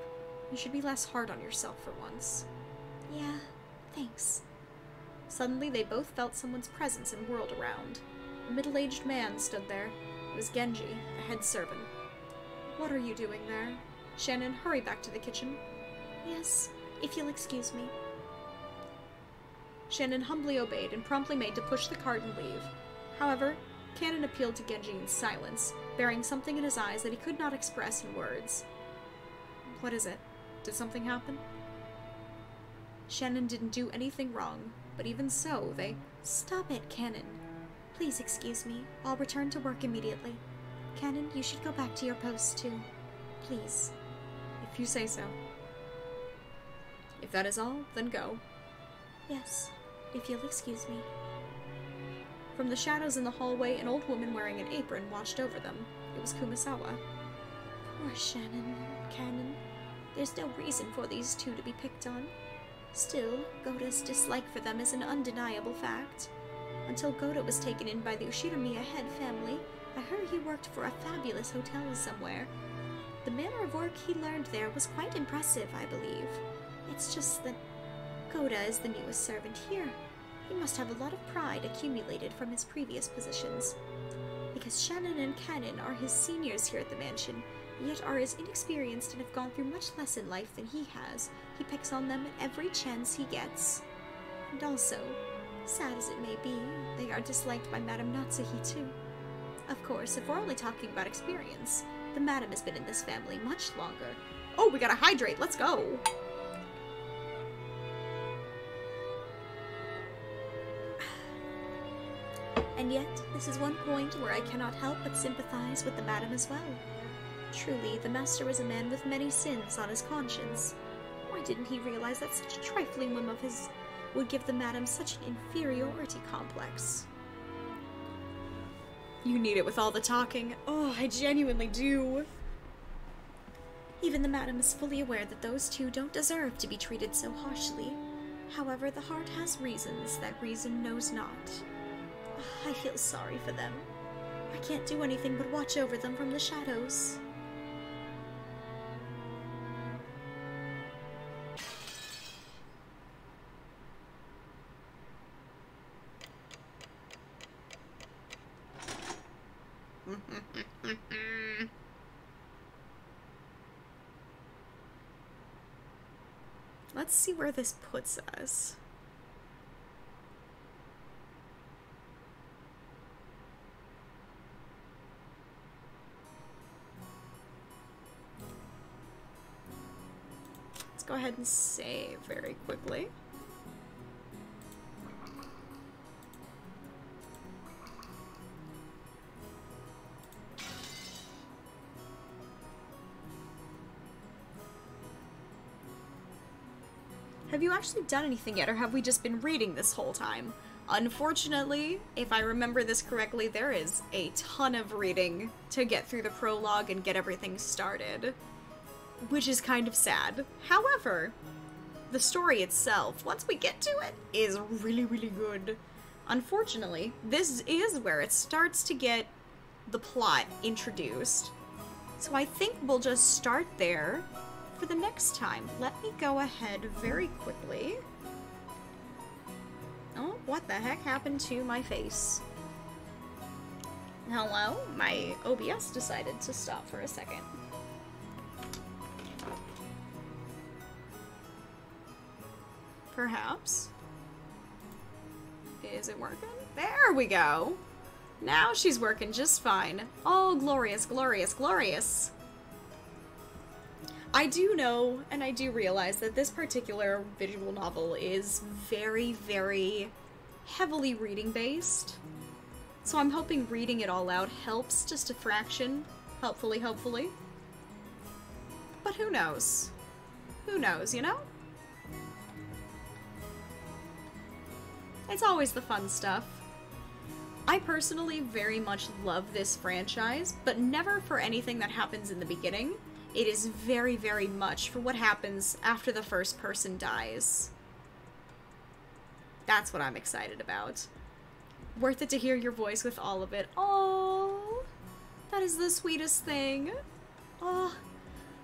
[SPEAKER 1] You should be less hard on yourself for once.
[SPEAKER 2] Yeah, thanks.
[SPEAKER 1] Suddenly, they both felt someone's presence and whirled around. A middle-aged man stood there. It was Genji, the head servant. What are you doing there? Shannon, hurry back to the kitchen.
[SPEAKER 2] Yes, if you'll excuse me.
[SPEAKER 1] Shannon humbly obeyed and promptly made to push the cart and leave. However, Cannon appealed to Genji in silence, bearing something in his eyes that he could not express in words. What is it? Did something happen? Shannon didn't do anything wrong, but even so, they—
[SPEAKER 2] Stop it, Cannon. Please excuse me. I'll return to work immediately. Cannon, you should go back to your post, too. Please.
[SPEAKER 1] If you say so. If that is all, then go.
[SPEAKER 2] Yes, if you'll excuse me.
[SPEAKER 1] From the shadows in the hallway, an old woman wearing an apron watched over them. It was Kumasawa.
[SPEAKER 2] Poor Shannon and Cannon. There's no reason for these two to be picked on. Still, Goda's dislike for them is an undeniable fact. Until Goda was taken in by the Ushiramiya head family, I heard he worked for a fabulous hotel somewhere. The manner of work he learned there was quite impressive, I believe. It's just that Goda is the newest servant here. He must have a lot of pride accumulated from his previous positions. Because Shannon and Cannon are his seniors here at the mansion, yet are as inexperienced and have gone through much less in life than he has, he picks on them at every chance he gets. And also, sad as it may be, they are disliked by Madame Natsuhi too. Of course, if we're only talking about experience, the Madam has been in this family much longer.
[SPEAKER 1] Oh, we gotta hydrate, let's go!
[SPEAKER 2] And yet, this is one point where I cannot help but sympathize with the Madam as well. Truly, the Master was a man with many sins on his conscience. Why didn't he realize that such a trifling whim of his would give the Madam such an inferiority complex?
[SPEAKER 1] You need it with all the talking. Oh, I genuinely do.
[SPEAKER 2] Even the Madam is fully aware that those two don't deserve to be treated so harshly. However, the heart has reasons that reason knows not. I feel sorry for them. I can't do anything but watch over them from the shadows.
[SPEAKER 1] Let's see where this puts us. Let's go ahead and save very quickly. Have you actually done anything yet, or have we just been reading this whole time? Unfortunately, if I remember this correctly, there is a ton of reading to get through the prologue and get everything started, which is kind of sad. However, the story itself, once we get to it, is really, really good. Unfortunately, this is where it starts to get the plot introduced. So I think we'll just start there for the next time. Let me go ahead very quickly. Oh, what the heck happened to my face? Hello? My OBS decided to stop for a second. Perhaps. Is it working? There we go! Now she's working just fine. Oh, glorious, glorious, glorious! I do know, and I do realize that this particular visual novel is very, very heavily reading-based. So I'm hoping reading it all out helps just a fraction. Hopefully, hopefully. But who knows? Who knows, you know? It's always the fun stuff. I personally very much love this franchise, but never for anything that happens in the beginning. It is very, very much for what happens after the first person dies. That's what I'm excited about. Worth it to hear your voice with all of it. Oh, that is the sweetest thing. Oh,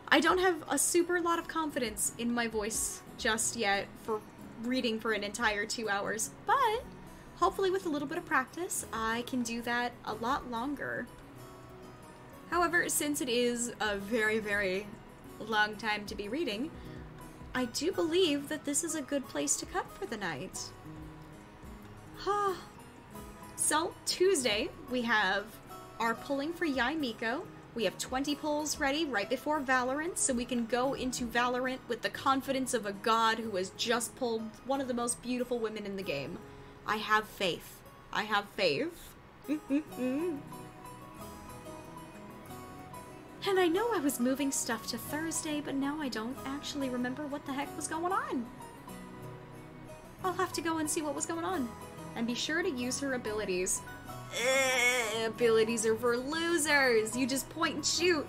[SPEAKER 1] I don't have a super lot of confidence in my voice just yet for reading for an entire 2 hours, but hopefully with a little bit of practice, I can do that a lot longer. However, since it is a very, very long time to be reading, I do believe that this is a good place to cut for the night. So, Tuesday, we have our pulling for Yai Miko. We have 20 pulls ready right before Valorant, so we can go into Valorant with the confidence of a god who has just pulled one of the most beautiful women in the game. I have faith. I have faith. And I know I was moving stuff to Thursday, but now I don't actually remember what the heck was going on. I'll have to go and see what was going on. And be sure to use her abilities. Abilities are for losers. You just point and shoot.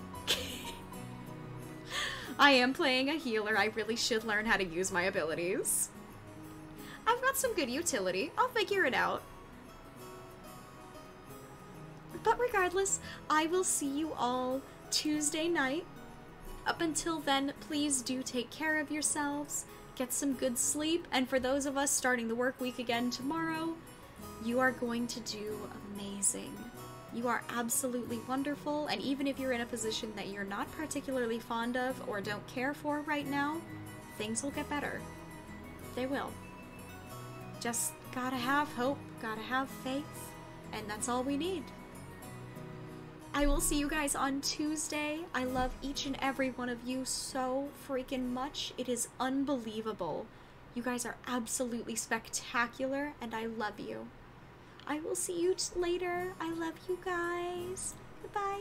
[SPEAKER 1] I am playing a healer. I really should learn how to use my abilities. I've got some good utility. I'll figure it out. But regardless, I will see you all Tuesday night. Up until then, please do take care of yourselves. Get some good sleep. And for those of us starting the work week again tomorrow, you are going to do amazing. You are absolutely wonderful, and even if you're in a position that you're not particularly fond of or don't care for right now, things will get better. They will. Just gotta have hope, gotta have faith, and that's all we need. I will see you guys on Tuesday. I love each and every one of you so freaking much. It is unbelievable. You guys are absolutely spectacular, and I love you. I will see you later. I love you guys. Goodbye.